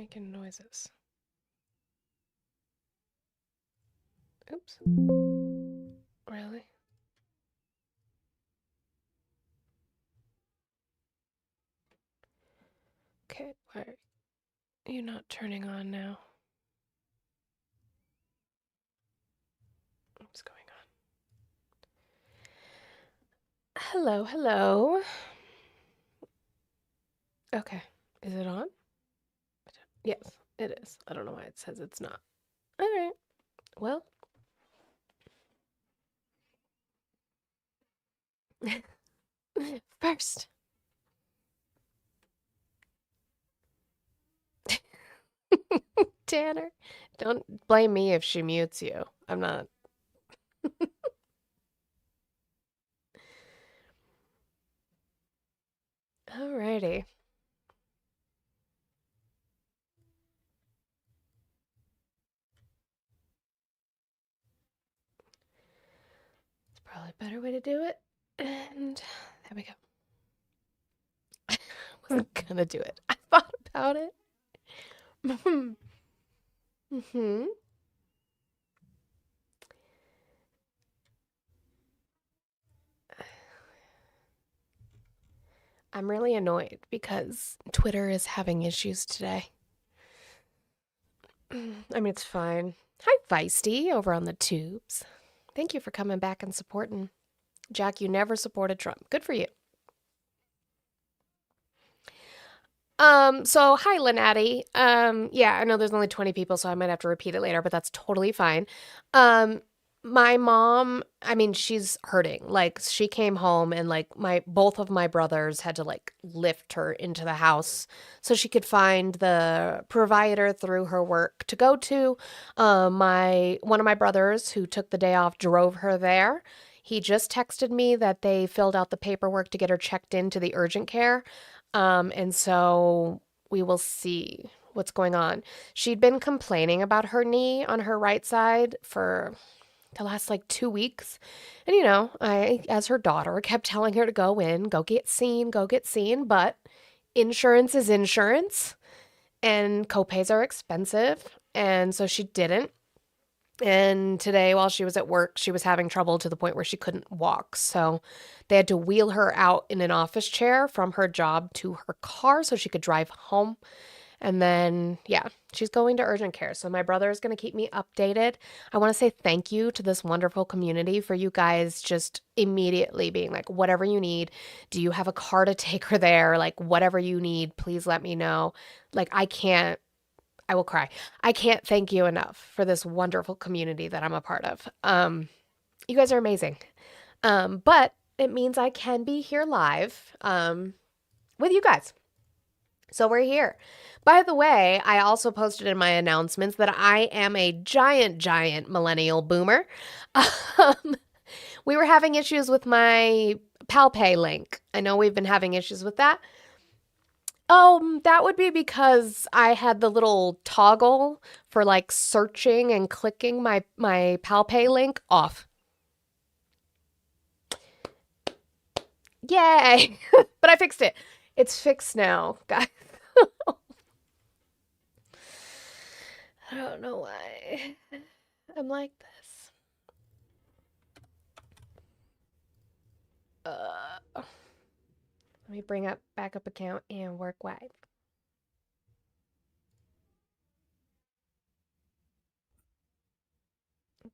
making noises? Oops. Really? Okay, why are you not turning on now? What's going on? Hello, hello. Okay, is it on? Yes, it is. I don't know why it says it's not. All right, well. First. Tanner, don't blame me if she mutes you. I'm not. Alrighty. It's probably a better way to do it. And there we go. I wasn't gonna do it. I thought about it. Mm-hmm. I'm really annoyed because Twitter is having issues today. I mean, it's fine. Hi, Feisty, over on the tubes. Thank you for coming back and supporting. Jack, you never supported Trump. Good for you. So hi, Lynatti. Yeah, I know there's only 20 people, so I might have to repeat it later, but that's totally fine. My mom, I mean, she's hurting. Like, she came home and like both of my brothers had to like lift her into the house so she could find the provider through her work to go to. One of my brothers who took the day off drove her there. He just texted me that they filled out the paperwork to get her checked into the urgent care. And so we will see what's going on. She'd been complaining about her knee on her right side for the last like 2 weeks. And I, as her daughter, kept telling her to go in, go get seen, go get seen. But insurance is insurance and copays are expensive. And so she didn't. And today, while she was at work, she was having trouble to the point where she couldn't walk. So they had to wheel her out in an office chair from her job to her car so she could drive home. And then, yeah, she's going to urgent care. So my brother is going to keep me updated. I want to say thank you to this wonderful community for you guys just immediately being like, whatever you need. Do you have a car to take her there? Like, whatever you need, please let me know. Like, I will cry. I can't thank you enough for this wonderful community that I'm a part of. You guys are amazing. But it means I can be here live with you guys. So we're here. By the way, I also posted in my announcements that I am a giant, giant millennial boomer. We were having issues with my PalPay link. I know we've been having issues with that. That would be because I had the little toggle for like searching and clicking my PalPay link off. Yay! But I fixed it. It's fixed now, guys. I don't know why I'm like this. Let me bring up backup account and work wide.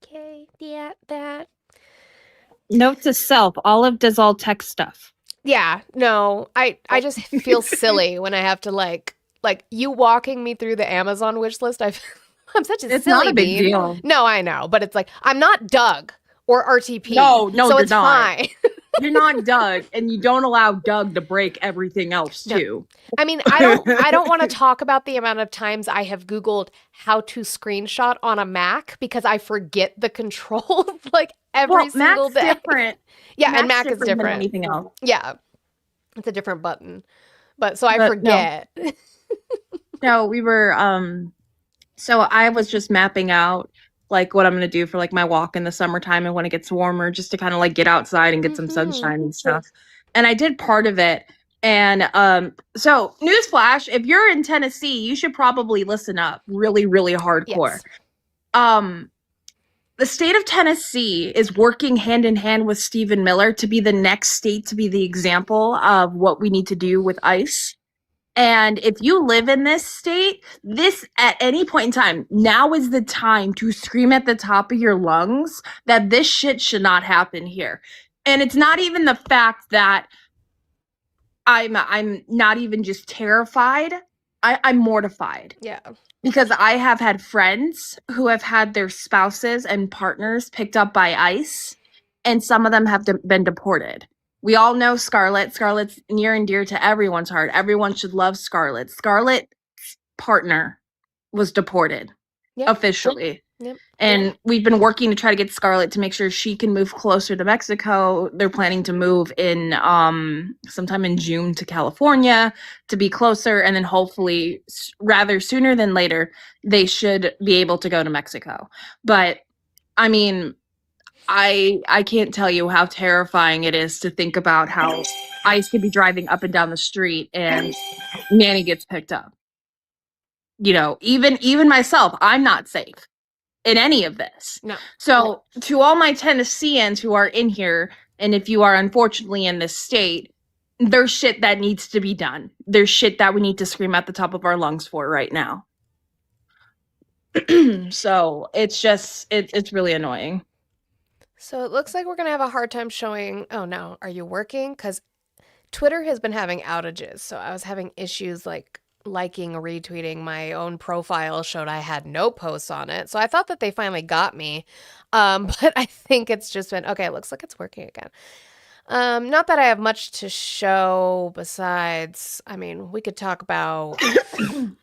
Okay, yeah, that. Note to self, Olive does all tech stuff. Yeah, no, I just feel silly when I have to like you walking me through the Amazon wish list. I'm such a It's silly not a big bean. deal. No, I know, but it's like I'm not Doug or RTP. No, so you're it's not. fine. You're not Doug, and you don't allow Doug to break everything else No. too. I mean, I don't want to talk about the amount of times I have Googled how to screenshot on a Mac because I forget the controls like every single Mac's day. different. Yeah, Mac's and Mac is than different. anything else. Yeah. It's a different button. But so I forget. No, we were so I was just mapping out like what I'm going to do for like my walk in the summertime and when it gets warmer just to kind of like get outside and get some sunshine and stuff. And I did part of it And so newsflash, if you're in Tennessee, you should probably listen up really, really hardcore. Yes. Um, the state of Tennessee is working hand in hand with Stephen Miller to be the next state to be the example of what we need to do with ICE. And if you live in this state, this at any point in time, now is the time to scream at the top of your lungs that this shit should not happen here. And it's not even the fact that I'm not even just terrified. I'm mortified. Yeah. Because I have had friends who have had their spouses and partners picked up by ICE, and some of them have been deported. We all know Scarlett. Scarlett's near and dear to everyone's heart. Everyone should love Scarlett. Scarlett's partner was deported officially. Yep. And we've been working to try to get Scarlett to make sure she can move closer to Mexico. They're planning to move in sometime in June to California to be closer, and then hopefully rather sooner than later they should be able to go to Mexico. But I mean, I can't tell you how terrifying it is to think about how ICE could be driving up and down the street and Manny gets picked up. You know, even myself, I'm not safe in any of this. No. So to all my Tennesseans who are in here, and if you are unfortunately in this state, there's shit that needs to be done. There's shit that we need to scream at the top of our lungs for right now. So it's just it's really annoying. So it looks like we're gonna have a hard time showing. Oh no, are you working? Because Twitter has been having outages, so I was having issues like liking or retweeting my own profile showed I had no posts on it. So I thought that they finally got me. But I think it's just been okay, it looks like it's working again. Not that I have much to show besides, I mean, we could talk about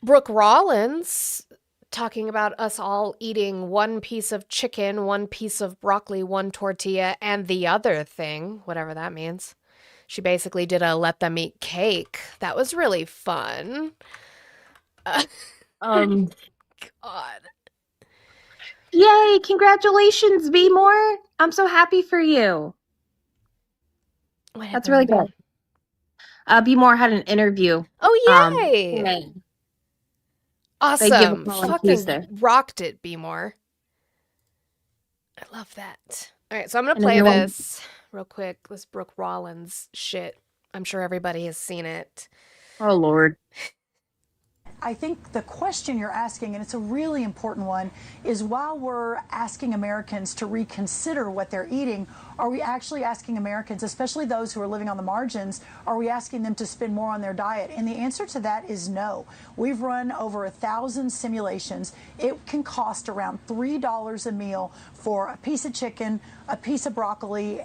Brooke Rollins talking about us all eating one piece of chicken, one piece of broccoli, one tortilla, and the other thing, whatever that means. She basically did a let them eat cake. That was really fun. Um God. Yay, congratulations, Be More. I'm so happy for you. That's really good. Be More had an interview. Oh, yay! They give Awesome. a call on Fucking Tuesday. rocked it, Be More. I love that. All right, so I'm going to And play everyone- this real quick. This Brooke Rollins shit. I'm sure everybody has seen it. Oh Lord. I think the question you're asking, and it's a really important one, is while we're asking Americans to reconsider what they're eating, are we actually asking Americans, especially those who are living on the margins, are we asking them to spend more on their diet? And the answer to that is no. We've run over 1,000 simulations. It can cost around $3 a meal for a piece of chicken, a piece of broccoli,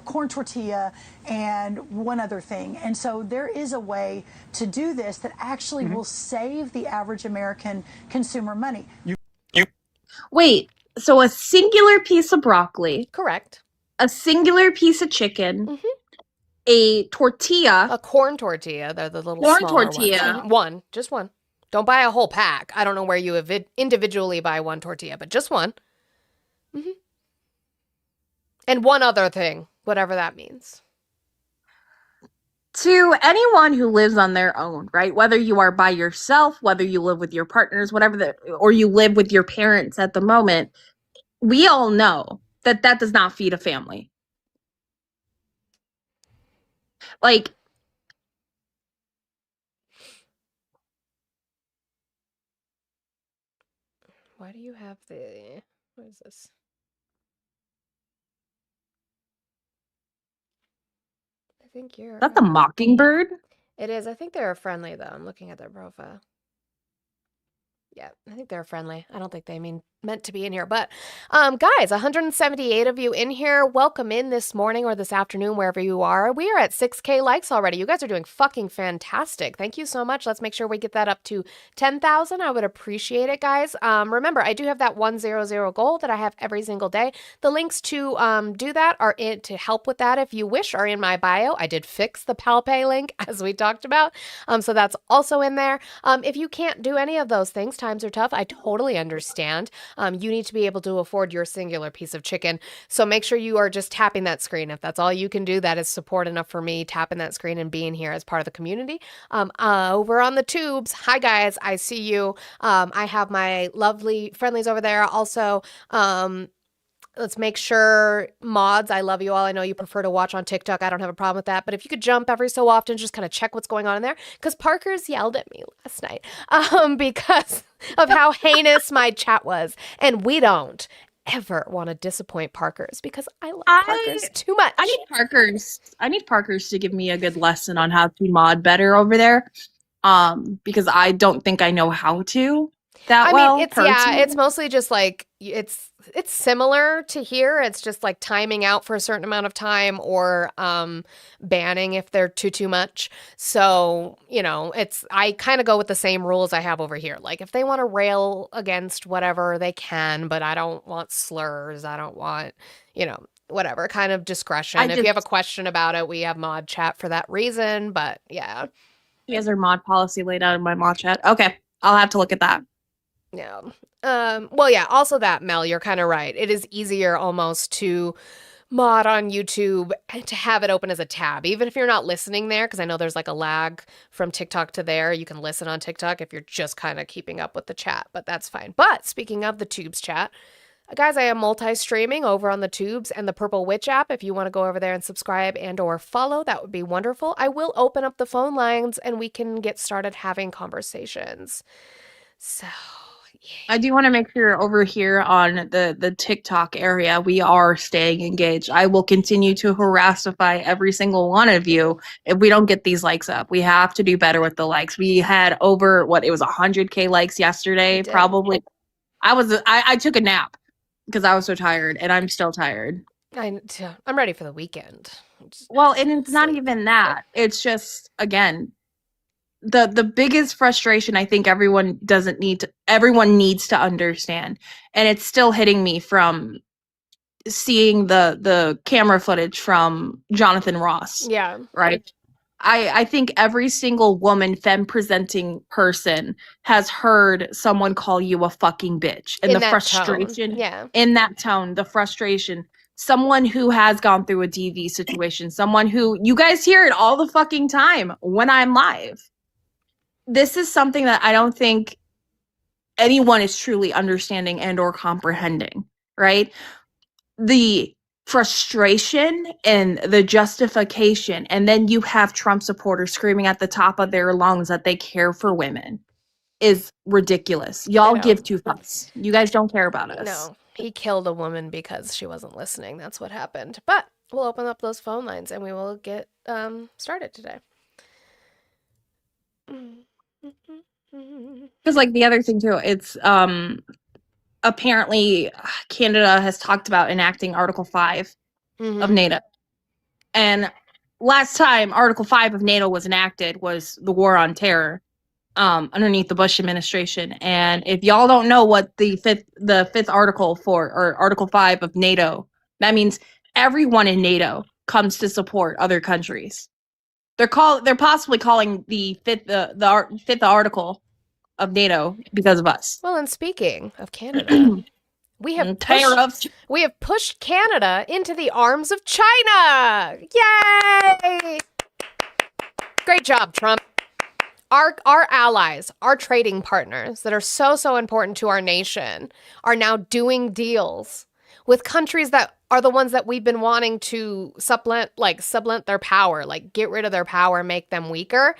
corn tortilla, and one other thing. And so there is a way to do this that actually will save the average American consumer money. Wait, so a singular piece of broccoli, Correct. a singular piece of chicken, a tortilla, A corn tortilla. They're the little Corn smaller tortilla. ones. One. Just one. Don't buy a whole pack. I don't know where you individually buy one tortilla, but just one. And one other thing, whatever that means. to anyone who lives on their own, right? Whether you are by yourself, whether you live with your partners, or you live with your parents at the moment, we all know that that does not feed a family. Like, Why do you have the... What is this? I think you're... is that the mockingbird? It is. I think they're friendly, though. I'm looking at their profile. Yeah, I think they're friendly. I don't think they meant to be in here. But guys, 178 of you in here. Welcome in this morning or this afternoon, wherever you are. We are at 6K likes already. You guys are doing fucking fantastic. Thank you so much. Let's make sure we get that up to 10,000. I would appreciate it, guys. Remember, I do have that 100 goal that I have every single day. The links to do that are in to help with that if you wish are in my bio. I did fix the PalPay link as we talked about. So that's also in there. If you can't do any of those things, times are tough. I totally understand. You need to be able to afford your singular piece of chicken. So make sure you are just tapping that screen. If that's all you can do, that is support enough for me, tapping that screen and being here as part of the community. Over on the tubes, hi guys, I see you. I have my lovely friendlies over there. Also, let's make sure mods, I love you all. I know you prefer to watch on TikTok. I don't have a problem with that. But if you could jump every so often, just kind of check what's going on in there. Because Parker's yelled at me last night because of how heinous my chat was. And we don't ever want to disappoint Parkers because I love Parkers too much. I need Parkers to give me a good lesson on how to mod better over there. Because I don't think I know how to that well. It's mostly just like it's similar to here. It's just like timing out for a certain amount of time or banning if they're too much. So, I kind of go with the same rules I have over here. Like if they want to rail against whatever, they can, but I don't want slurs. I don't want, whatever kind of discretion. If you have a question about it, we have mod chat for that reason. But yeah. He has our mod policy laid out in my mod chat. Okay. I'll have to look at that. Yeah. Well, yeah, also that, Mel, you're kind of right. It is easier almost to mod on YouTube and to have it open as a tab, even if you're not listening there, because I know there's like a lag from TikTok to there. You can listen on TikTok if you're just kind of keeping up with the chat, but that's fine. But speaking of the Tubes chat, guys, I am multi-streaming over on the Tubes and the Purple Witch app. If you want to go over there and subscribe and or follow, that would be wonderful. I will open up the phone lines and we can get started having conversations. So... I do want to make sure over here on the TikTok area, we are staying engaged. I will continue to harassify every single one of you if we don't get these likes up. We have to do better with the likes. We had over, it was 100K likes yesterday, probably. I took a nap because I was so tired, and I'm still tired. I'm ready for the weekend. Well, and it's not even that. It's just, again... The biggest frustration I think everyone needs to understand, and it's still hitting me from seeing the camera footage from Jonathan Ross. Yeah. Right. I think every single woman femme presenting person has heard someone call you a fucking bitch, and the frustration in that tone, the frustration. Someone who has gone through a DV situation, someone who you guys hear it all the fucking time when I'm live. This is something that I don't think anyone is truly understanding and or comprehending, right? The frustration and the justification, and then you have Trump supporters screaming at the top of their lungs that they care for women is ridiculous. Y'all give two fucks. You guys don't care about us. No, he killed a woman because she wasn't listening. That's what happened. But we'll open up those phone lines and we will get started today. Because like the other thing too, it's apparently Canada has talked about enacting Article 5 of NATO. And last time Article 5 of NATO was enacted was the war on terror underneath the Bush administration. And if y'all don't know what the fifth article or Article 5 of NATO, that means everyone in NATO comes to support other countries. They're possibly calling the fifth article of NATO because of us. Well, and speaking of Canada, we have pushed Canada into the arms of China. Yay! Great job, Trump. Our allies, our trading partners that are so important to our nation are now doing deals with countries that are the ones that we've been wanting to supplant their power, like get rid of their power, make them weaker.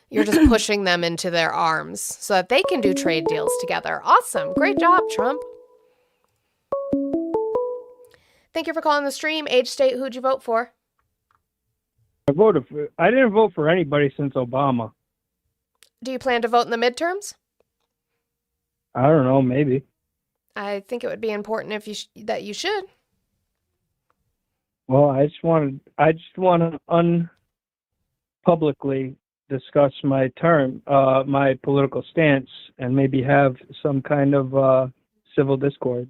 You're just pushing them into their arms so that they can do trade deals together. Awesome. Great job, Trump. Thank you for calling the stream. Age, state, who'd you vote for? I didn't vote for anybody since Obama. Do you plan to vote in the midterms? I don't know, maybe. I think it would be important if that you should. Well, I just want to unpublicly discuss my my political stance, and maybe have some kind of civil discord.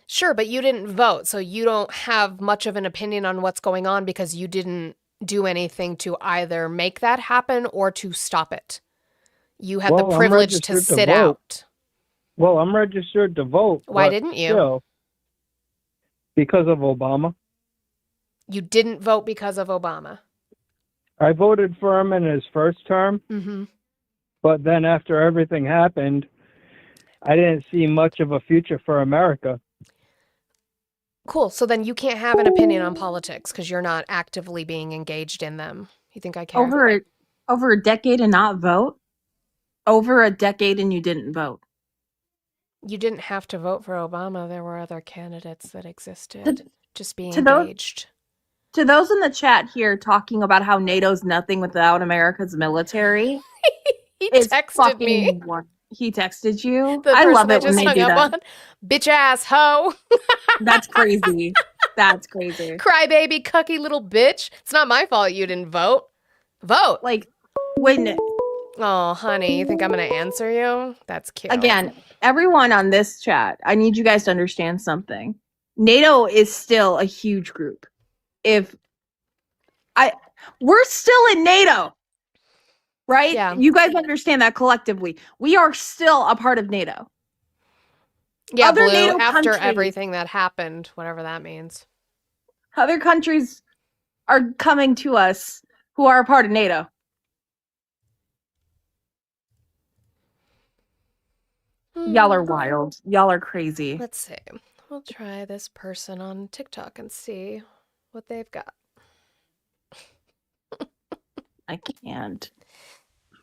Sure, but you didn't vote, so you don't have much of an opinion on what's going on because you didn't do anything to either make that happen or to stop it. You had the privilege to sit out. Well, I'm registered to vote, Why but didn't you? still, because of Obama. You didn't vote because of Obama. I voted for him in his first term, Mm-hmm. but then after everything happened, I didn't see much of a future for America. Cool. So then you can't have an opinion on politics because you're not actively being engaged in them. You think I care? Over a decade and not vote? Over a decade and you didn't vote. You didn't have to vote for Obama. There were other candidates that existed. Just being to those- engaged. To those in the chat here talking about how NATO's nothing without America's military, He it's texted me. fucking won- He texted you? The I person love I it when just they hung do up that. on. Bitch ass hoe. That's crazy. That's crazy. Crybaby cucky little bitch. It's not my fault you didn't vote. Vote. Like, when, Oh, honey, you think I'm going to answer you? That's cute. again, everyone on this chat, I need you guys to understand something. NATO is still a huge group. We're still in NATO, right? Yeah. You guys understand that collectively. We are still a part of NATO. Yeah, other Blue, NATO after countries- everything that happened, whatever that means. Other countries are coming to us who are a part of NATO. Y'all are wild. Y'all are crazy. Let's see. We'll try this person on TikTok and see what they've got. I can't.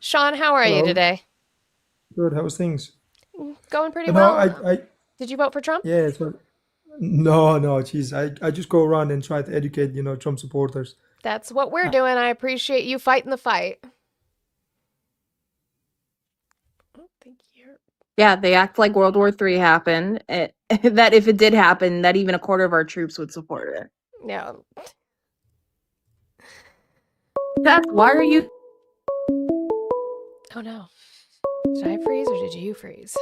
Sean, how are you Hello. today? Good. How's things? Going pretty No, well. I Did you vote for Trump? yeah. So, no. Geez, I just go around and try to educate, Trump supporters. That's what we're doing. I appreciate you fighting the fight. I don't think you're... Yeah, they act like World War III happened. That if it did happen, that even a quarter of our troops would support it. No. Seth, why are you? Oh, no. Did I freeze or did you freeze?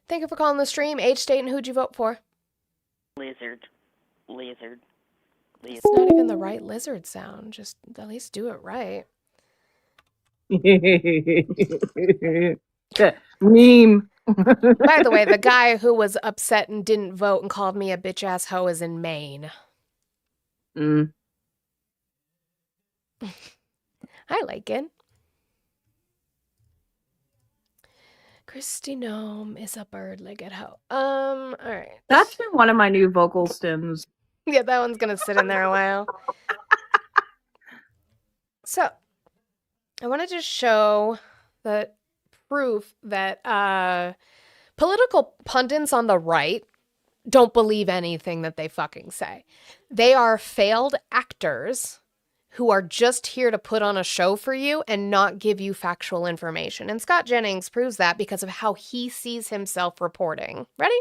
Thank you for calling the stream. Age, state, and who'd you vote for? Lizard. It's not even the right lizard sound. Just at least do it right. Meme. By the way, the guy who was upset and didn't vote and called me a bitch ass hoe is in Maine. Mm. I like it. Christy Gnome is a bird-legged hoe. All right. That's been one of my new vocal stems. Yeah, that one's gonna sit in there a while. So, I want to just show the proof that political pundits on the right don't believe anything that they fucking say. They are failed actors who are just here to put on a show for you and not give you factual information. And Scott Jennings proves that because of how he sees himself reporting. Ready?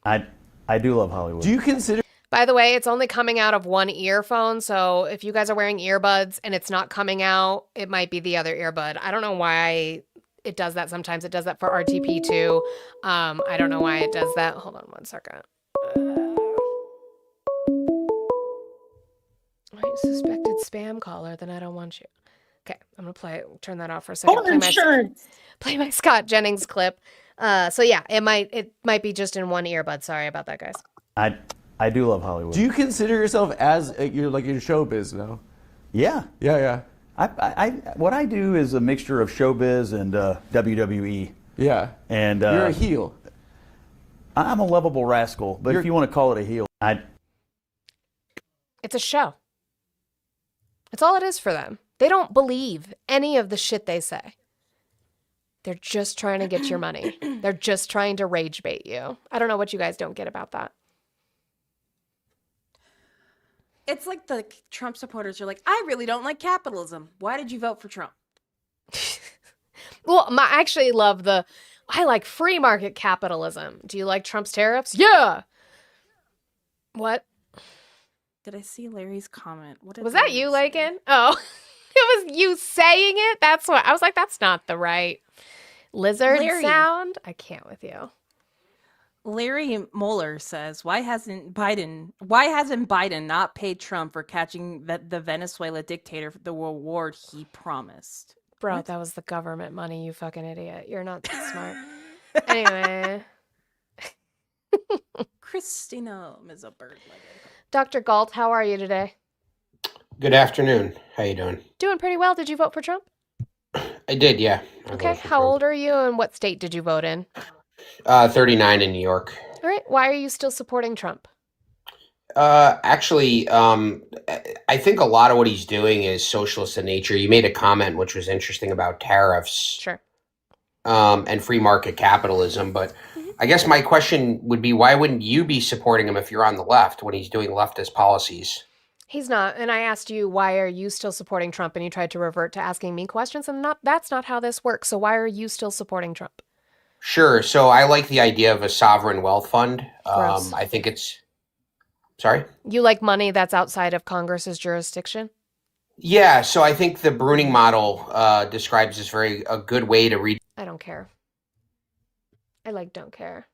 I do love Hollywood. Do you consider By the way, it's only coming out of one earphone, so if you guys are wearing earbuds and it's not coming out, it might be the other earbud. I don't know why it does that sometimes. It does that for RTP too. I don't know why it does that. Hold on one second. I suspected spam caller, then I don't want you. Okay, I'm gonna turn that off for a second. Play my Scott Jennings clip. So yeah, it might be just in one earbud. Sorry about that, guys. I do love Hollywood. Do you consider yourself as you're like in showbiz now? Yeah. Yeah. What I do is a mixture of showbiz and WWE. Yeah. And You're a heel. I'm a lovable rascal, but if you want to call it a heel, It's a show. That's all it is for them. They don't believe any of the shit they say. They're just trying to get your money. They're just trying to rage bait you. I don't know what you guys don't get about that. It's like the Trump supporters are like, I really don't like capitalism. Why did you vote for Trump? Well, I actually love I like free market capitalism. Do you like Trump's tariffs? Yeah. What? Did I see Larry's comment? What did Was that Larry you, say? Lakin? Oh, it was you saying it? That's what I was like, that's not the right lizard Larry. sound. I can't with you. Larry Moeller says, why hasn't Biden not paid Trump for catching the Venezuela dictator the reward he promised? Bro, What? that was the government money, you fucking idiot. You're not that smart. Anyway, Christina is a bird-legged. Dr. Galt, how are you today? Good afternoon. How you doing? Doing pretty well. Did you vote for Trump? I did, yeah. I Okay. voted for How Trump. old are you and what state did you vote in? 39 in New York. All right. Why are you still supporting Trump? Actually, I think a lot of what he's doing is socialist in nature. You made a comment which was interesting about tariffs, Sure. and free market capitalism. But I guess my question would be, why wouldn't you be supporting him if you're on the left when he's doing leftist policies? He's not. And I asked you, why are you still supporting Trump? And you tried to revert to asking me questions, and that's not how this works. So why are you still supporting Trump? Sure. So I like the idea of a sovereign wealth fund. Gross. I think it's... Sorry? You like money that's outside of Congress's jurisdiction? Yeah, so I think the Bruning model describes this a good way to read. I don't care. I don't care.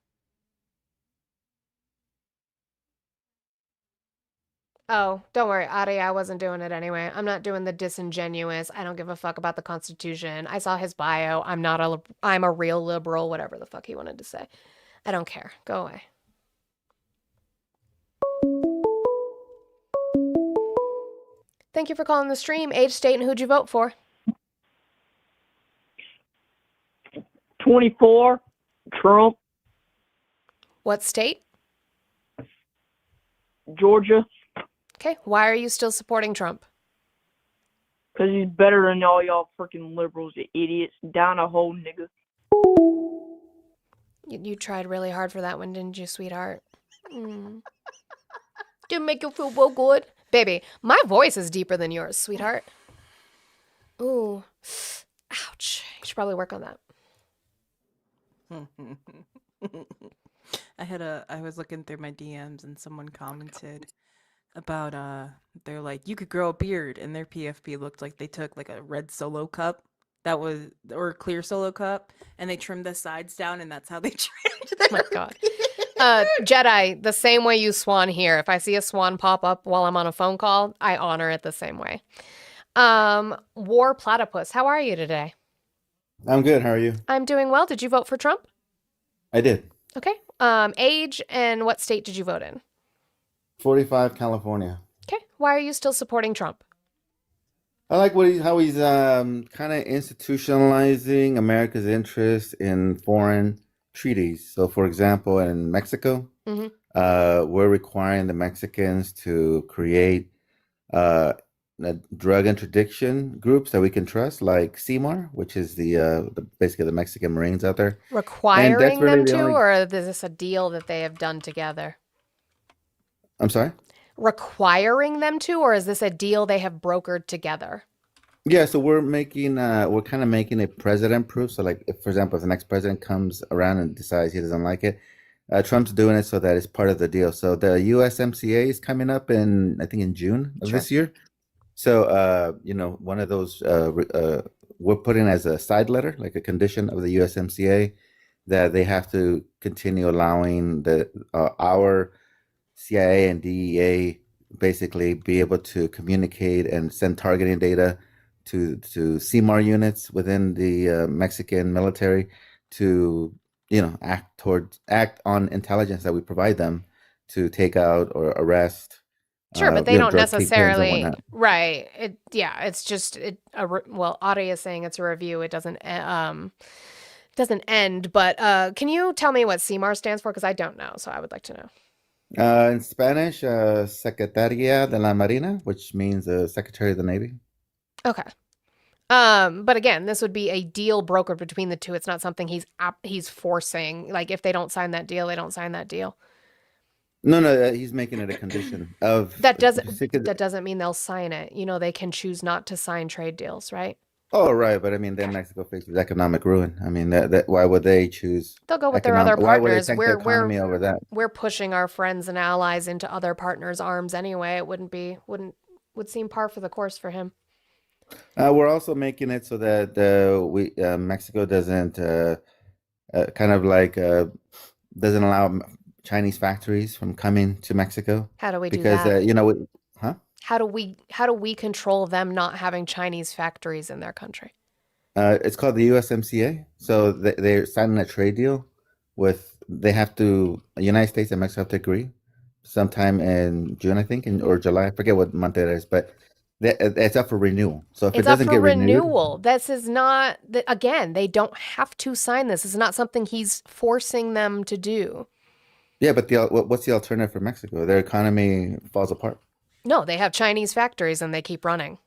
Oh, don't worry, Adi, I wasn't doing it anyway. I'm not doing the disingenuous, I don't give a fuck about the Constitution. I saw his bio. I'm a real liberal, whatever the fuck he wanted to say. I don't care. Go away. Thank you for calling the stream. Age, state, and who'd you vote for? 24, Trump, What state? Georgia, Okay, why are you still supporting Trump? because he's better than all y'all freaking liberals, you idiots. Down a hole, nigga. You tried really hard for that one, didn't you, sweetheart? Didn't make you feel real good. Baby, my voice is deeper than yours, sweetheart. Ooh. Ouch. You should probably work on that. I was looking through my DMs and someone commented about they're like, you could grow a beard, and their PFP looked like they took like a red Solo cup or a clear Solo cup, and they trimmed the sides down, and that's how they trimmed their Oh my God. Jedi, the same way you swan here. If I see a swan pop up while I'm on a phone call, I honor it the same way. War Platypus, how are you today? I'm good. How are you? I'm doing well. Did you vote for Trump? I did. Okay. Age and what state did you vote in? 45, California. Okay. Why are you still supporting Trump? I like how he's kind of institutionalizing America's interest in foreign treaties. So, for example, in Mexico, we're requiring the Mexicans to create drug interdiction groups that we can trust, like CMAR, which is basically the Mexican Marines out there. Requiring them to, or is this a deal that they have done together? I'm sorry? Requiring them to, or is this a deal they have brokered together? Yeah, so we're kind of making it president proof. So, like, if, for example, if the next president comes around and decides he doesn't like it, Trump's doing it so that it's part of the deal. So the USMCA is coming up I think in June of this year. So, one of those we're putting as a side letter, like a condition of the USMCA, that they have to continue allowing our CIA and DEA basically be able to communicate and send targeting data to CMAR units within the Mexican military to act on intelligence that we provide them to take out or arrest. Sure, but they don't drug kingpins and necessarily, whatnot. right? It's just well, Audie is saying it's a review. It doesn't end. But can you tell me what CMAR stands for? Because I don't know, so I would like to know. In Spanish, Secretaría de la Marina, which means Secretary of the Navy. Okay. But again, this would be a deal brokered between the two. It's not something he's forcing. Like, if they don't sign that deal, they don't sign that deal. No, he's making it a condition of That doesn't mean they'll sign it. They can choose not to sign trade deals, right? Oh, right, but I mean, then Mexico faces economic ruin. I mean, that why would they choose? They'll go with their other Why would they partners. tank the economy over that? We're pushing our friends and allies into other partners' arms anyway. It would seem par for the course for him. We're also making it so that Mexico doesn't doesn't allow Chinese factories from coming to Mexico. How do we do because, that? How do we control them not having Chinese factories in their country? It's called the USMCA. So they're signing a trade deal with. They have to. United States and Mexico have to agree sometime in June, I think, or July. I forget what month it is, but it's up for renewal. So if it It's up doesn't for get renewed, renewal. This is not, again, they don't have to sign this. It's not something he's forcing them to do. yeah. But what's the alternative for Mexico? Their economy falls apart. No, they have Chinese factories and they keep running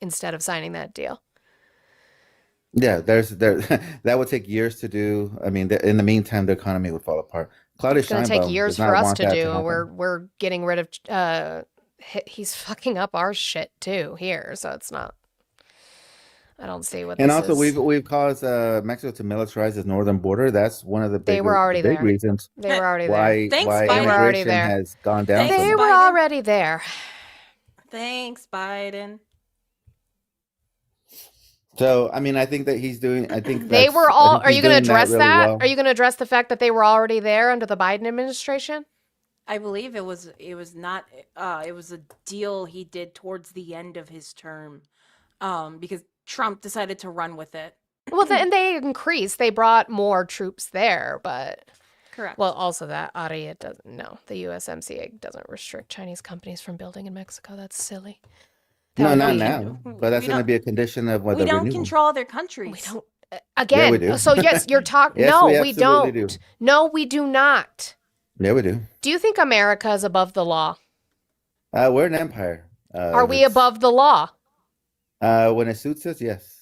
instead of signing that deal. Yeah, that would take years to do. I mean, in the meantime, the economy would fall apart. Claudia It's going to take Sheinbaum years does for not us want to that do. to happen. We're getting rid of he's fucking up our shit too here, so it's not. I don't see what And this also, is. we've caused Mexico to militarize its northern border. That's one of the They were already big there. reasons They were already there. why Thanks, why Biden. They were already immigration there. has gone down Thanks, so They much. were Biden. already there. Thanks, Biden. So, I mean, I think that he's doing. I think They that's. were I all. think Are he's you going to doing that address really that? well. Are you going to address the fact that they were already there under the Biden administration? I believe it was not it was a deal he did towards the end of his term, because Trump decided to run with it. Well, and they increased. They brought more troops there, but Correct. well, also that Ari, it doesn't. No, the USMCA doesn't restrict Chinese companies from building in Mexico. That's silly. That No, would not be- now. But that's We going to don't- be a condition of we whether don't renewal. control other countries. We don't. Again, we do. so yes, you're talking. Yes, no, we we absolutely don't. do. No, we do not. Yeah, we do. Do you think America is above the law? We're an empire. Are we it's- above the law? When it suits us, yes.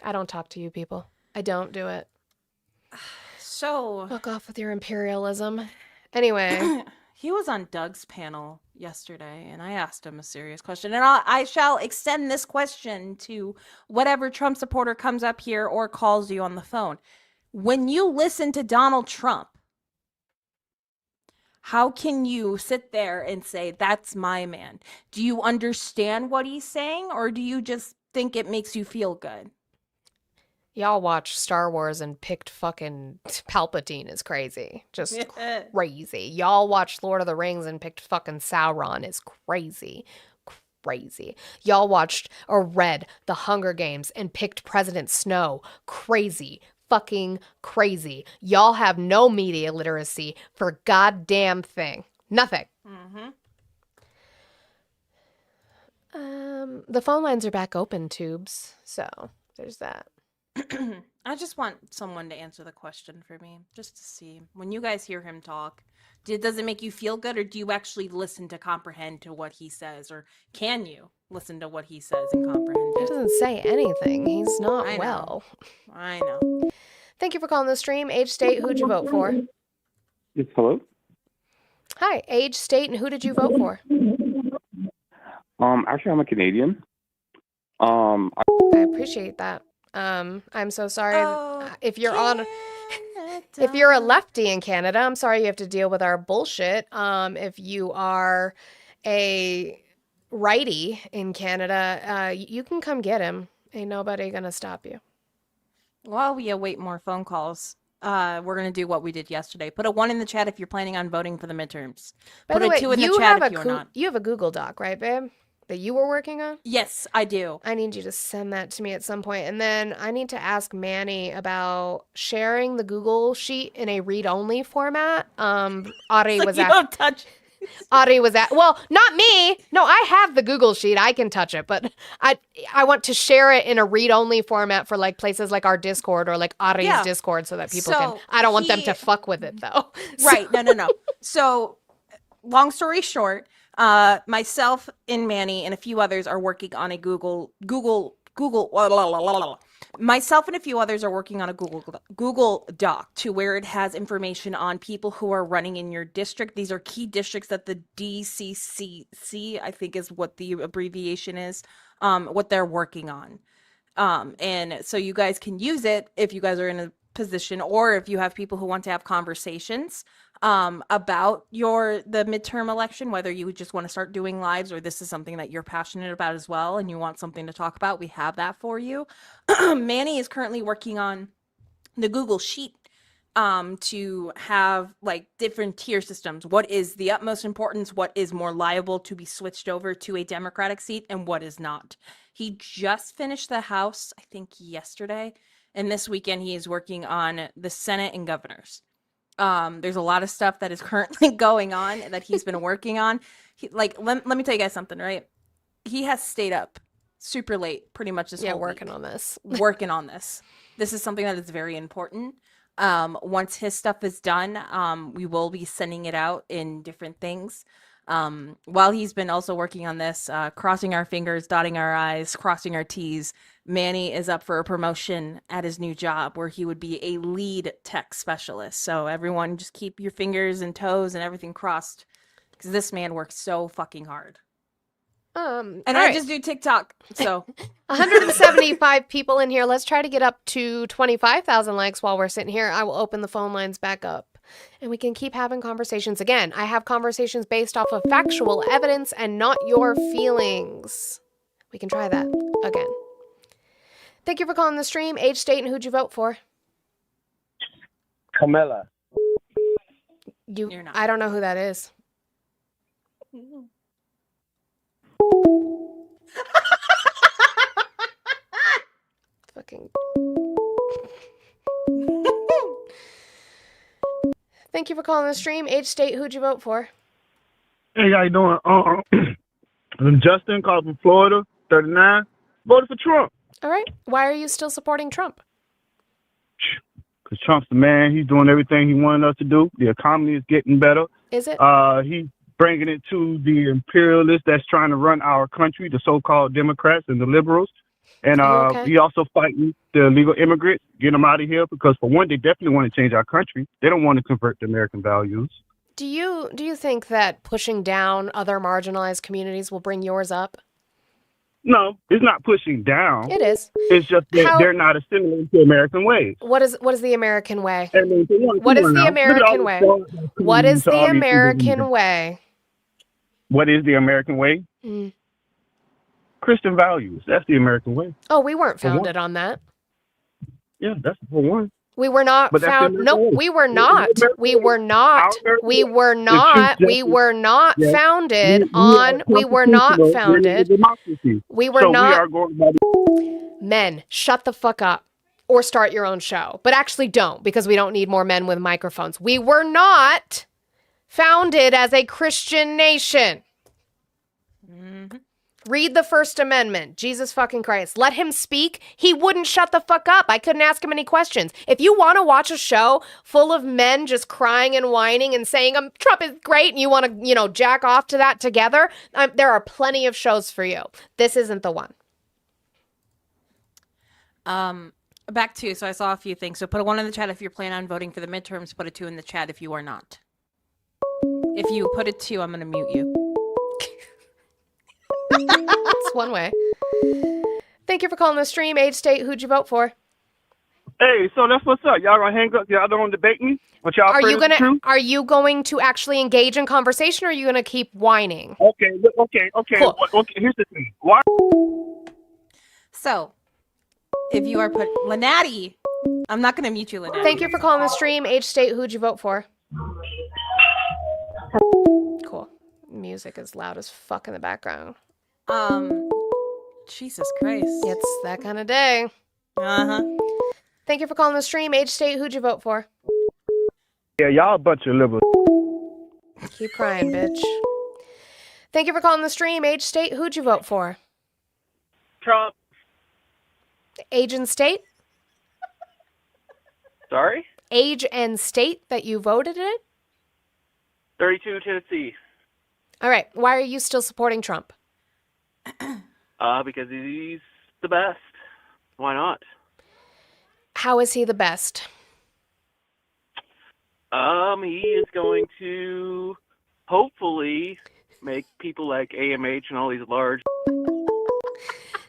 I don't talk to you people. I don't do it. So Fuck off with your imperialism. Anyway, he was on Doug's panel yesterday, and I asked him a serious question, and I shall extend this question to whatever Trump supporter comes up here or calls you on the phone. When you listen to Donald Trump, how can you sit there and say, that's my man? Do you understand what he's saying, or do you just think it makes you feel good? y'all watch Star Wars and picked fucking Palpatine is crazy. Just crazy. Y'all watched Lord of the Rings and picked fucking Sauron is crazy. Crazy. Y'all watched or read The Hunger Games and picked President Snow. Crazy. Fucking crazy. Y'all have no media literacy for goddamn thing. Nothing. The phone lines are back open, tubes. So there's that. I just want someone to answer the question for me, just to see. When you guys hear him talk, does it make you feel good, or do you actually listen to comprehend to what he says, or can you listen to what he says and comprehend He it? doesn't say anything. He's not I know. well. I know. Thank you for calling the stream. Age, state, who'd you vote for? Yes, hello. Hi, age, state, and who did you vote for? Actually, I'm a Canadian. I appreciate that. I'm so sorry if you're on. If you're a lefty in Canada, I'm sorry you have to deal with our bullshit. If you are a righty in Canada, you can come get him. Ain't nobody gonna stop you. While we await more phone calls, we're going to do what we did yesterday. Put a 1 in the chat if you're planning on voting for the midterms. By Put the a way, 2 in the you chat have if you're not. you have a Google Doc, right, babe? That you were working on? Yes, I do. I need you to send that to me at some point. And then I need to ask Manny about sharing the Google sheet in a read-only format. Audrey was you at don't touch Audrey was at well, not me. No, I have the Google sheet. I can touch it, but I want to share it in a read-only format for like places like our Discord or like Audrey's Yeah. Discord so that people So can I don't want them he- to fuck with it though. Right. No. So, long story short, myself and Manny and a few others are working on a Google. Myself and a few others are working on a Google Doc to where it has information on people who are running in your district. These are key districts that the DCCC, I think is what the abbreviation is, what they're working on. And so you guys can use it if you guys are in a position, or if you have people who want to have conversations about the midterm election, whether you just want to start doing lives or this is something that you're passionate about as well and you want something to talk about, we have that for you. Manny is currently working on the Google Sheet to have like different tier systems. What is the utmost importance? What is more liable to be switched over to a Democratic seat and what is not? He just finished the House, I think, yesterday. And this weekend, he is working on the Senate and governors. There's a lot of stuff that is currently going on that he's been working on. Let me tell you guys something, right? He has stayed up super late pretty much this whole working week. on this. Working on this. This is something that is very important. Once his stuff is done, we will be sending it out in different things. While he's been also working on this, crossing our fingers, dotting our I's, crossing our T's, Manny is up for a promotion at his new job where he would be a lead tech specialist. So everyone just keep your fingers and toes and everything crossed because this man works so fucking hard. And I just do TikTok. So 175 people in here. Let's try to get up to 25,000 likes while we're sitting here. I will open the phone lines back up and we can keep having conversations. Again, I have conversations based off of factual evidence and not your feelings. We can try that again. Thank you for calling the stream. Age, state, and who'd you vote for? Camilla. You're not. I don't know who that is. Fucking. Thank you for calling the stream. Age, state, who'd you vote for? Hey, how you doing? I'm Justin, calling from Florida, 39. Voted for Trump. All right. Why are you still supporting Trump? Because Trump's the man. He's doing everything he wanted us to do. The economy is getting better. Is it? He's bringing it to the imperialists that's trying to run our country, the so-called Democrats and the liberals. And he also fighting the illegal immigrants, get them out of here because, for one, they definitely want to change our country. They don't want to convert to American values. Do you think that pushing down other marginalized communities will bring yours up? No, it's not pushing down. It is. It's just that they're not assimilating to American ways. What is the American way? I mean, What is the American way? What is the American way? What is the American way? Mm. Christian values. That's the American way. Oh, we weren't founded on that. Yeah, that's for one. We were not But that's found. the Nope, American we were not. We were not. We were not. We were not founded on. We were not founded. We were not. Men, shut the fuck up. Or start your own show. But actually don't, because we don't need more men with microphones. We were not founded as a Christian nation. Mm-hmm. Read the First Amendment. Jesus fucking Christ. Let him speak. He wouldn't shut the fuck up. I couldn't ask him any questions. If you want to watch a show full of men just crying and whining and saying, Trump is great, and you want to, jack off to that together, there are plenty of shows for you. This isn't the one. Back to, so I saw a few things. So put a 1 in the chat if you're planning on voting for the midterms. Put a 2 in the chat if you are not. If you put a 2, I'm going to mute you. It's one way. Thank you for calling the stream. Age, state, who'd you vote for? Hey, so that's what's up. Y'all gonna hang up? Y'all don't debate me? But y'all Are you going to actually engage in conversation, or are you gonna keep whining? Okay. Cool. Okay. Here's the thing. Why? So, if you are Lenati, I'm not gonna mute you, Lenati. Thank you for calling the stream. Age, state, who'd you vote for? Cool. Music is loud as fuck in the background. Jesus Christ. It's that kind of day. Uh-huh. Thank you for calling the stream. Age, state, who'd you vote for? Yeah, y'all a bunch of liberals. Keep crying, bitch. Thank you for calling the stream. Age, state, who'd you vote for? Trump. Age and state? Sorry? Age and state that you voted in? 32 Tennessee. All right. Why are you still supporting Trump? Because he's the best. Why not? How is he the best? He is going to hopefully make people like AMH and all these large.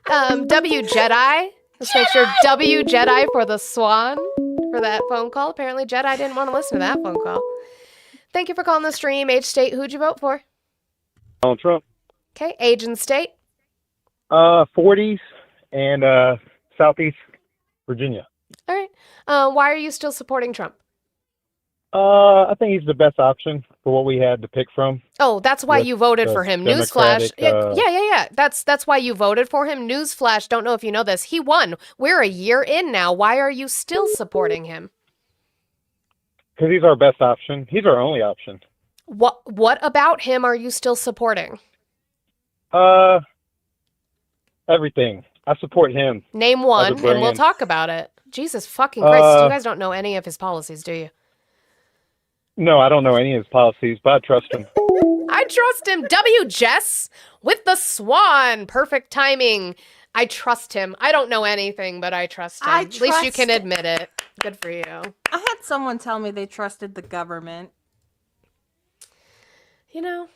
W Jedi. Let's make sure W Jedi for the Swan for that phone call. Apparently Jedi didn't want to listen to that phone call. Thank you for calling the stream. Age, state, who'd you vote for? Donald Trump. Okay. Age and state? 40s and Southeast Virginia. All right. Why are you still supporting Trump? I think he's the best option. for what we had to pick from. Oh, that's why With you voted the for him. Newsflash. Democratic, Yeah. That's why you voted for him. Newsflash. Don't know if you know this. He won. We're a year in now. Why are you still supporting him? because he's our best option. He's our only option. What about him are you still supporting? Everything. I support him. Name as a one, and we'll brand. talk about it. Jesus fucking Christ. You Uh, guys don't know any of his policies, do you? No, I don't know any of his policies, but I trust him. I trust him. W. Jess with the Swan. Perfect timing. I trust him. I don't know anything, but I trust him. I At least you can trust- admit it. Good for you. I had someone tell me they trusted the government. You know,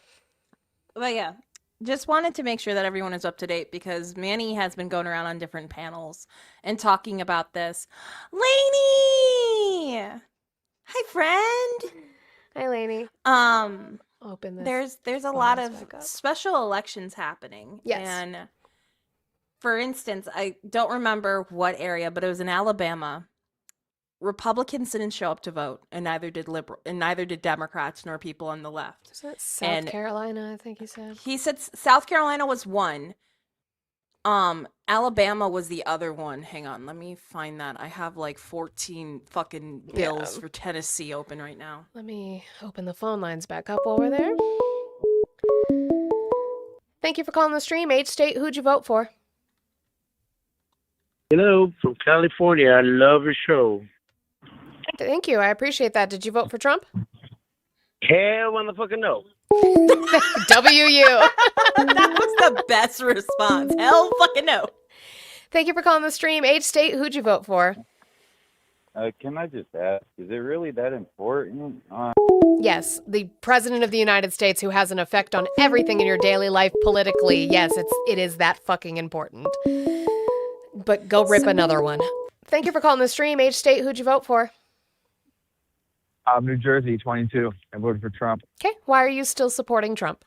But yeah, just wanted to make sure that everyone is up to date because Manny has been going around on different panels and talking about this. Lainey! Hi, friend. Hi, Lainey. Open this. There's a phone lot this of back up. special elections happening. Yes. And for instance, I don't remember what area, but it was in Alabama. Republicans didn't show up to vote, and neither did Democrats nor people on the left. Is that South And Carolina, I think he said. he said South Carolina was one. Alabama was the other one. Hang on, let me find that. I have like 14 fucking bills Yeah. for Tennessee open right now. Let me open the phone lines back up while we're there. Thank you for calling the stream. Age, state, who'd you vote for? Hello, from California. I love your show. Thank you. I appreciate that. Did you vote for Trump? Hell, motherfucker, no. WU. That was the best response. Hell fucking no. Thank you for calling the stream. Age, state, who'd you vote for? Can I just ask, is it really that important? Yes, the President of the United States who has an effect on everything in your daily life politically. Yes, it is that fucking important. But go rip another one. Thank you for calling the stream. Age, state, who'd you vote for? New Jersey, 22. I voted for Trump. Okay, why are you still supporting Trump?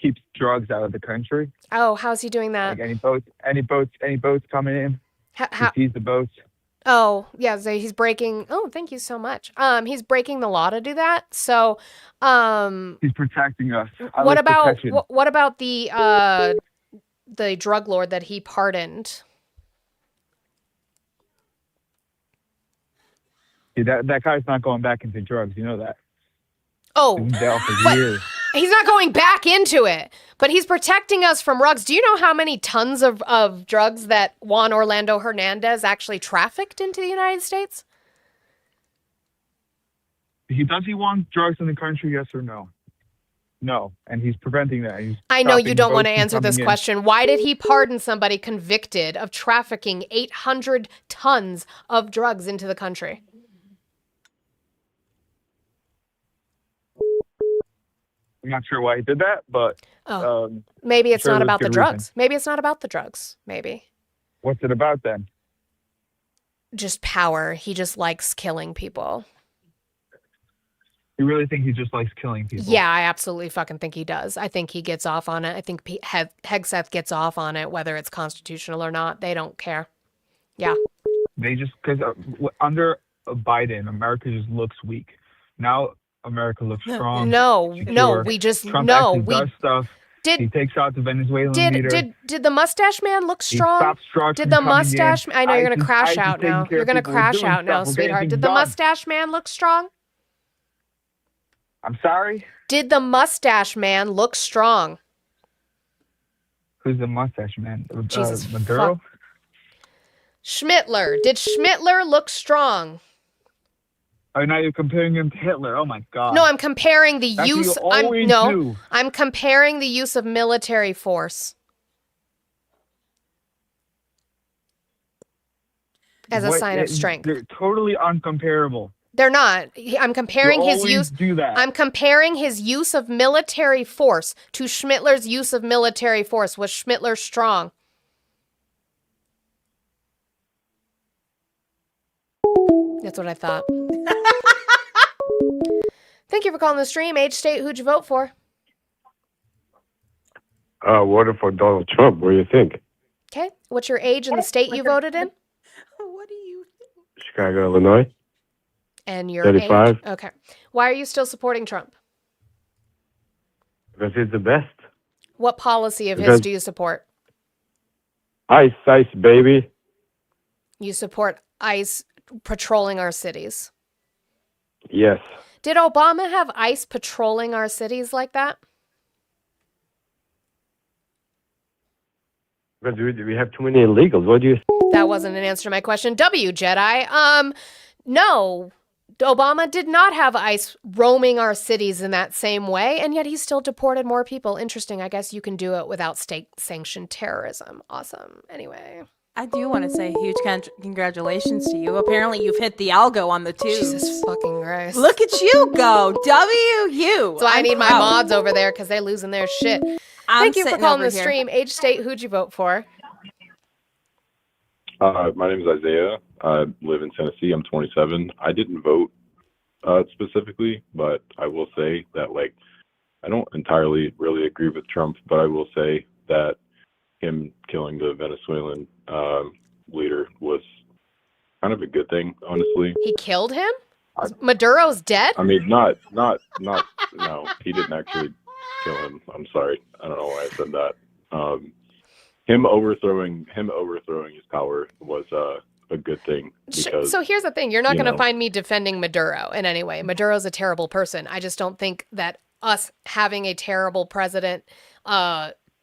Keeps drugs out of the country. Oh, how's he doing that? Like any boats coming in. How, He sees the boats. oh, yeah, so he's breaking. Oh, thank you so much. He's breaking the law to do that. So, He's protecting us. I what like about protection. what about the drug lord that he pardoned? See, that guy's not going back into drugs. You know that. Oh, He's in jail for but years. he's not going back into it, but he's protecting us from drugs. Do you know how many tons of drugs that Juan Orlando Hernandez actually trafficked into the United States? Does he want drugs in the country? Yes or no? No, and he's preventing that. He's I know you stopping don't want to boats from answer this coming in. question. Why did he pardon somebody convicted of trafficking 800 tons of drugs into the country? I'm not sure why he did that, but Oh. Maybe it's sure not there's about the good reason. drugs. Maybe it's not about the drugs. Maybe. What's it about then? Just power. He just likes killing people. You really think he just likes killing people? Yeah, I absolutely fucking think he does. I think he gets off on it. I think Hegseth gets off on it, whether it's constitutional or not. They don't care. Yeah. They just because under Biden, America just looks weak. Now America looks strong. No, secure. we just Trump no. actually does stuff. Did- he takes out the Venezuelan leader? Did the mustache man look He strong? stops drugs Did from the coming in. mustache? I know you're gonna ISIS crash taking out now. care You're of gonna people. We're crash doing out now, stuff. We're getting sweetheart. things Did the done. mustache man look strong? I'm sorry. Did the mustache man look strong? Who's the mustache man? Jesus Maduro. Schmittler. Did Schmittler look strong? Oh, now you're comparing him to Hitler. Oh my God. No, I'm comparing the That's what use. you always do. I'm comparing the use of military force as a sign of strength. They're totally uncomparable. They're not. I'm comparing You his always use. do that. I'm comparing his use of military force to Schmittler's use of military force. Was Schmittler strong? That's what I thought. Thank you for calling the stream. Age, state, who'd you vote for? Voted for Donald Trump. What do you think? Okay. What's your age and the state you voted in? Chicago, Illinois. And your 35. age. Okay. Why are you still supporting Trump? Because he's the best. What policy of his Because do you support? ice, baby. You support ICE patrolling our cities. Yes. Did Obama have ICE patrolling our cities like that? Because we have too many illegals. What do you? That wasn't an answer to my question. W, Jedi. No. Obama did not have ICE roaming our cities in that same way, and yet he still deported more people. Interesting. I guess you can do it without state-sanctioned terrorism. Awesome. Anyway. I do want to say huge congratulations to you. Apparently you've hit the algo on the tubes. Jesus fucking Christ. Look at you go. W. So I need my mods over there because they're losing their shit. Thank you for calling the stream. Age, state, who'd you vote for? My name is Isaiah. I live in Tennessee. I'm 27. I didn't vote specifically, but I will say that, like, I don't entirely really agree with Trump, but I will say that him killing the Venezuelan leader was kind of a good thing, honestly. He killed him? Maduro's dead? I mean, not, no, he didn't actually kill him. I'm sorry. I don't know why I said that. Him overthrowing his power was a good thing. Because, so here's the thing. You're not going to find me defending Maduro in any way. Maduro's a terrible person. I just don't think that us having a terrible president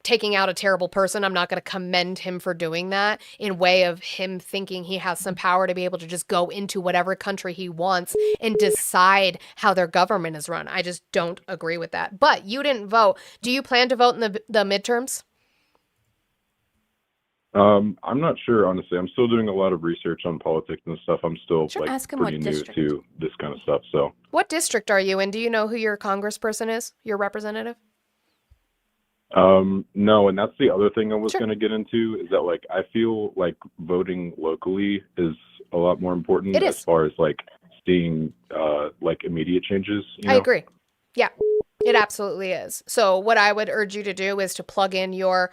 taking out a terrible person, I'm not going to commend him for doing that in way of him thinking he has some power to be able to just go into whatever country he wants and decide how their government is run. I just don't agree with that. But you didn't vote. Do you plan to vote in the midterms? I'm not sure, honestly. I'm still doing a lot of research on politics and stuff. I'm still pretty new to this kind of stuff. So, what district are you in? Do you know who your congressperson is? Your representative? No, and that's the other thing I was going to get into is that, like, I feel like voting locally is a lot more important as far as like seeing like immediate changes. You know? I agree. Yeah, it absolutely is. So what I would urge you to do is to plug in your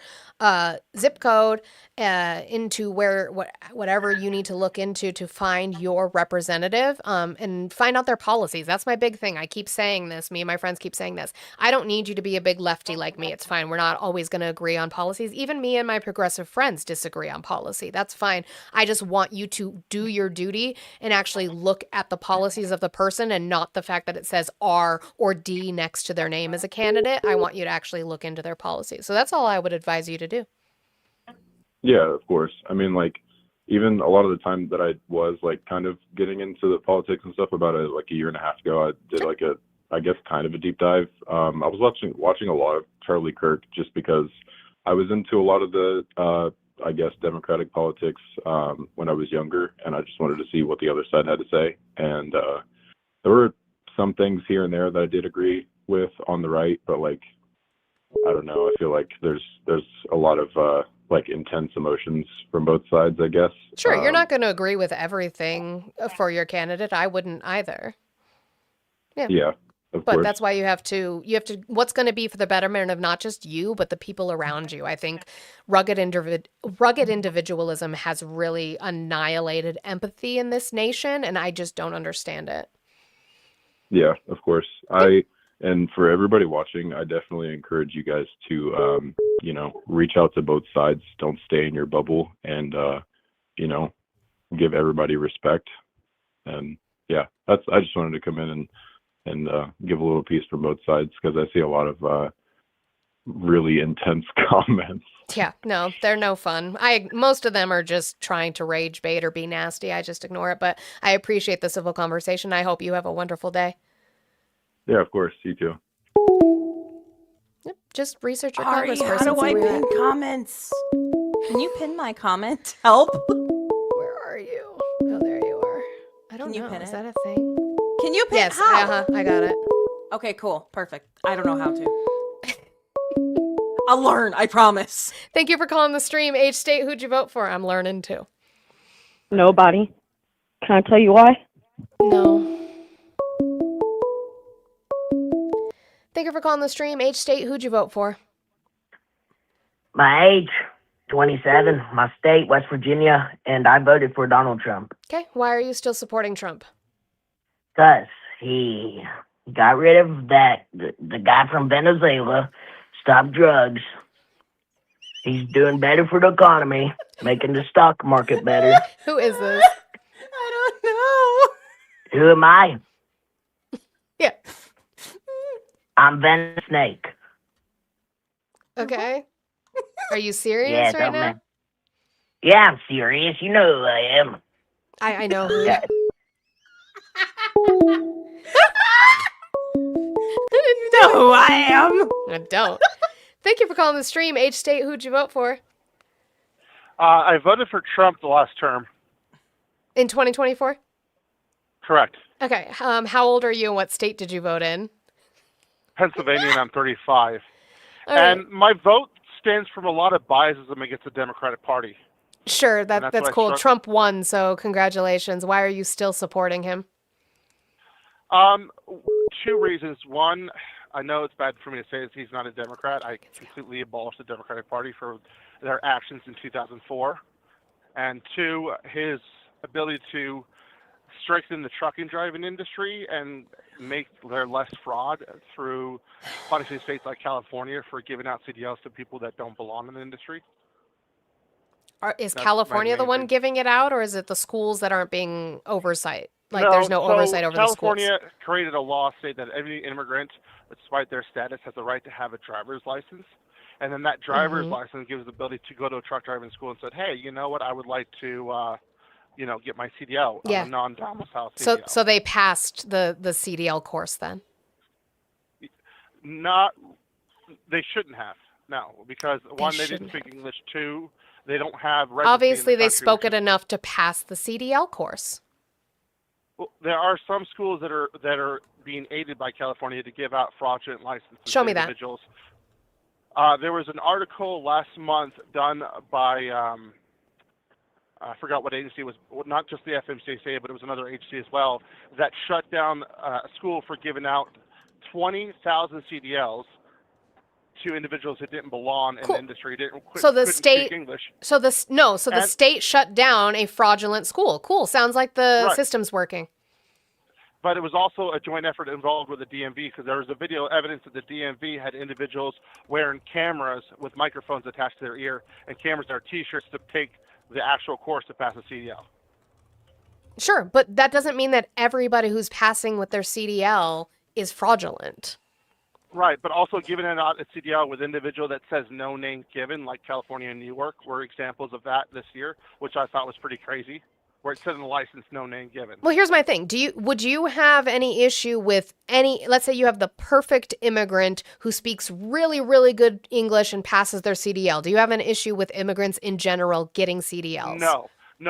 zip code into whatever you need to look into to find your representative and find out their policies. That's my big thing. I keep saying this. Me and my friends keep saying this. I don't need you to be a big lefty like me. It's fine. We're not always going to agree on policies. Even me and my progressive friends disagree on policy. That's fine. I just want you to do your duty and actually look at the policies of the person and not the fact that it says R or D next to their name as a candidate. I want you to actually look into their policies. So that's all I would advise you to do. Yeah, of course. I mean, like, even a lot of the time that I was like kind of getting into the politics and stuff about it, like a year and a half ago, I did like I guess kind of a deep dive. I was watching a lot of Charlie Kirk just because I was into a lot of the, I guess, Democratic politics when I was younger, and I just wanted to see what the other side had to say. And there were some things here and there that I did agree with on the right, but like, I don't know. I feel like there's a lot of like intense emotions from both sides, I guess. Sure, you're not going to agree with everything for your candidate. I wouldn't either. Yeah, of but course. that's why you have to what's going to be for the betterment of not just you, but the people around you. I think rugged individualism has really annihilated empathy in this nation, and I just don't understand it. Yeah, of course. And for everybody watching, I definitely encourage you guys to, reach out to both sides. Don't stay in your bubble and, give everybody respect. And yeah, I just wanted to come in and give a little piece from both sides because I see a lot of really intense comments. Yeah, no, they're no fun. Most of them are just trying to rage bait or be nasty. I just ignore it, but I appreciate the civil conversation. I hope you have a wonderful day. Yeah, of course. You too. Yep, just research your Ari, congressperson. how do I pin comments? Can you pin my comment? Help. Where are you? Oh, there you are. I don't know. Is that a thing? Can you pin? Yes, How? I got it. Okay, cool. Perfect. I don't know how to. I'll learn, I promise. Thank you for calling the stream. Age, state, who'd you vote for? I'm learning too. Nobody. Can I tell you why? No. Thank you for calling the stream. Age, state, who'd you vote for? My age, 27. My state, West Virginia, and I voted for Donald Trump. Okay, why are you still supporting Trump? Cause he got rid of the guy from Venezuela, stopped drugs. He's doing better for the economy, making the stock market better. Who is this? I don't Who am I? Yeah. I'm Venom Snake. Okay. Are you serious Yeah, right don't now? man. Yeah, I'm serious. You know who I am. I know who. Yeah. You know who I am. I don't. Thank you for calling the stream. H State, who'd you vote for I voted for Trump the last term. in 2024? Correct. Okay. How old are you and what state did you vote in? Pennsylvania, and I'm 35. All right. And my vote stands from a lot of biasism against the Democratic Party. Sure, that's that's what I cool. struck- Trump won, so congratulations. Why are you still supporting him? Two reasons. One, I know it's bad for me to say this, he's not a Democrat. I completely abolished the Democratic Party for their actions in 2004. And two, his ability to strengthen the trucking driving industry and make there less fraud through punishing states like California for giving out CDLs to people that don't belong in the industry. Is That's California my the main one thing. giving it out, or is it the schools that aren't being oversight? Like there's no oversight over the schools. California created a law saying that every immigrant, despite their status, has the right to have a driver's license. And then that driver's Mhm. license gives the ability to go to a truck driving school and said, hey, you know what, I would like to, get my CDL, Yeah. a non-domicile So CDL. so they passed the CDL course then. They shouldn't have, no, because one, they didn't shouldn't speak English. Two, they don't have residency Obviously in the they country, spoke which it enough to pass the CDL course. Well, there are some schools that are being aided by California to give out fraudulent licenses Show to me that. individuals. There was an article last month done by I forgot what agency it was, not just the FMCSA, but it was another agency as well, that shut down a school for giving out 20,000 CDLs to individuals that didn't belong in the industry, So the couldn't state speak English. So the And- state shut down a fraudulent school. Cool. Sounds like the Right. system's working. But it was also a joint effort involved with the DMV because there was a video evidence that the DMV had individuals wearing cameras with microphones attached to their ear and cameras in their T-shirts to take the actual course to pass a CDL. Sure, but that doesn't mean that everybody who's passing with their CDL is fraudulent. Right, but also giving it out a CDL with individual that says no name given, like California and New York, were examples of that this year, which I thought was pretty crazy, where it said in the license no name given. Well, here's my thing. Would you have any issue with let's say you have the perfect immigrant who speaks really, really good English and passes their CDL. Do you have an issue with immigrants in general getting CDLs? No,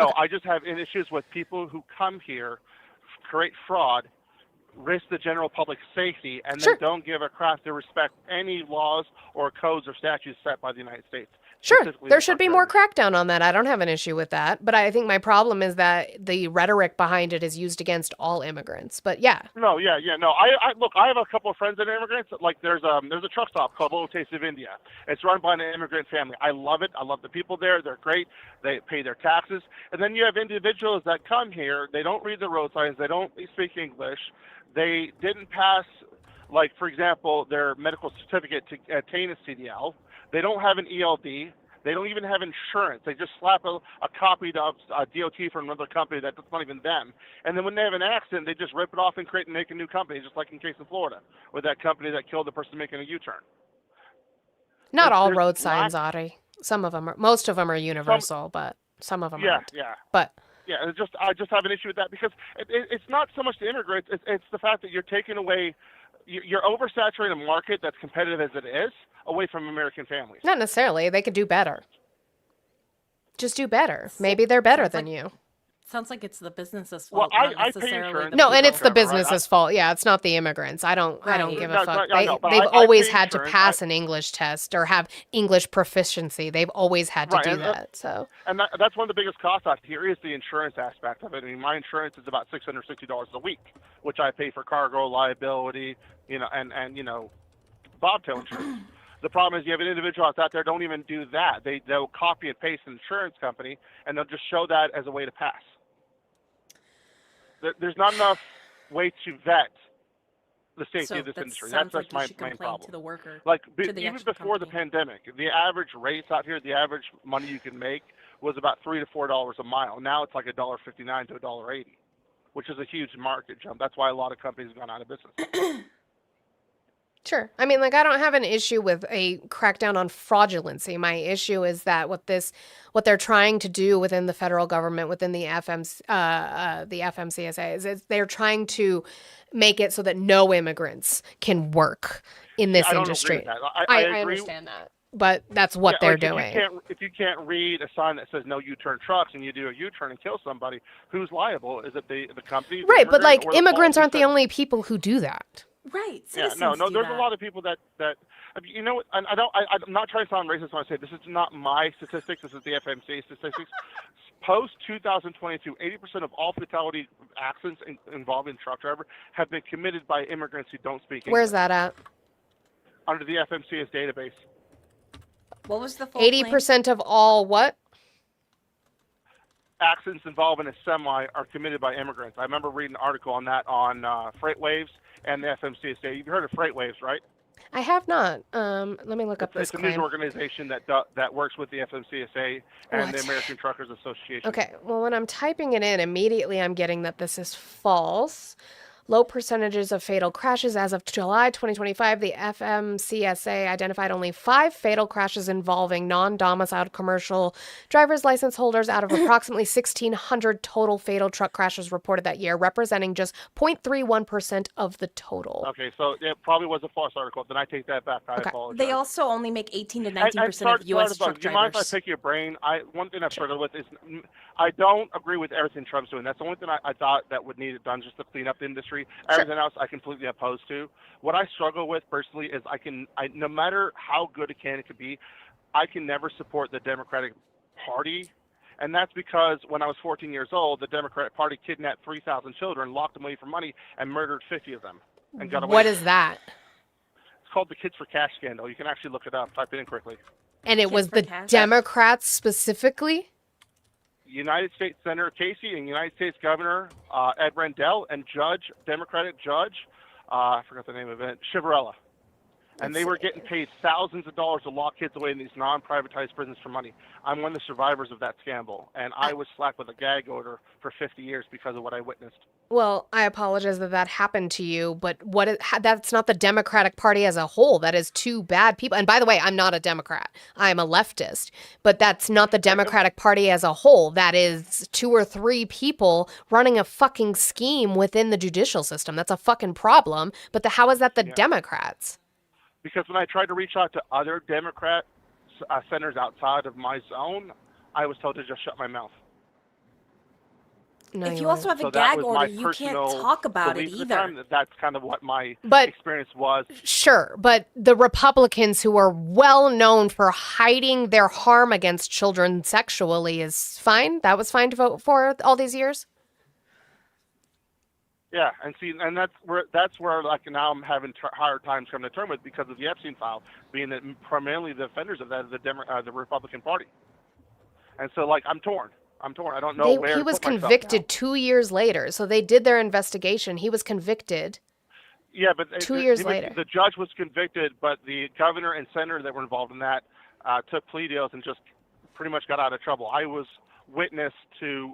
Okay. I just have issues with people who come here, create fraud, risk the general public safety, and then don't give a crap to respect any laws or codes or statutes set by the United States. Sure, specifically there the should be truck more drivers. crackdown on that. I don't have an issue with that. But I think my problem is that the rhetoric behind it is used against all immigrants. But yeah. No, no. I look. I have a couple of friends that are immigrants. Like there's a truck stop called Little Taste of India. It's run by an immigrant family. I love it. I love the people there. They're great. They pay their taxes. And then you have individuals that come here. They don't read the road signs. They don't speak English. They didn't pass, like for example, their medical certificate to attain a CDL. They don't have an ELD. They don't even have insurance. They just slap a copy of a DOT from another company that's not even them. And then when they have an accident, they just rip it off and make a new company, just like in case of Florida, with that company that killed the person making a U-turn. Not all there's road signs, Audrey. Most of them are universal, but some of them Yeah, aren't. yeah. But Yeah, I just have an issue with that because it's not so much the immigrants. It's the fact that you're taking away, you're oversaturating a market that's competitive as it is away from American families. not necessarily. They could do better. Just do better. Maybe they're better than you. Sounds like it's the business's Well, fault, not I pay necessarily insurance. the No, and people. it's the business's fault. Yeah, it's not the immigrants. I don't Right. give No, a fuck. I know, but They've I always pay had to insurance. pass an English test or have English proficiency. They've always had to Right, do and, that. So And that's one of the biggest costs out here is the insurance aspect of it. I mean, my insurance is about $660 a week, which I pay for cargo liability, and bobtail insurance. The problem is you have an individual out there don't even do that. They'll copy and paste an insurance company, and they'll just show that as a way to pass. There's not enough way to vet the safety So of this that industry. sounds That's like you my should main complain problem. to the worker, Like to the even actual before the company. pandemic, the average rates out here, the average money you can make was about $3 to $4 a mile. Now it's like $1.59 to $1.80, which is a huge market jump. That's why a lot of companies have gone out of business. Sure. I mean, like, I don't have an issue with a crackdown on fraudulency. My issue is that what they're trying to do within the federal government, within the FMCSA, is they're trying to make it so that no immigrants can work in this I don't industry. agree with that. I agree. understand that, but that's what Yeah, they're like doing. if you can't read a sign that says no U-turn trucks and you do a U-turn and kill somebody, who's liable? Is it the company? The Right, but immigrant, like or the immigrants policy aren't the set- only people who do that. Right. Yeah, no, there's a lot of people that I mean, you know what? I'm not trying to sound racist when I say this is not my statistics. This is the FMCA statistics. Post 2022, 80% of all fatality accidents involving truck driver have been committed by immigrants who don't speak English. Where's that at? Under the FMCA's database. What was the full claim? 80% of all what? Accidents involving a semi are committed by immigrants. I remember reading an article on that on FreightWaves and the FMCSA. You've heard of FreightWaves, right? I have not. Let me look up this It's a news claim. organization that works with the FMCSA and the What? American Truckers Association. Okay, well, when I'm typing it in, immediately I'm getting that this is false. Low percentages of fatal crashes. As of July 2025, the FMCSA identified only 5 fatal crashes involving non-domiciled commercial driver's license holders out of approximately 1,600 total fatal truck crashes reported that year, representing just 0.31% of the total. Okay, so it probably was a false article. Then I take that back. I apologize. They also only make 18 to And 19% sorry- of U.S. sorry truck about it. Do you mind if I drivers. pick your brain? One thing I've struggled with is I don't agree with everything Trump's doing. That's the only thing I thought that would need it done just to clean up the industry. Everything else I completely opposed to. What I struggle with personally is no matter how good a candidate could be, I can never support the Democratic Party. And that's because when I was 14 years old, the Democratic Party kidnapped 3,000 children, locked them away for money, and murdered 50 of them and got away. What with is it. that? It's called the Kids for Cash scandal. You can actually look it up. Type it in quickly. And it was the Democrats specifically? United States Senator Casey and United States Governor Ed Rendell and Democratic Judge, I forgot the name of it, Chivarella. And they were getting paid thousands of dollars to lock kids away in these non-privatized prisons for money. I'm one of the survivors of that scandal, and I was slapped with a gag order for 50 years because of what I witnessed. Well, I apologize that happened to you, but that's not the Democratic Party as a whole. That is 2 bad people. And by the way, I'm not a Democrat. I'm a leftist. But that's not the Democratic Party as a whole. That is 2 or 3 people running a fucking scheme within the judicial system. That's a fucking problem. But how is that the Democrats? Because when I tried to reach out to other Democrat senators outside of my zone, I was told to just shut my mouth. No, If you also have a So that gag was order, my you can't personal talk about it belief at the time. either. That's kind of what my But- experience was. Sure, but the Republicans who are well known for hiding their harm against children sexually is fine. That was fine to vote for all these years. Yeah, and that's where like now I'm having hard times coming to terms with because of the Epstein file, being that primarily the offenders of that is the Republican Party, and so like I'm torn. I don't know where He to was put myself convicted now. 2 years later, so they did their investigation. He was convicted. Yeah, but 2 years later. the judge was convicted, but the governor and senator that were involved in that took plea deals and just pretty much got out of trouble. I was witness to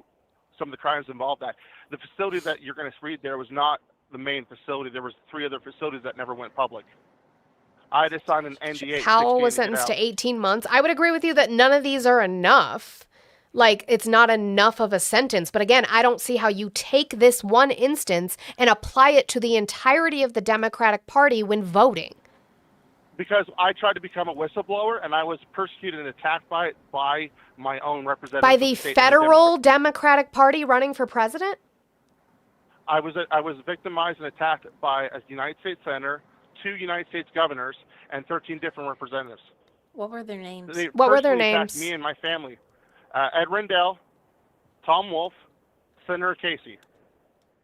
some of the crimes involved. That the facility that you're going to read there was not the main facility. There was 3 other facilities that never went public. I had to sign an NDA. Powell was 16 to get sentenced to out. 18 months. I would agree with you that none of these are enough. Like, it's not enough of a sentence. But again, I don't see how you take this one instance and apply it to the entirety of the Democratic Party when voting. Because I tried to become a whistleblower, and I was persecuted and attacked by my own representative. By the federal Democratic Party running for president? I was victimized and attacked by a United States senator, 2 United States governors, and 13 different representatives. What were their names? They What were their personally attacked names? Me and my family. Ed Rendell, Tom Wolf, Senator Casey.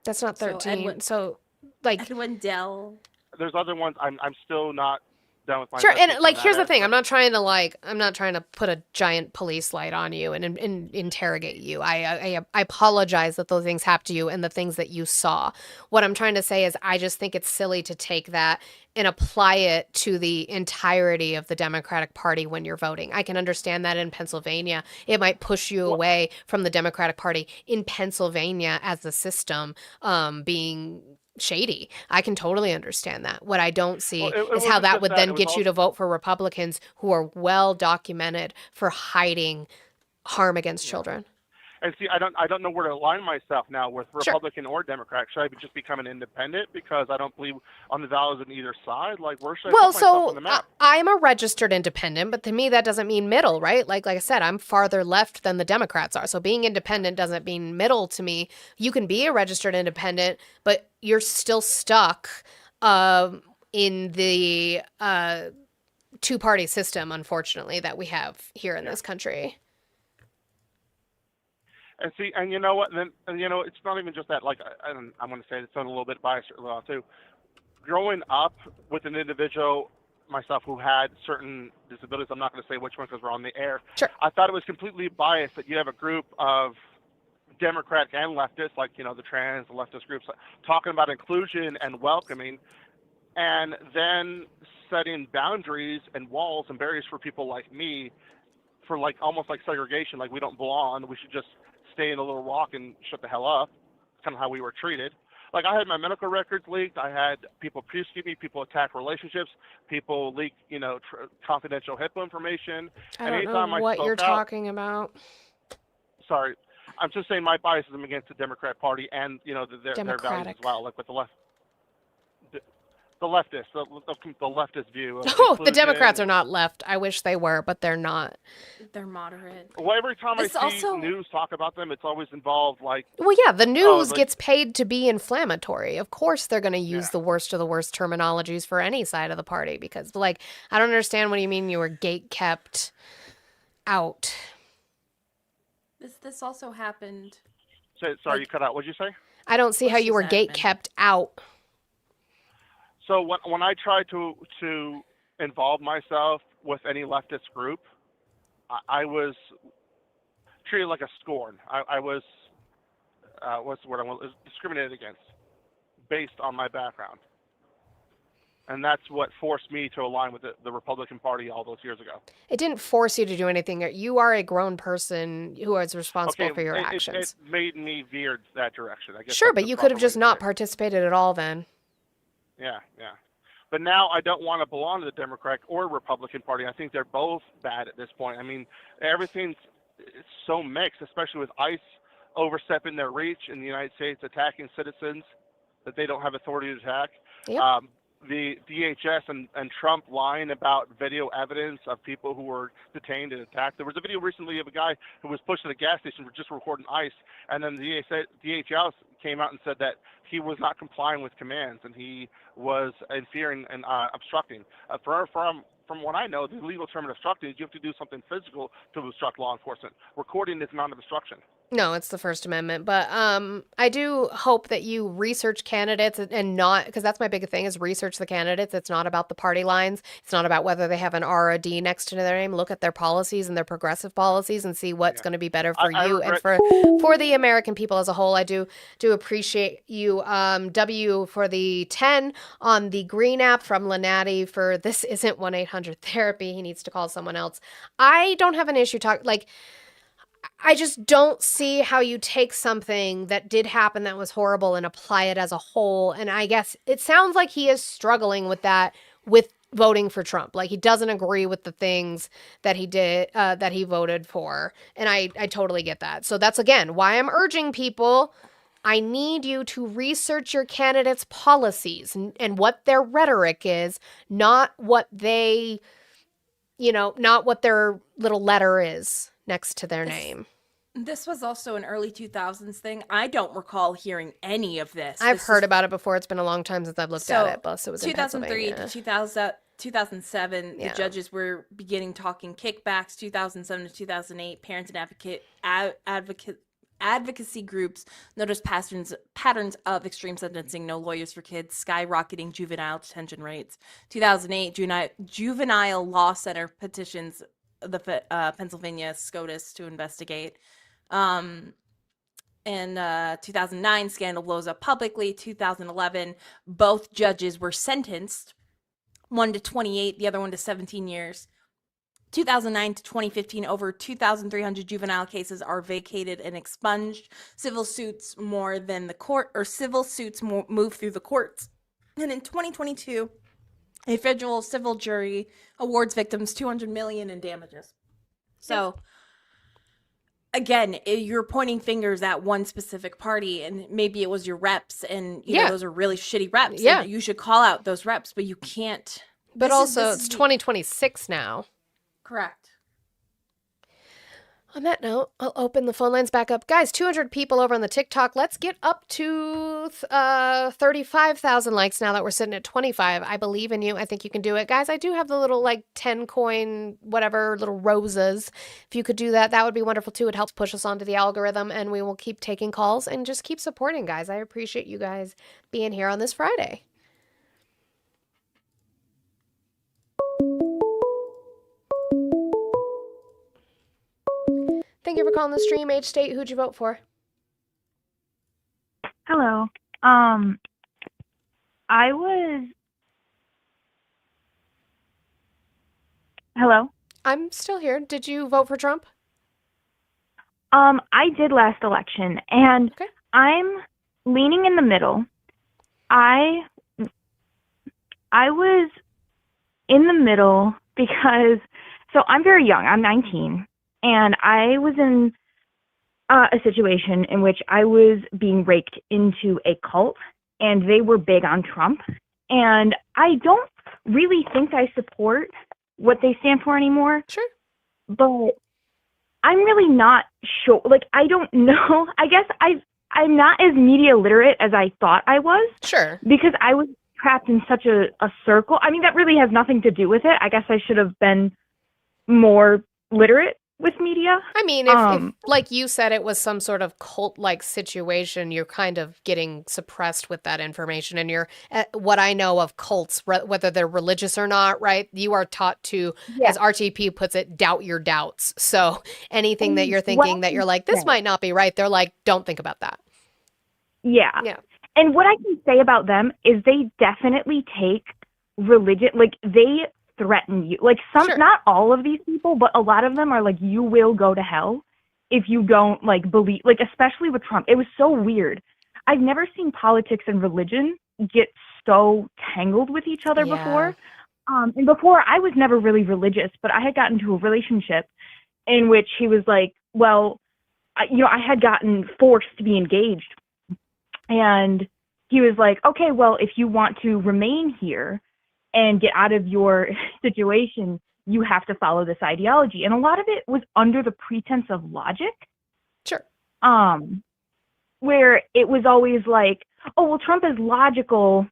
That's not So 13. Edwin- So, like, Edwin Dell. There's other ones I'm still not done with my Sure, and investigation like on here's that the thing. end. I'm not trying to put a giant police light on you and interrogate you. I apologize that those things happened to you and the things that you saw. What I'm trying to say is I just think it's silly to take that and apply it to the entirety of the Democratic Party when you're voting. I can understand that in Pennsylvania, it might push you away from the Democratic Party in Pennsylvania as a system being shady. I can totally understand that. What I don't see Well, it is how wasn't that just would that. then It was get you to vote for Republicans who are well documented for hiding harm against children. And see, I don't know where to align myself now with Sure. Republican or Democrat. Should I just become an independent because I don't believe on the values on either side? Like, where should I Well, put myself on so the map? I'm a registered independent, but to me that doesn't mean middle, right? Like I said, I'm farther left than the Democrats are. So being independent doesn't mean middle to me. You can be a registered independent, but you're still stuck in the two-party system, unfortunately, that we have here in this country. And see, and you know what? And you know, it's not even just that. Like, I'm going to say it's a little bit biased too. Growing up with an individual, myself, who had certain disabilities, I'm not going to say which one because we're on the air. Sure. I thought it was completely biased that you have a group of Democrats and leftists, like, you know, the trans, the leftist groups, talking about inclusion and welcoming, and then setting boundaries and walls and barriers for people like me, for like almost like segregation, like we don't belong, we should just stay in a little rock and shut the hell up. It's kind of how we were treated. Like, I had my medical records leaked. I had people persecute me, people attack relationships, people leak, you know, confidential HIPAA information. I And don't anytime know I what spoke you're out, talking about. sorry, I'm just saying my biasism against the Democrat Party and, you know, their values as Democratic. well, like with the left, the leftist, the leftist view. Of Oh, the inclusion. Democrats are not left. I wish they were, but they're not. They're moderate. Well, every time It's I see also- news talk about them, it's always involved like, Well, yeah, the news like- gets paid to be inflammatory. Of course, they're going to use the worst of the worst terminologies for any side of the party because, like, I don't understand what you mean you were gate kept out. This also happened. sorry, you cut out. What'd you say? I don't see how you were gate kept out. So when I tried to involve myself with any leftist group, I was treated like a scorn. I was what's the word I want? Discriminated against based on my background, and that's what forced me to align with the Republican Party all those years ago. It didn't force you to do anything. You are a grown person who is responsible for your actions. It made me veer that direction. I guess Sure, that's but the you could have proper way just to not say it. participated at all then. Yeah. But now I don't want to belong to the Democratic or Republican Party. I think they're both bad at this point. I mean, everything's it's so mixed, especially with ICE overstepping their reach in the United States, attacking citizens that they don't have authority to attack. Yep. The DHS and Trump lying about video evidence of people who were detained and attacked. There was a video recently of a guy who was pushed at a gas station for just recording ICE, and then the DHS came out and said that he was not complying with commands and he was interfering and obstructing. From what I know, the legal term of obstructing is you have to do something physical to obstruct law enforcement. Recording is not an obstruction. No, it's the First Amendment, but I do hope that you research candidates and not, because that's my big thing is research the candidates. It's not about the party lines. It's not about whether they have an R or a D next to their name. Look at their policies and their progressive policies and see what's going to be better for you and for the American people as a whole. I do appreciate you, W, for the 10 on the Green app from Lanati for this isn't 1-800-therapy. He needs to call someone else. I don't have an issue I just don't see how you take something that did happen that was horrible and apply it as a whole. And I guess it sounds like he is struggling with that with voting for Trump. Like he doesn't agree with the things that he did, that he voted for. And I totally get that. So that's, again, why I'm urging people, I need you to research your candidates' policies and what their rhetoric is, not what they, not what their little letter is next to their name. This was also an early 2000s thing. I don't recall hearing any of this. I've heard about it before. It's been a long time since I've looked at it, but it was in 2003 Pennsylvania. to 2007, the judges were beginning talking kickbacks. 2007 to 2008, parents and advocacy groups noticed patterns of extreme sentencing, no lawyers for kids, skyrocketing juvenile detention rates. 2008, Juvenile Law Center petitions the Pennsylvania SCOTUS to investigate. And 2009, scandal blows up publicly. 2011, both judges were sentenced, one to 28, the other one to 17 years. 2009 to 2015, over 2,300 juvenile cases are vacated and expunged. Civil suits more than the court, or civil suits move through the courts. And in 2022, a federal civil jury awards victims $200 million in damages. So, again, you're pointing fingers at one specific party, and maybe it was your reps, and you know those are really shitty reps. Yeah, and you should call out those reps, but you can't. But also, it's 2026 now. Correct. On that note, I'll open the phone lines back up. Guys, 200 people over on the TikTok. Let's get up to 35,000 likes now that we're sitting at 25. I believe in you. I think you can do it. Guys, I do have the little 10 coin, whatever, little roses. If you could do that, that would be wonderful too. It helps push us onto the algorithm, and we will keep taking calls and just keep supporting, guys. I appreciate you guys being here on this Friday. Thank you for calling the stream. Age, state, who'd you vote for? Hello. Hello? I'm still here. Did you vote for Trump? I did last election, and I'm leaning in the middle. I was in the middle because, so I'm very young. I'm 19. And I was in a situation in which I was being raked into a cult, and they were big on Trump. And I don't really think I support what they stand for anymore. Sure. But I'm really not sure. I don't know. I guess I'm not as media literate as I thought I was. Sure. Because I was trapped in such a circle. I mean, that really has nothing to do with it. I guess I should have been more literate with media. I mean, if like you said, it was some sort of cult-like situation, you're kind of getting suppressed with that information. And you're, what I know of cults, whether they're religious or not, right? You are taught to, as RTP puts it, doubt your doubts. So anything that you're thinking that you're like, this might not be right, they're like, don't think about that. Yeah. Yeah. And what I can say about them is they definitely take religion, they threaten you. Not all of these people, but a lot of them are like, you will go to hell if you don't believe, especially with Trump. It was so weird. I've never seen politics and religion get so tangled with each other before. And before, I was never really religious, but I had gotten into a relationship in which he was like, well, I had gotten forced to be engaged. And he was like, okay, well, if you want to remain here and get out of your situation, you have to follow this ideology. And a lot of it was under the pretense of logic. Sure. Where it was always like, oh, well, Trump is logical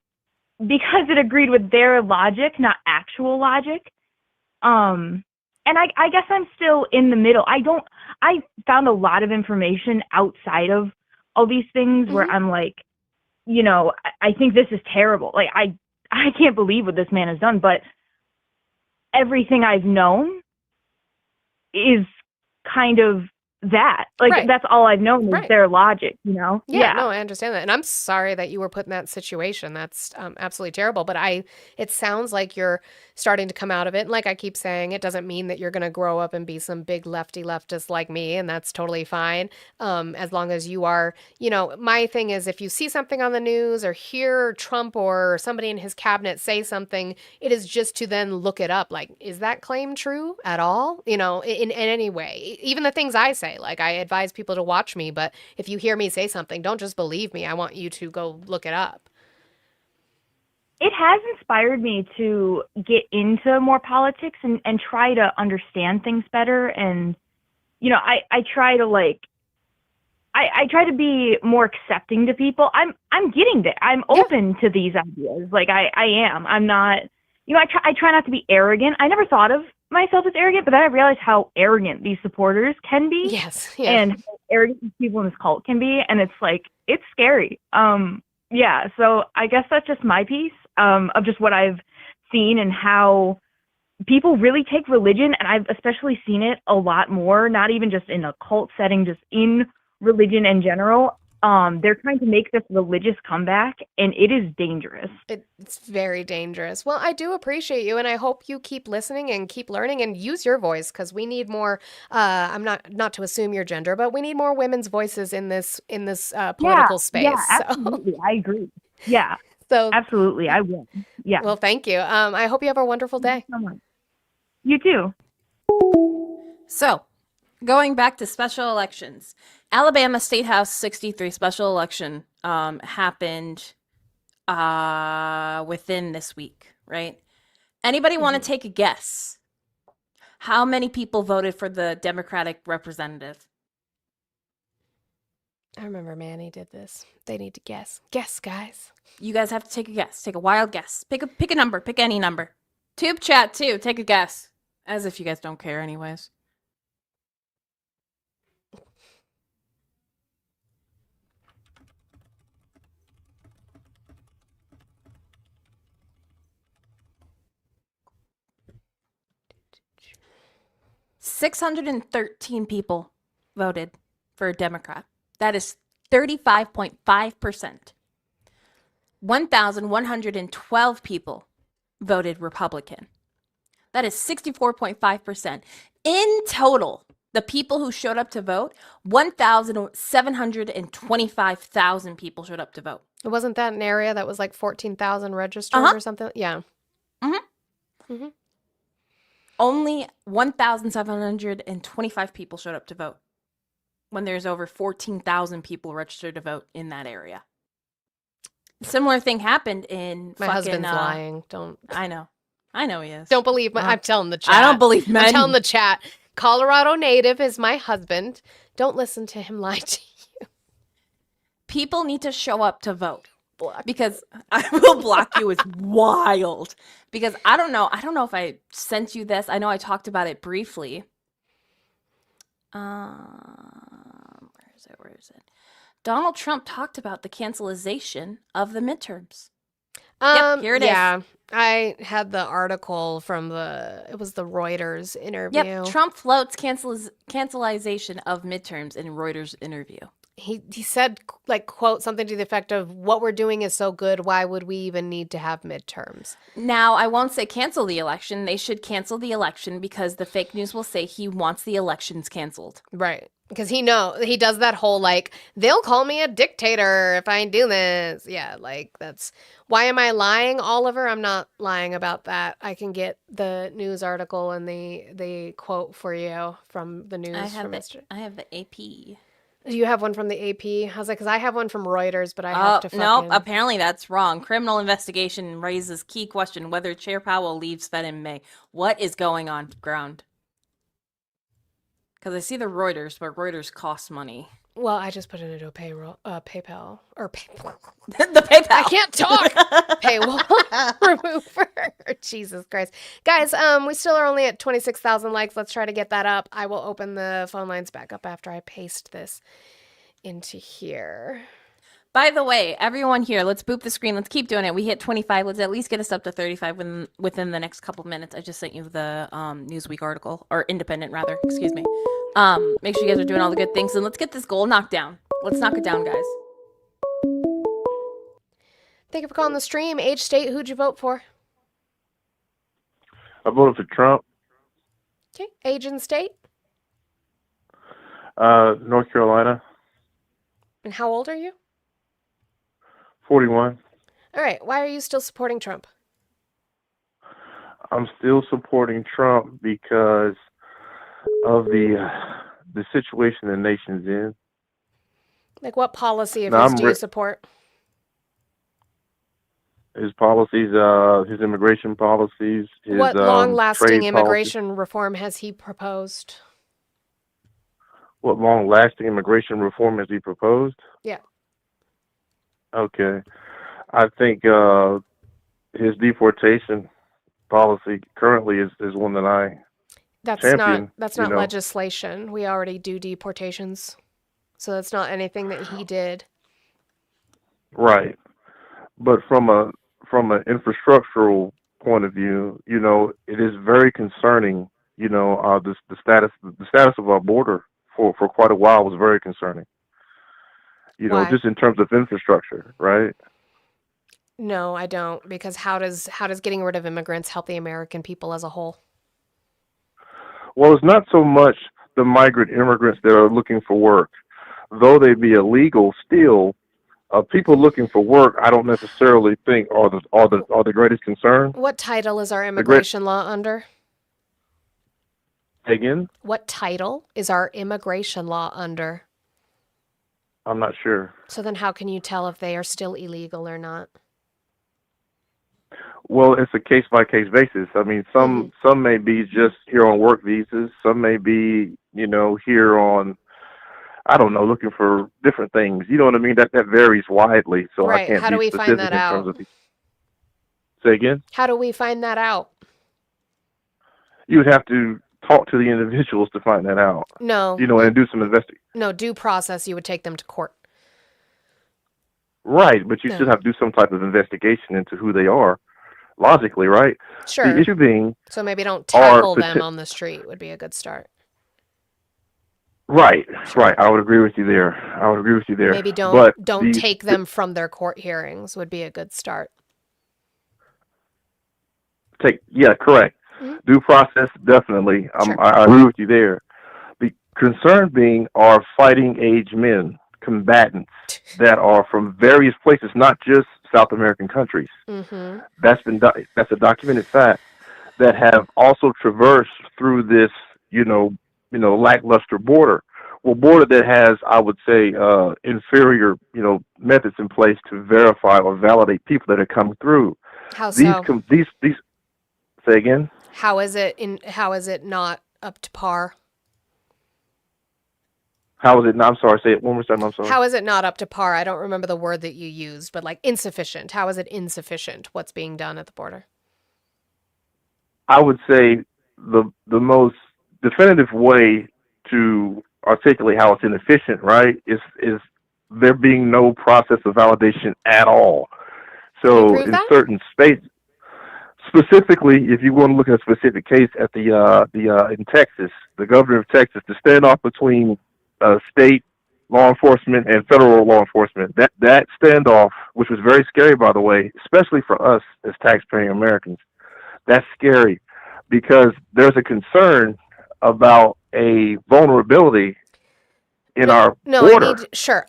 because it agreed with their logic, not actual logic. And I guess I'm still in the middle. I found a lot of information outside of all these things where I'm like, I think this is terrible. I can't believe what this man has done, but everything I've known is kind of that. That's all I've known is their logic, Yeah, no, I understand that. And I'm sorry that you were put in that situation. That's absolutely terrible. But it sounds like you're starting to come out of it. And like I keep saying, it doesn't mean that you're going to grow up and be some big leftist like me. And that's totally fine. As long as you are, my thing is if you see something on the news or hear Trump or somebody in his cabinet say something, it is just to then look it up. Is that claim true at all? In any way, even the things I say. I advise people to watch me, but if you hear me say something, don't just believe me. I want you to go look it up. It has inspired me to get into more politics and try to understand things better. And, I try to I try to be more accepting to people. I'm getting there. I'm open to these ideas. I am. I'm not, I try not to be arrogant. I never thought of myself as arrogant, but then I realized how arrogant these supporters can be. Yes. And how arrogant these people in this cult can be, and it's scary. Yeah, so I guess that's just my piece of just what I've seen and how people really take religion, and I've especially seen it a lot more, not even just in a cult setting, just in religion in general. They're trying to make this religious comeback, and it is dangerous. It's very dangerous. Well, I do appreciate you, and I hope you keep listening and keep learning and use your voice, because we need more. I'm not to assume your gender, but we need more women's voices in this political space. Yeah, So, absolutely. I agree. Yeah, so absolutely. I will. Yeah. well, thank you. I hope you have a wonderful day. So much. You too. So, going back to special elections, Alabama State House 63 special election happened within this week, right? Anybody want to take a guess? How many people voted for the Democratic representative? I remember Manny did this. They need to guess. Guess, guys. You guys have to take a guess. Take a wild guess. Pick a number. Pick any number. Tube chat too. Take a guess. As if you guys don't care anyways. $613 people voted for a Democrat. That is 35.5%. 1,112 people voted Republican. That is 64.5%. In total, the people who showed up to vote, 1,725,000 people showed up to vote. It wasn't that an area that was like 14,000 registered or something? Yeah. Mm-hmm. Only 1,725 people showed up to vote when there's over 14,000 people registered to vote in that area. Similar thing happened in My husband's lying. Don't. I know he is. Don't believe me. I'm telling the chat. I don't believe men. I'm telling the chat. Colorado native is my husband. Don't listen to him lie to you. People need to show up to vote. Because I will block you is wild. Because I don't know if I sent you this. I know I talked about it briefly. Where is it? Donald Trump talked about the cancelization of the midterms. Yep, here it is. Yeah, I had the article from it was the Reuters interview. Yep, Trump floats cancelization of midterms in Reuters interview. He said, like, quote, something to the effect of, what we're doing is so good, why would we even need to have midterms? Now, I won't say cancel the election. They should cancel the election because the fake news will say he wants the elections canceled. Right. Because he does that whole, like, they'll call me a dictator if I do this. Yeah, like, that's, why am I lying, Oliver? I'm not lying about that. I can get the news article and the quote for you from the news. I have the AP. Do you have one from the AP? I was like, because I have one from Reuters, but I have to fucking... No, apparently that's wrong. Criminal investigation raises key question whether Chair Powell leaves Fed in May. What is going on ground? Because I see the Reuters, but Reuters costs money. Well, I just put it into a PayPal. Or PayPal. The PayPal. I can't talk. Paywall remover. Jesus Christ. Guys, we still are only at 26,000 likes. Let's try to get that up. I will open the phone lines back up after I paste this into here. By the way, everyone here, let's boop the screen. Let's keep doing it. We hit 25. Let's at least get us up to 35 within the next couple minutes. I just sent you the Newsweek article, or Independent rather, excuse me. Make sure you guys are doing all the good things, and let's get this goal knocked down. Let's knock it down, guys. Thank you for calling the stream. Age, state, who'd you vote for? I voted for Trump. Okay. Age and state? North Carolina. And how old are you? 41. All right. Why are you still supporting Trump? I'm still supporting Trump because of the situation the nation's in. Like, what policy of his do you support? His policies, his immigration policies. What long-lasting immigration reform has he proposed? What long-lasting immigration reform has he proposed? Yeah. Okay. I think his deportation policy currently is one that I champion. That's not legislation. We already do deportations. So that's not anything that he did. Right. But from an infrastructural point of view, it is very concerning. The status of our border for quite a while was very concerning. Why? Just in terms of infrastructure, right? No, I don't, because how does getting rid of immigrants help the American people as a whole? Well, it's not so much the migrant immigrants that are looking for work, though they be illegal. Still, people looking for work, I don't necessarily think are the greatest concern. What title is our The great immigration law under? Again, What title is our immigration law under? I'm not sure. So then how can you tell if they are still illegal or not? Well, it's a case by case basis. I mean, some may be just here on work visas. Some may be, here on, I don't know, looking for different things. You know what I mean? That varies widely. So I Right. can't How do be we find specific that in out? terms of. Say again. How do we find that out? You would have to talk to the individuals to find that out. No. And do some investigation. No, due process, you would take them to court. Right, but you No. still have to do some type of investigation into who they are, logically, right? Sure. The issue being, So maybe don't are tackle them poti- on the street would be a good start. right. I would agree with you there. Maybe But don't take them from their court hearings would be a good start. correct. Due process, definitely. I agree with you there. The concern being are fighting age men, combatants that are from various places, not just South American countries. Mm-hmm. That's a documented fact, that have also traversed through this, lackluster border. Well, border that has, I would say, inferior, methods in place to verify or validate people that are coming through. How These so? these say again. How is it not up to par? How is it? I'm sorry. Say it one more time. I'm sorry. How is it not up to par? I don't remember the word that you used, but like insufficient. How is it insufficient? What's being done at the border? I would say the most definitive way to articulate how it's inefficient, right, is there being no process of validation at all. So in certain states, specifically, if you want to look at a specific case at in Texas, the governor of Texas, the standoff between state law enforcement and federal law enforcement, that standoff, which was very scary, by the way, especially for us as taxpaying Americans, that's scary because there's a concern about a vulnerability in our border.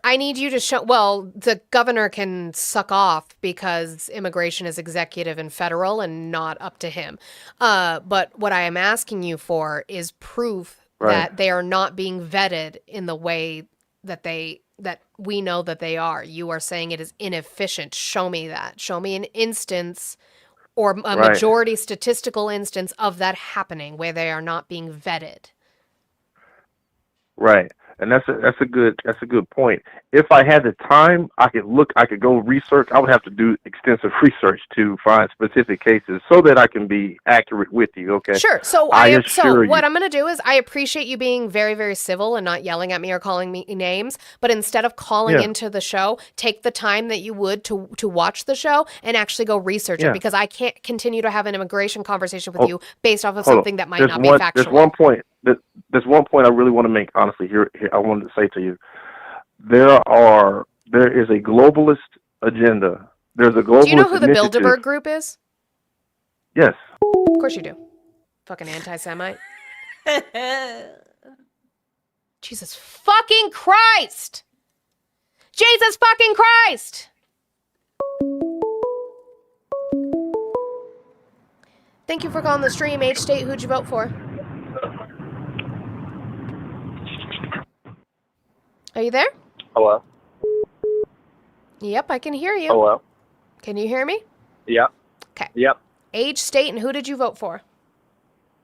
I need you to show. Well, the governor can suck off because immigration is executive and federal and not up to him. But what I am asking you for is proof that they are not being vetted in the way that we know that they are. You are saying it is inefficient. Show me that. Show me an instance or a majority statistical instance of that happening where they are not being vetted. Right. And that's a good point. If I had the time, I could go research. I would have to do extensive research to find specific cases so that I can be accurate with you. Okay. Sure. So assure what you. I'm going to do is I appreciate you being very, very civil and not yelling at me or calling me names. But instead of calling into the show, take the time that you would to watch the show and actually go research it, because I can't continue to have an immigration conversation with you based off of something that might not be factual. There's one point I really want to make, honestly, here I wanted to say to you. There is a globalist agenda. There's a globalist Do you know who the initiative. Bilderberg Group is? Yes. Of course you do. Fucking anti-Semite. Jesus fucking Christ! Jesus fucking Christ! Thank you for calling the stream. Age, state, who'd you vote for? Are you there? Hello. Yep, I can hear you. Hello. Can you hear me? Yep. Okay. Yep. Age, state, and who did you vote for?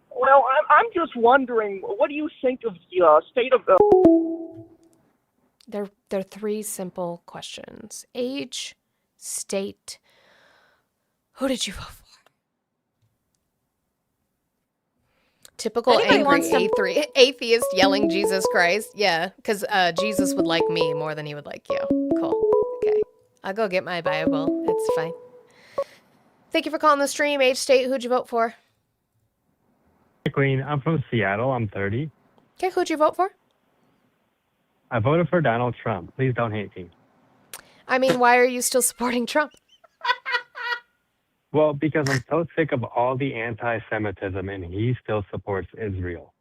Well, I'm just wondering, what do you think of the state of They're three simple questions. Age, state, who did you vote for? Typical Anybody angry wants to- atheist yelling Jesus Christ. Yeah, because Jesus would like me more than he would like you. Cool. Okay. I'll go get my Bible. It's fine. Thank you for calling the stream. Age, state, who'd you vote for? Hey, Queen, I'm from Seattle. I'm 30. Okay, who'd you vote for? I voted for Donald Trump. Please don't hate me. I mean, why are you still supporting Trump? Well, because I'm so sick of all the anti-Semitism, and he still supports Israel.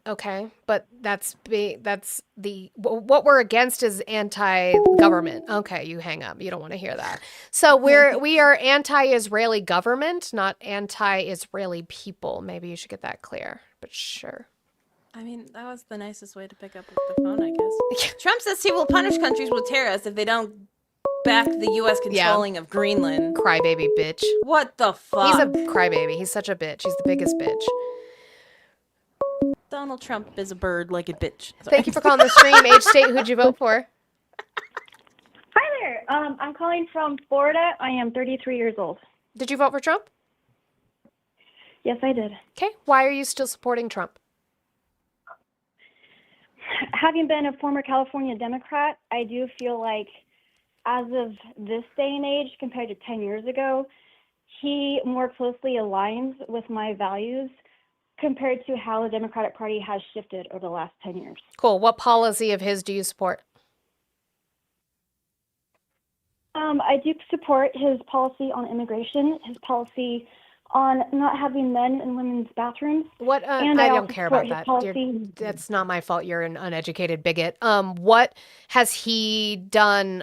Okay, but that's the what we're against is anti-government. Okay, you hang up. You don't want to hear that. So we are anti-Israeli government, not anti-Israeli people. Maybe you should get that clear. But sure. I mean, that was the nicest way to pick up the phone, I guess. Trump says he will punish countries with terrorists if they don't back the U.S. controlling of Greenland. Crybaby bitch. What the fuck? He's a crybaby. He's such a bitch. He's the biggest bitch. Donald Trump is a bird-legged bitch. Sorry. Thank you for calling the stream. Age, state, who'd you vote for? Hi there. I'm calling from Florida. I am 33 years old. Did you vote for Trump? Yes, I did. Okay. Why are you still supporting Trump? Having been a former California Democrat, I do feel like as of this day and age compared to 10 years ago, he more closely aligns with my values compared to how the Democratic Party has shifted over the last 10 years. Cool. What policy of his do you support? I do support his policy on immigration, his policy on not having men in women's bathrooms. What? And I also don't care support about his that. policy- That's not my fault. You're an uneducated bigot. What has he done?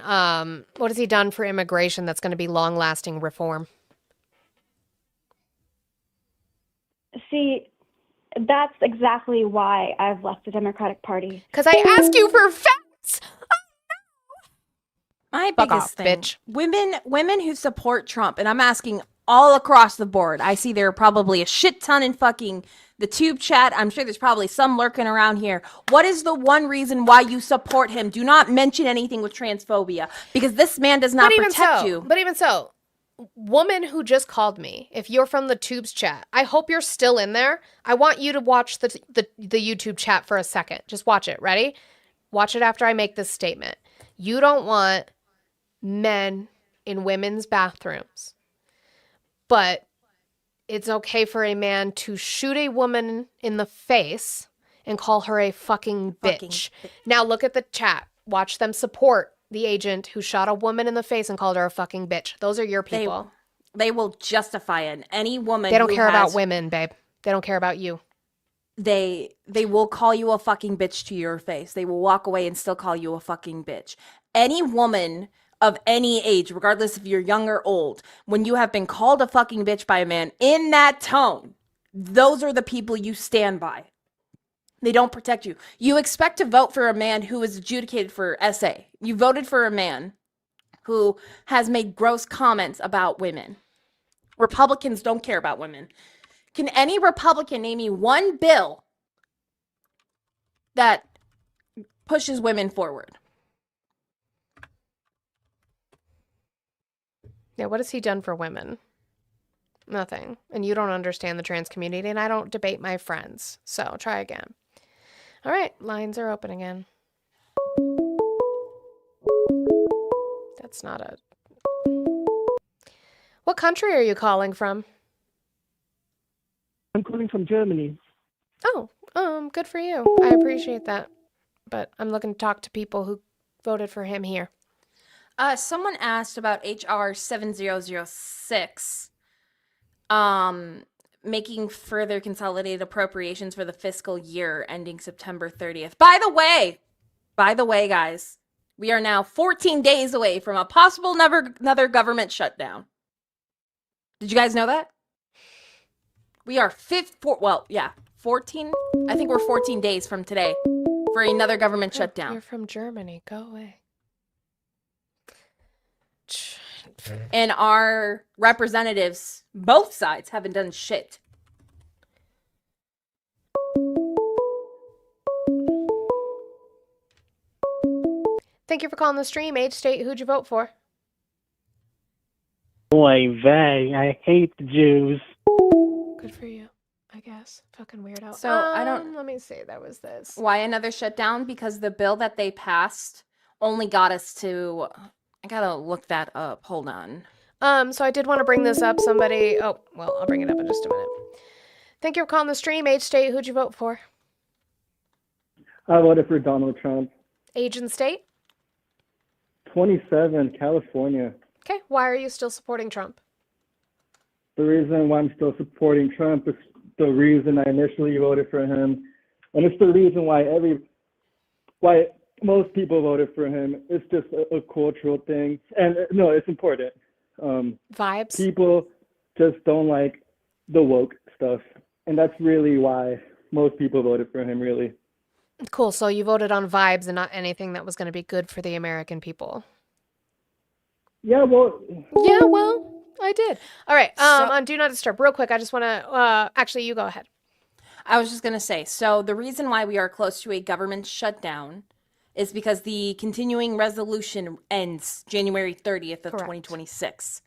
What has he done for immigration that's going to be long-lasting reform? See, that's exactly why I've left the Democratic Party. Because I asked you for facts. My Fuck biggest off, thing, bitch. women who support Trump, and I'm asking all across the board. I see there are probably a shit ton in fucking the tube chat. I'm sure there's probably some lurking around here. What is the one reason why you support him? Do not mention anything with transphobia, because this man does not protect you. But even so, woman who just called me, if you're from the tubes chat, I hope you're still in there. I want you to watch the YouTube chat for a second. Just watch it. Ready? Watch it after I make this statement. You don't want men in women's bathrooms, but it's okay for a man to shoot a woman in the face and call her a fucking bitch. Now look at the chat. Watch them support the agent who shot a woman in the face and called her a fucking bitch. Those are your people. They will justify it. Any woman They don't who care about has- women, babe. They don't care about you. They will call you a fucking bitch to your face. They will walk away and still call you a fucking bitch. Any woman of any age, regardless if you're young or old, when you have been called a fucking bitch by a man in that tone, those are the people you stand by. They don't protect you. You expect to vote for a man who is adjudicated for SA. You voted for a man who has made gross comments about women. Republicans don't care about women. Can any Republican name me one bill that pushes women forward? Yeah, what has he done for women? Nothing. And you don't understand the trans community, and I don't debate my friends. So try again. All right, lines are open again. That's not a... What country are you calling from? I'm calling from Germany. Oh, good for you. I appreciate that. But I'm looking to talk to people who voted for him here. Someone asked about HR 7006, making further consolidated appropriations for the fiscal year ending September 30th. By the way, guys, we are now 14 days away from a possible another government shutdown. Did you guys know that? We are 14. I think we're 14 days from today for another government shutdown. You're from Germany. Go away. And our representatives, both sides, haven't done shit. Thank you for calling the stream. Age, state, who'd you vote for? Boy, vey, I hate the Jews. Good for guess. Fucking weirdo. So I don't. Let me see. That was this. Why another shutdown? Because the bill that they passed only got us to. I gotta look that up. Hold on. So I did want to bring this up. Somebody. Oh, well, I'll bring it up in just a minute. Thank you for calling the stream. Age, state. Who'd you vote for? I voted for Donald Trump. Age and state. 27, California. Okay. Why are you still supporting Trump? The reason why I'm still supporting Trump is the reason I initially voted for him, and it's the reason why most people voted for him. It's just a cultural thing, and no, it's important. Vibes. People just don't like the woke stuff, and that's really why most people voted for him. Really. Cool. So you voted on vibes and not anything that was going to be good for the American people. Yeah. Well. Yeah. Well. I did. All right. On Do Not Disturb, real quick, I just want to, actually, you go ahead. I was just going to say, so the reason why we are close to a government shutdown is because the continuing resolution ends January 30th of 2026.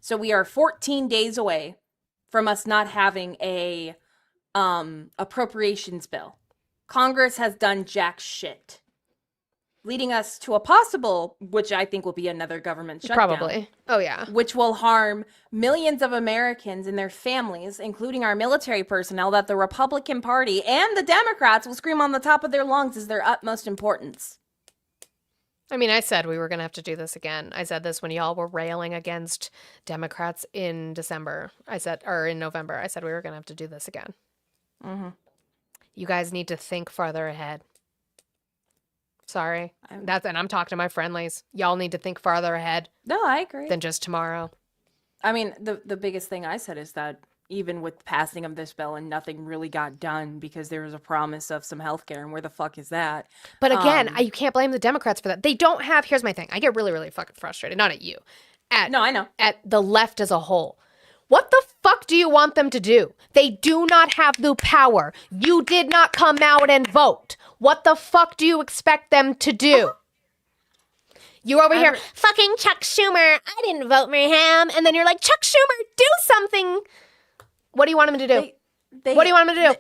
So we are 14 days away from us not having a appropriations bill. Congress has done jack shit, leading us to a possible, which I think will be another government shutdown. Probably. Oh, yeah. Which will harm millions of Americans and their families, including our military personnel, that the Republican Party and the Democrats will scream on the top of their lungs is their utmost importance. I mean, I said we were going to have to do this again. I said this when y'all were railing against Democrats in November. I said we were going to have to do this again. Mm-hmm. You guys need to think farther ahead. Sorry. And I'm talking to my friendlies. Y'all need to think farther ahead. No, I agree. Than just tomorrow. I mean, the biggest thing I said is that even with passing of this bill and nothing really got done because there was a promise of some health care, and where the fuck is that? But again, you can't blame the Democrats for that. They don't have, here's my thing. I get really, really fucking frustrated. Not at you. No, I know. At the left as a whole. What the fuck do you want them to do? They do not have the power. You did not come out and vote. What the fuck do you expect them to do? You over here, fucking Chuck Schumer. I didn't vote for him. And then you're like, Chuck Schumer, do something. What do you want him to do? What do you want him to do?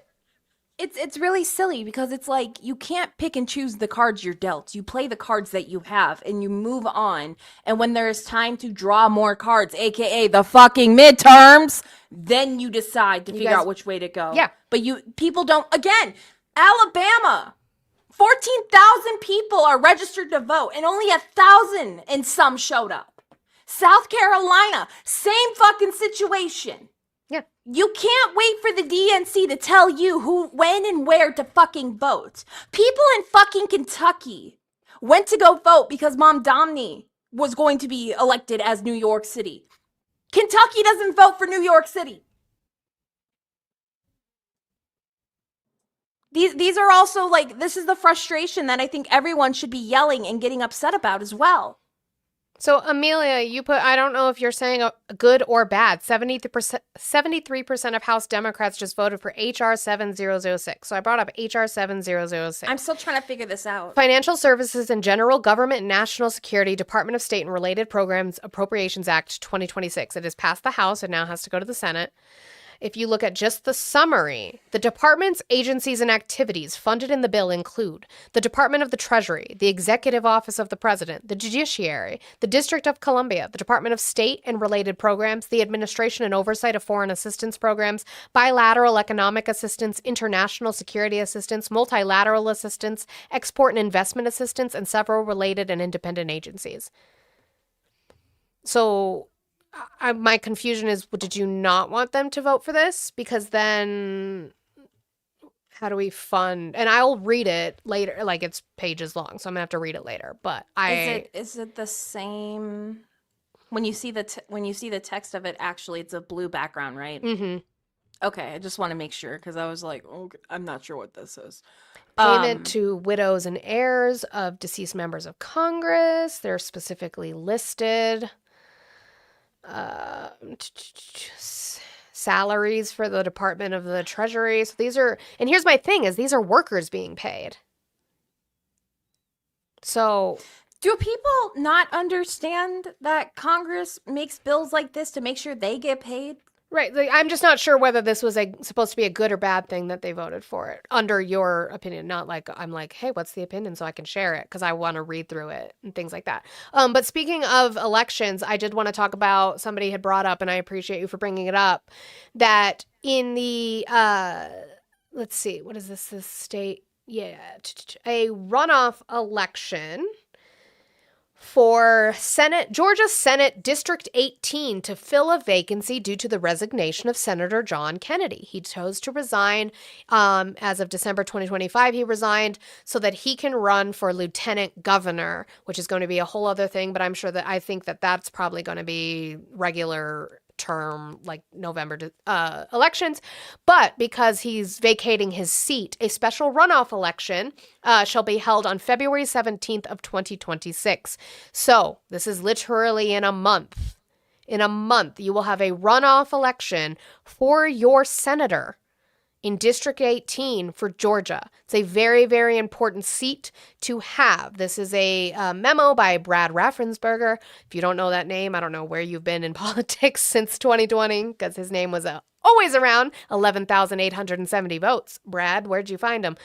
It's really silly because it's like you can't pick and choose the cards you're dealt. You play the cards that you have and you move on. And when there's time to draw more cards, aka the fucking midterms, then you decide to figure out which way to go. Yeah. But people don't. Again, Alabama, 14,000 people are registered to vote and only 1,000 and some showed up. South Carolina, same fucking situation. Yeah. You can't wait for the DNC to tell you who, when, and where to fucking vote. People in fucking Kentucky went to go vote because Mom Domney was going to be elected as New York City. Kentucky doesn't vote for New York City. These are also like, this is the frustration that I think everyone should be yelling and getting upset about as well. So, Amelia, you put, I don't know if you're saying good or bad. 73% of House Democrats just voted for H.R. 7006. So I brought up H.R. 7006. I'm still trying to figure this out. Financial Services and General Government and National Security, Department of State and Related Programs Appropriations Act 2026. It has passed the House. It now has to go to the Senate. If you look at just the summary, the departments, agencies, and activities funded in the bill include the Department of the Treasury, the Executive Office of the President, the Judiciary, the District of Columbia, the Department of State and Related Programs, the Administration and Oversight of Foreign Assistance Programs, Bilateral Economic Assistance, International Security Assistance, Multilateral Assistance, Export and Investment Assistance, and several related and independent agencies. So my confusion is, did you not want them to vote for this? Because then how do we fund? And I'll read it later. Like, it's pages long, so I'm gonna have to read it later. But Is it the same? When you see the text of it, actually, it's a blue background, right? Mm-hmm. Okay, I just want to make sure because I was like, okay, I'm not sure what this is. Payment to widows and heirs of deceased members of Congress. They're specifically listed. Salaries for the Department of the Treasury. So these are, and here's my thing, is these are workers being paid. So do people not understand that Congress makes bills like this to make sure they get paid? Right. Like, I'm just not sure whether this was supposed to be a good or bad thing that they voted for it, under your opinion. Not like I'm like, hey, what's the opinion, so I can share it because I want to read through it and things like that. But speaking of elections, I did want to talk about, somebody had brought up, and I appreciate you for bringing it up, that in the let's see, what is this? This state, yeah, a runoff election for Georgia Senate District 18 to fill a vacancy due to the resignation of Senator John Kennedy. He chose to resign as of December 2025. He resigned so that he can run for lieutenant governor, which is going to be a whole other thing. But I think that that's probably going to be regular term, like November elections. But because he's vacating his seat, a special runoff election shall be held on February 17th of 2026. So this is literally in a month. In a month, you will have a runoff election for your senator in District 18 for Georgia. It's a very, very important seat to have. This is a memo by Brad Raffensperger. If you don't know that name, I don't know where you've been in politics since 2020, because his name was always around. 11,870 votes. Brad, where'd you find him?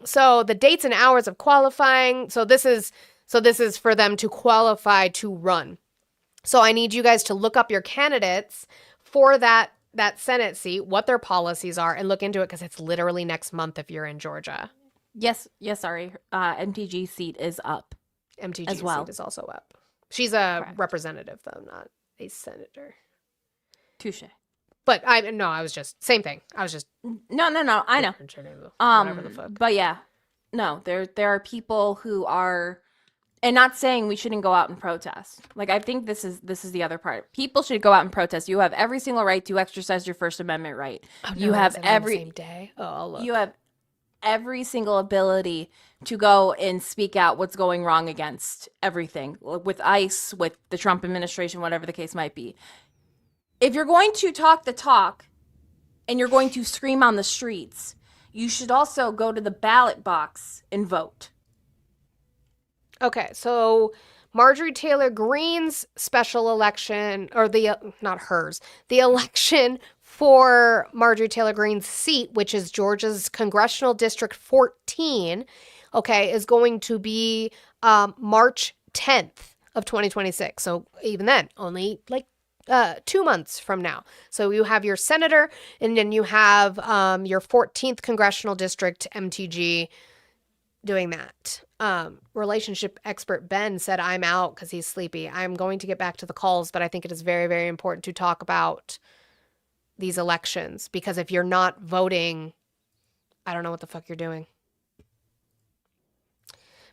So the dates and hours of qualifying. So this is for them to qualify to run. So I need you guys to look up your candidates for that Senate seat, what their policies are, and look into it, because it's literally next month if you're in Georgia. Yes, sorry. MTG seat is up. MTG as well. seat is also up. She's a representative, though, not a senator. Touche. But I was just, same thing. I was just. No, I know. Whatever the fuck. But yeah, no, there are people who are. And not saying we shouldn't go out and protest. Like, I think this is the other part. People should go out and protest. You have every single right to exercise your First Amendment right. Oh, no, you have is it on the same day. Oh, I'll look. You have every single ability to go and speak out what's going wrong against everything with ICE, with the Trump administration, whatever the case might be. If you're going to talk the talk and you're going to scream on the streets, you should also go to the ballot box and vote. Okay, so Marjorie Taylor Greene's special election, or not hers, the election for Marjorie Taylor Greene's seat, which is Georgia's Congressional District 14, okay, is going to be March 10th of 2026. So even then, only like 2 months from now. So you have your senator, and then you have your 14th Congressional District, MTG, doing that. Relationship expert Ben said, I'm out because he's sleepy. I'm going to get back to the calls, but I think it is very, very important to talk about these elections, because if you're not voting, I don't know what the fuck you're doing.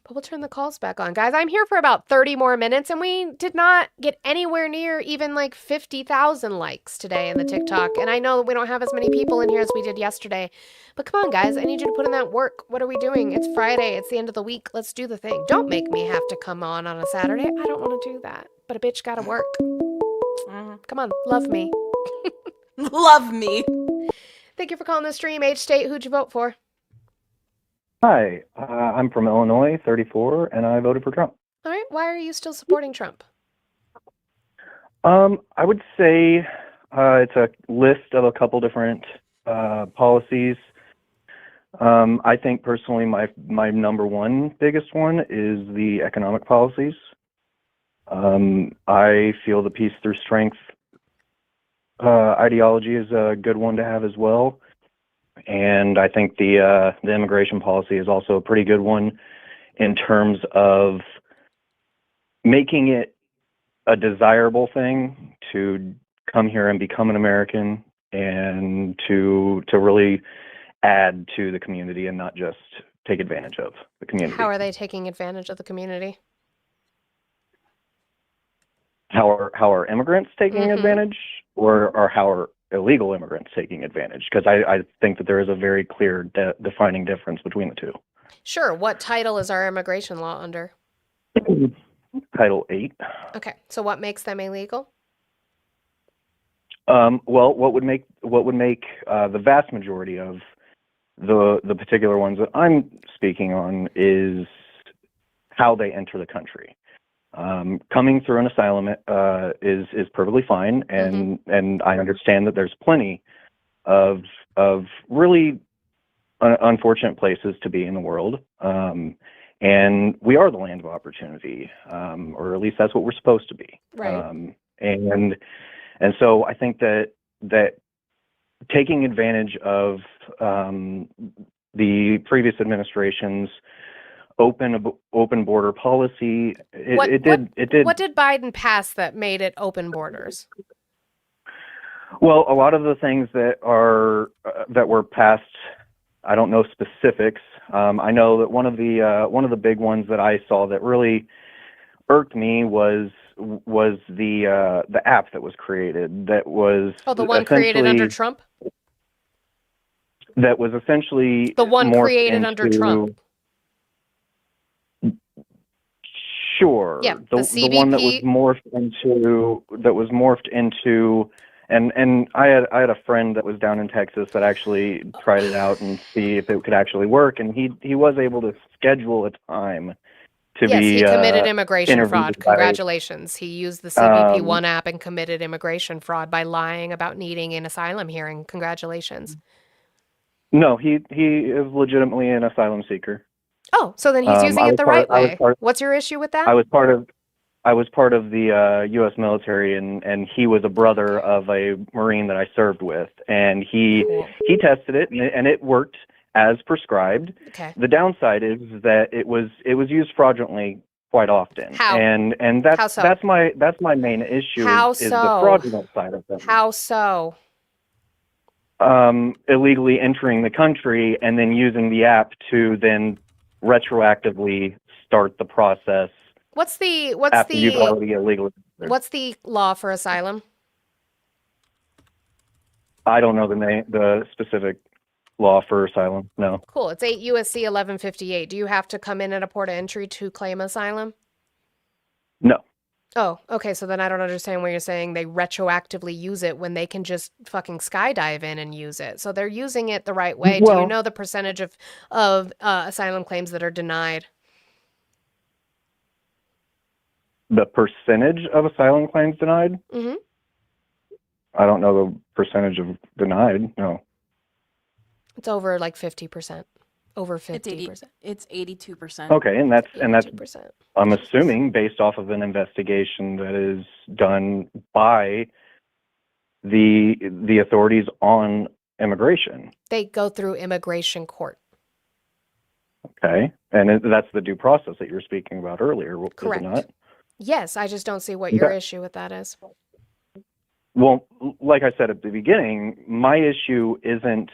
But we'll turn the calls back on. Guys, I'm here for about 30 more minutes, and we did not get anywhere near even like 50,000 likes today in the TikTok. And I know that we don't have as many people in here as we did yesterday. But come on, guys. I need you to put in that work. What are we doing? It's Friday. It's the end of the week. Let's do the thing. Don't make me have to come on a Saturday. I don't want to do that. But a bitch gotta work. Come on. Love me. Love me. Thank you for calling the stream. Age, state, who'd you vote for? Hi, I'm from Illinois, 34, and I voted for Trump. All right. Why are you still supporting Trump? I would say it's a list of a couple different policies. I think personally my number one biggest one is the economic policies. I feel the peace through strength ideology is a good one to have as well. And I think the immigration policy is also a pretty good one in terms of making it a desirable thing to come here and become an American, and to really add to the community and not just take advantage of the community. How are they taking advantage of the community? How are immigrants taking advantage, or how are illegal immigrants taking advantage? Because I think that there is a very clear defining difference between the two. Sure. What title is our immigration law under? Title 8. Okay. So what makes them illegal? Well, what would make the vast majority of the particular ones that I'm speaking on is how they enter the country. Coming through an asylum is perfectly fine, and I understand that there's plenty of really unfortunate places to be in the world, and we are the land of opportunity, or at least that's what we're supposed to be. Right. And so I think that taking advantage of the previous administration's open border policy, it did. What did Biden pass that made it open borders? Well, a lot of the things that were passed, I don't know specifics. I know that one of the big ones that I saw that really irked me was the app that was created. That was the one created under Trump. That was essentially the one morphed created under Trump. Sure. Yeah, the one that was morphed into. And I had a friend that was down in Texas that actually tried it out and see if it could actually work, and he was able to schedule a time to yes, be. He committed immigration interviewed fraud. by- Congratulations. He used the CBP One app and committed immigration fraud by lying about needing an asylum hearing. Congratulations. No, he is legitimately an asylum seeker. Oh, so then he's using it the right way. What's your issue with that? I was part of the U.S. military, and he was a brother of a Marine that I served with, and he tested it, and it worked as prescribed. Okay. The downside is that it was used fraudulently quite often. How? And How so? that's my main issue. How is the so? fraudulent side of things. How so? Illegally entering the country and then using the app to then retroactively start the process. What's the After you've already illegally. what's the law for asylum? I don't know the specific law for asylum. No. Cool. It's 8 USC 1158. Do you have to come in at a port of entry to claim asylum? No. Oh, okay. So then I don't understand what you're saying. They retroactively use it when they can just fucking skydive in and use it. So they're using it the right way. Do you know the percentage of asylum claims that are denied? The percentage of asylum claims denied? Mm-hmm. I don't know the percentage of denied. No. It's over like 50%. Over 50%. It's 82%. Okay, and that's 82%. I'm assuming based off of an investigation that is done by the authorities on immigration. They go through immigration court. Okay, and that's the due process that you were speaking about earlier, Correct. is it not? Yes, I just don't see what your issue with that is. Well, like I said at the beginning, my issue isn't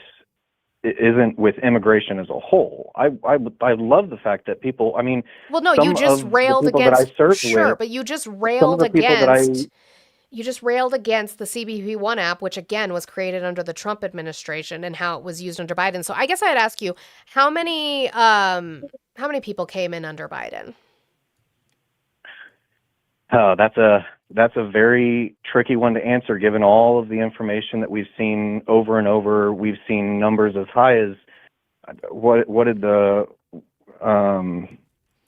with immigration as a whole. I love the fact that people. I mean, well, no, some you just of the railed people that I against. served Sure, with- but you just some of railed the people that against. You just railed against the CBP One app, which again was created under the Trump administration, and how it was used under Biden. So I guess I'd ask you, how many people came in under Biden? That's a very tricky one to answer, given all of the information that we've seen over and over. We've seen numbers as high as what did the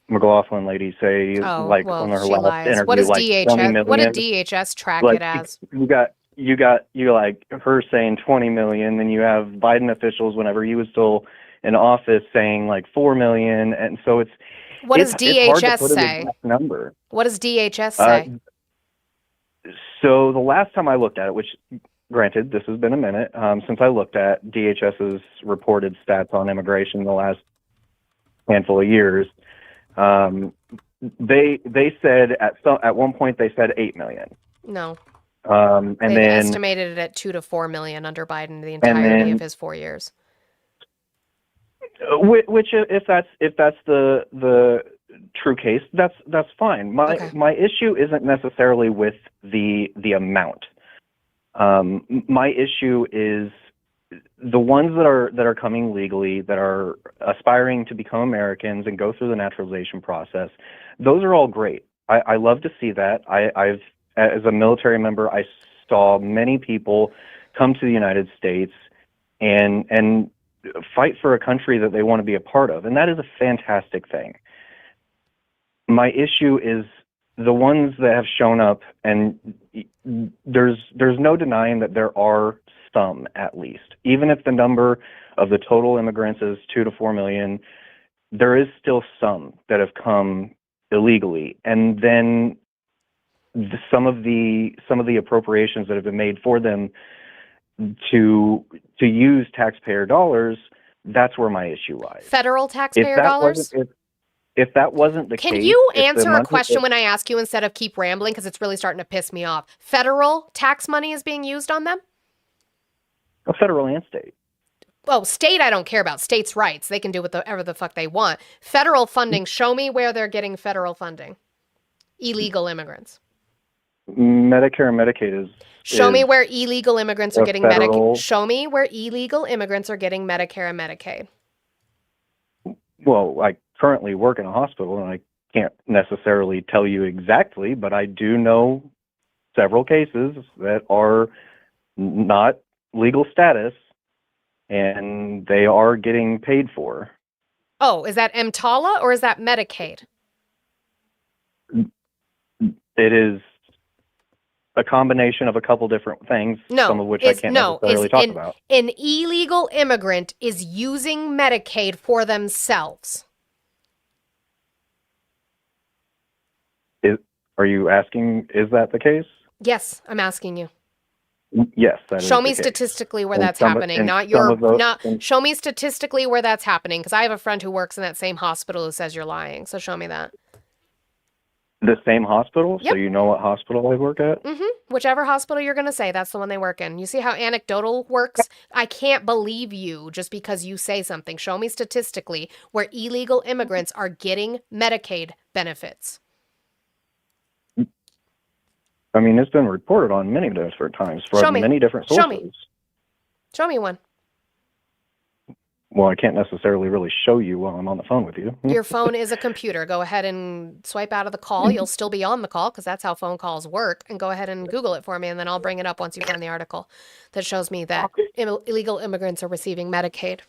McLaughlin lady say? Oh, like well, on her she last lies. interview, What is like 20 DHS? million. What did DHS track Like, it as? you like her saying 20 million, then you have Biden officials whenever he was still in office saying like 4 million, and so it's What does hard to DHS put an say? exact number. What does DHS say? So the last time I looked at it, which granted, this has been a minute since I looked at DHS's reported stats on immigration in the last handful of years, they said at one point they said 8 million. No. And They've then estimated it at 2 to 4 million under Biden the entirety of his 4 years. which if that's the true case, that's fine. My issue isn't necessarily with the amount. My issue is the ones that are coming legally, that are aspiring to become Americans and go through the naturalization process. Those are all great. I love to see that. I've as a military member, I saw many people come to the United States and fight for a country that they want to be a part of, and that is a fantastic thing. My issue is the ones that have shown up, and there's no denying that there are some, at least. Even if the number of the total immigrants is 2 to 4 million, there is still some that have come illegally. And then some of the appropriations that have been made for them to use taxpayer dollars, that's where my issue lies. Federal taxpayer dollars? If that wasn't the case, Can you if the answer a money- question when I ask you instead of keep rambling because it's really starting to piss me off? Federal tax money is being used on them? Federal and state. Oh, state I don't care about. States' rights. They can do whatever the fuck they want. Federal funding, show me where they're getting federal funding. Illegal immigrants. Medicare and Medicaid is. Show me is where illegal immigrants are a getting federal- Medicaid. Show me where illegal immigrants are getting Medicare and Medicaid. Well, I currently work in a hospital, and I can't necessarily tell you exactly, but I do know several cases that are not legal status, and they are getting paid for. Oh, is that EMTALA or is that Medicaid? It is a combination of a couple different things, No, some of which I can't necessarily talk about. An illegal immigrant is using Medicaid for themselves. Are you asking, is that the case? Yes, I'm asking you. Yes, that is Show the me case. statistically where And that's some of- happening. and Not some your of those- not and- show me statistically where that's happening because I have a friend who works in that same hospital who says you're lying. So show me that. The same hospital? So Yep. you know what hospital I work at? Whichever hospital you're going to say, that's the one they work in. You see how anecdotal works? I can't believe you just because you say something. Show me statistically where illegal immigrants are getting Medicaid benefits. I mean, it's been reported on many different times Show from me. many different Show sources. me. Show me one. Well, I can't necessarily really show you while I'm on the phone with you. Your phone is a computer. Go ahead and swipe out of the call. You'll still be on the call because that's how phone calls work. And go ahead and Google it for me, and then I'll bring it up once you find the article that shows me that illegal immigrants are receiving Medicaid.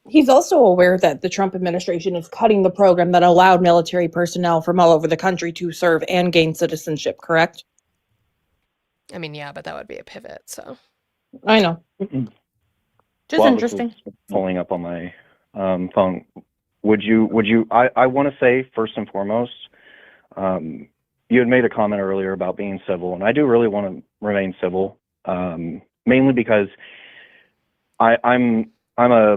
He's also aware that the Trump administration is cutting the program that allowed military personnel from all over the country to serve and gain citizenship, correct? I mean, yeah, but that would be a pivot. So I know. Just While interesting. this was pulling up on my phone, I want to say, first and foremost, you had made a comment earlier about being civil, and I do really want to remain civil, mainly because I'm a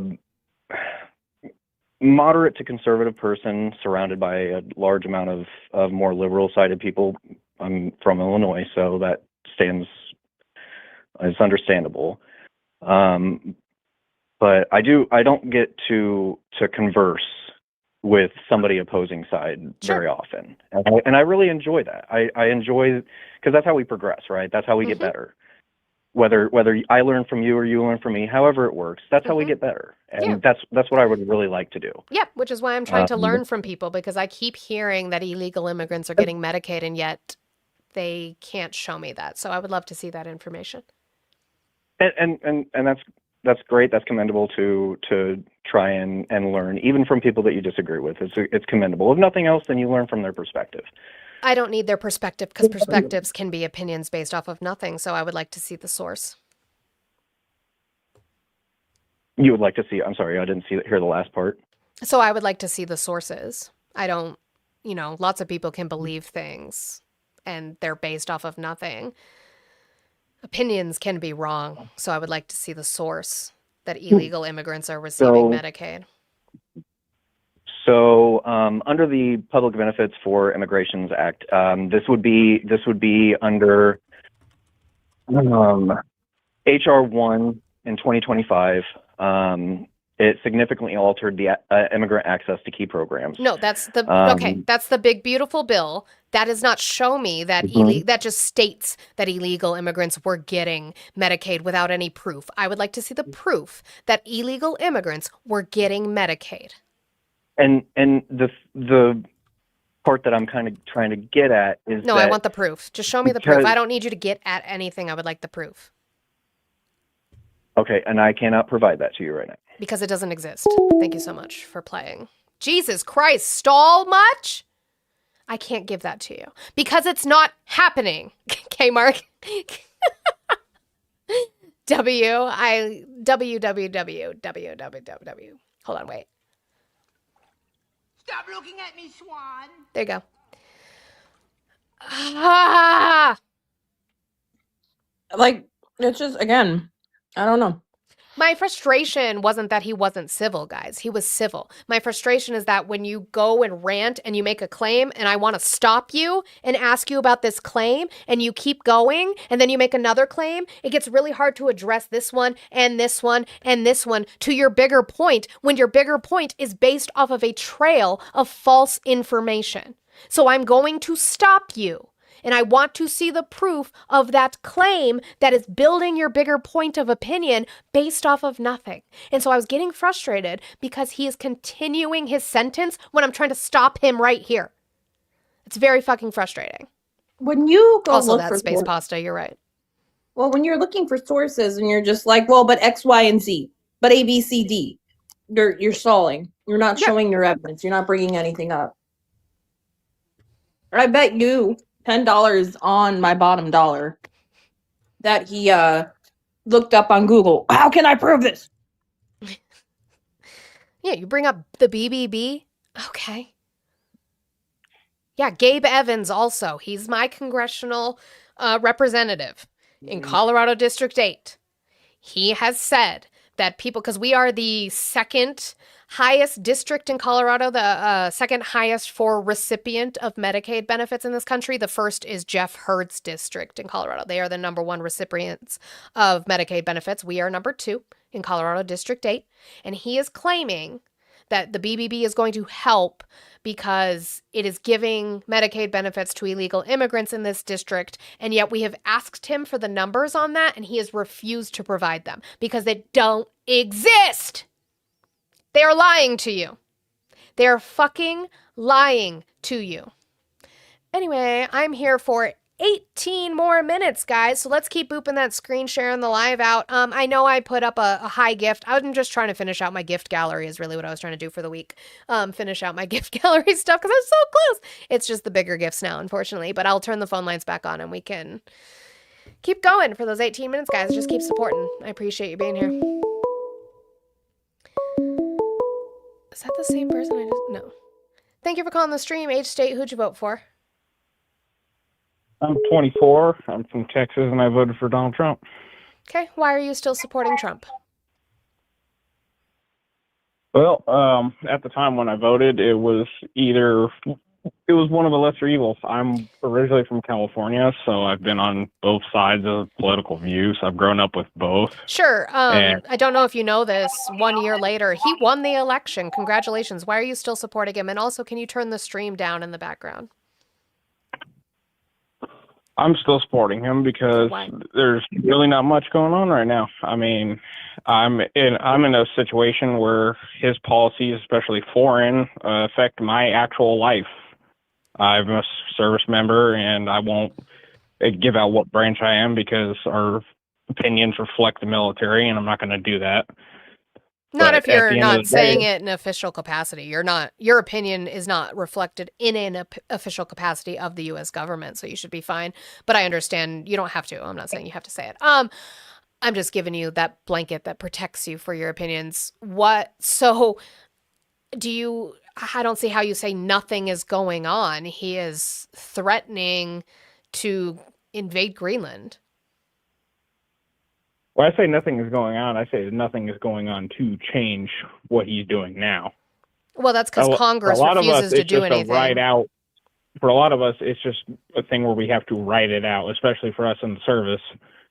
moderate to conservative person surrounded by a large amount of more liberal-sided people. I'm from Illinois, so that it's understandable. But I don't get to converse with somebody opposing side very often, and I really enjoy that. I enjoy because that's how we progress, right? That's how we get better. Whether I learn from you or you learn from me, however it works, that's how we get better, and that's what I would really like to do. yeah, which is why I'm trying to learn from people because I keep hearing that illegal immigrants are getting Medicaid, and yet they can't show me that. So I would love to see that information. And that's great. That's commendable to try and learn, even from people that you disagree with. It's commendable. If nothing else, then you learn from their perspective. I don't need their perspective because perspectives can be opinions based off of nothing. So I would like to see the source. You would like to see? I'm sorry, I didn't hear the last part. So I would like to see the sources. I don't, lots of people can believe things and they're based off of nothing. Opinions can be wrong. So I would like to see the source that illegal immigrants are receiving Medicaid. So under the Public Benefits for Immigrations Act, this would be under HR 1 in 2025. It significantly altered the immigrant access to key programs. No, that's the that's the big beautiful bill. That does not show me that that just states that illegal immigrants were getting Medicaid without any proof. I would like to see the proof that illegal immigrants were getting Medicaid. And the part that I'm kind of trying to get at is No, that I want the proof. Just show me the proof. I don't need you to get at anything. I would like the proof. Okay, and I cannot provide that to you right now. Because it doesn't exist. Thank you so much for playing. Jesus Christ, stall much? I can't give that to you because it's not happening. Okay, Mark. www. Hold on, wait. Stop looking at me, Swan. There you go. Ah! Like, it's just, again, I don't know. My frustration wasn't that he wasn't civil, guys. He was civil. My frustration is that when you go and rant and you make a claim and I want to stop you and ask you about this claim and you keep going and then you make another claim, it gets really hard to address this one and this one and this one to your bigger point when your bigger point is based off of a trail of false information. So I'm going to stop you. And I want to see the proof of that claim that is building your bigger point of opinion based off of nothing. And so I was getting frustrated because he is continuing his sentence when I'm trying to stop him right here. It's very fucking frustrating. When you go Also, look that for space sources, pasta, you're right. well, when you're looking for sources and you're just like, well, but X, Y, and Z, but A, B, C, D, you're stalling. You're not showing your evidence. You're not bringing anything up. I bet you $10 on my bottom dollar that he looked up on Google. How can I prove this? Yeah, you bring up the BBB. Okay. Yeah, Gabe Evans also. He's my congressional representative in Colorado District 8. He has said that people, because we are the second highest district in Colorado, the second highest for recipient of Medicaid benefits in this country. The first is Jeff Hurd's district in Colorado. They are the number one recipients of Medicaid benefits. We are number 2 in Colorado District 8. And he is claiming that the BBB is going to help because it is giving Medicaid benefits to illegal immigrants in this district. And yet we have asked him for the numbers on that, and he has refused to provide them because they don't exist. They are lying to you. They are fucking lying to you. Anyway, I'm here for 18 more minutes, guys. So let's keep booping that screen share and the live out. I know I put up a high gift. I'm just trying to finish out my gift gallery is really what I was trying to do for the week. Finish out my gift gallery stuff because I'm so close. It's just the bigger gifts now, unfortunately. But I'll turn the phone lines back on and we can keep going for those 18 minutes, guys. Just keep supporting. I appreciate you being here. Is that the same person I just... No. Thank you for calling the stream. Age, state, who'd you vote for? I'm 24. I'm from Texas, and I voted for Donald Trump. Okay. Why are you still supporting Trump? Well, at the time when I voted, it was one of the lesser evils. I'm originally from California, so I've been on both sides of political views. I've grown up with both. Sure. And I don't know if you know this. 1 year later, he won the election. Congratulations. Why are you still supporting him? And also, can you turn the stream down in the background? I'm still supporting him because there's really not much going on right now. I mean, I'm in a situation where his policies, especially foreign, affect my actual life. I'm a service member, and I won't give out what branch I am because our opinions reflect the military, and I'm not going to do that. Not But if at you're the end not of the day- saying it in official capacity. Your opinion is not reflected in an official capacity of the U.S. government, so you should be fine. But I understand you don't have to. I'm not saying you have to say it. I'm just giving you that blanket that protects you for your opinions. So I don't see how you say nothing is going on. He is threatening to invade Greenland. When I say nothing is going on, I say nothing is going on to change what he's doing now. Well, that's because Congress refuses to do anything. For a lot of us, it's just a thing where we have to write it out, especially for us in the service,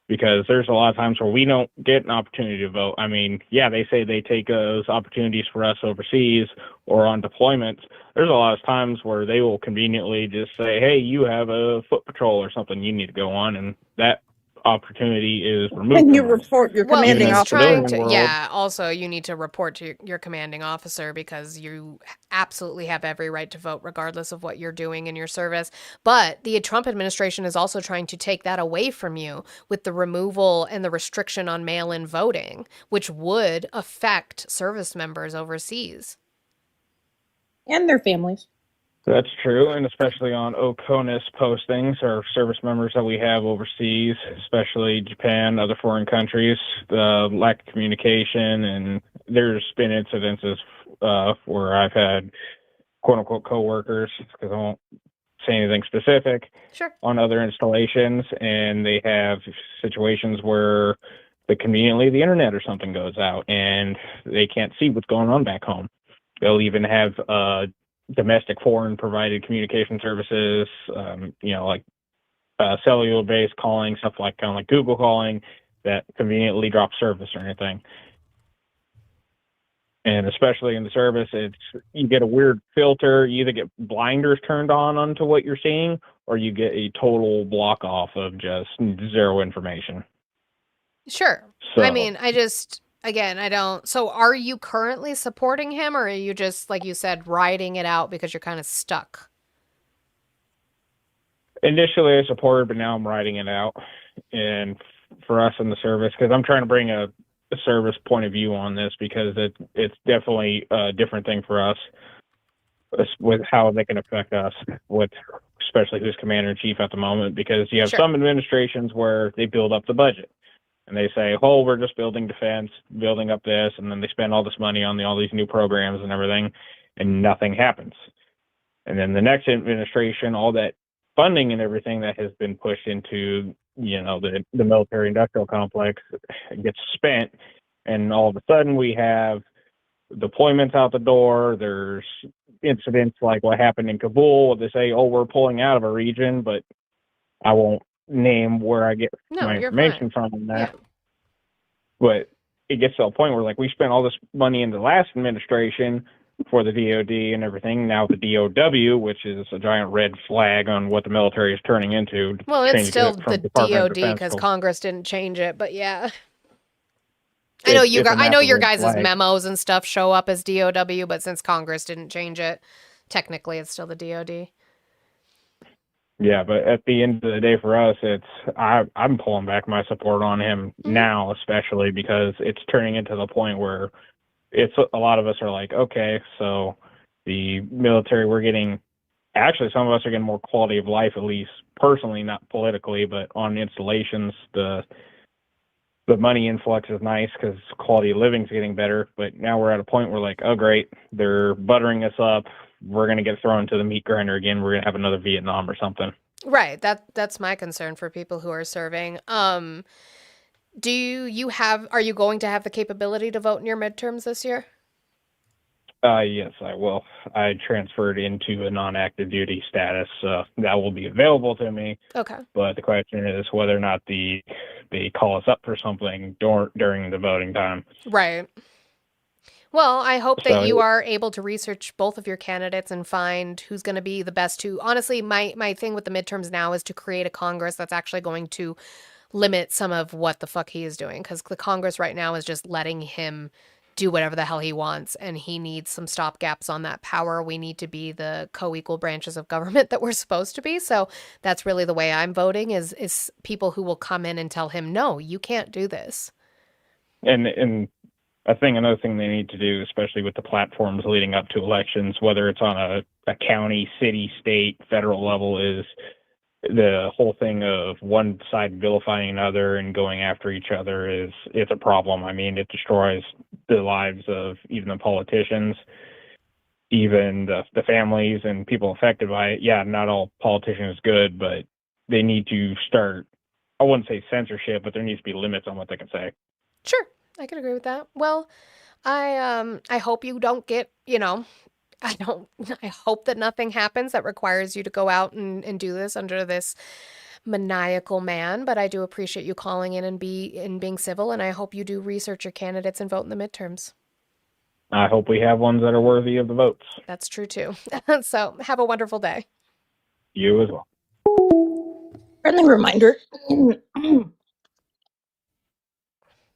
because there's a lot of times where we don't get an opportunity to vote. I mean, yeah, they say they take those opportunities for us overseas or on deployments. There's a lot of times where they will conveniently just say, hey, you have a foot patrol or something you need to go on, and that opportunity is removed. And you report your commanding officer. Yeah, also you need to report to your commanding officer because you absolutely have every right to vote regardless of what you're doing in your service. But the Trump administration is also trying to take that away from you with the removal and the restriction on mail-in voting, which would affect service members overseas. And their families. That's true, and especially on OCONUS postings, or service members that we have overseas, especially Japan, other foreign countries, the lack of communication, and there's been incidences where I've had quote-unquote coworkers, because I won't say anything specific, Sure. on other installations, and they have situations where conveniently the internet or something goes out, and they can't see what's going on back home. They'll even have domestic foreign provided communication services, like cellular-based calling, stuff like kind of like Google calling, that conveniently drop service or anything. And especially in the service, you get a weird filter. You either get blinders turned on onto what you're seeing, or you get a total block off of just zero information. Sure. So, I mean, I don't. So are you currently supporting him, or are you just, like you said, riding it out because you're kind of stuck? initially I supported, but now I'm riding it out. And for us in the service, because I'm trying to bring a service point of view on this, because it's definitely a different thing for us with how they can affect us, with especially who's commander in chief at the moment, because you have some administrations where they build up the budget and they say, oh, we're just building defense, building up this, and then they spend all this money on all these new programs and everything, and nothing happens. And then the next administration, all that funding and everything that has been pushed into, the military industrial complex gets spent, and all of a sudden we have deployments out the door. There's incidents like what happened in Kabul. They say, oh, we're pulling out of a region, but I won't name where I get my information from on that. Yeah. But it gets to a point where, like, we spent all this money in the last administration for the DOD and everything. Now the DOW, which is a giant red flag on what the military is turning into. Well, it's still the DOD because Congress didn't change it, but yeah. I know your guys' memos and stuff show up as DOW, but since Congress didn't change it, technically it's still the DOD. Yeah, but at the end of the day, for us, I'm pulling back my support on him now, especially because it's turning into the point where a lot of us are like, okay, so the military, we're getting, actually some of us are getting more quality of life, at least personally, not politically, but on installations, the money influx is nice because quality of living is getting better. But now we're at a point where, like, oh great, they're buttering us up. We're going to get thrown to the meat grinder again. We're going to have another Vietnam or something. Right. That's my concern for people who are serving. Are you going to have the capability to vote in your midterms this year? Yes, I will. I transferred into a non-active duty status, so that will be available to me. Okay. But the question is whether or not they call us up for something during the voting time. Right. Well, I hope that you are able to research both of your candidates and find who's going to be the best to. Honestly, my thing with the midterms now is to create a Congress that's actually going to limit some of what the fuck he is doing, because the Congress right now is just letting him do whatever the hell he wants, and he needs some stopgaps on that power. We need to be the co-equal branches of government that we're supposed to be. So that's really the way I'm voting is people who will come in and tell him, no, you can't do this. And another thing they need to do, especially with the platforms leading up to elections, whether it's on a county, city, state, federal level, is the whole thing of one side vilifying another and going after each other it's a problem. I mean, it destroys the lives of even the politicians, even the families and people affected by it. Yeah, not all politicians is good, but they need to start, I wouldn't say censorship, but there needs to be limits on what they can say. Sure, I can agree with that. Well, I hope you don't get, I hope that nothing happens that requires you to go out and do this under this maniacal man, but I do appreciate you calling in and being civil, and I hope you do research your candidates and vote in the midterms. I hope we have ones that are worthy of the votes. That's true too. So have a wonderful day. You as well. Friendly reminder.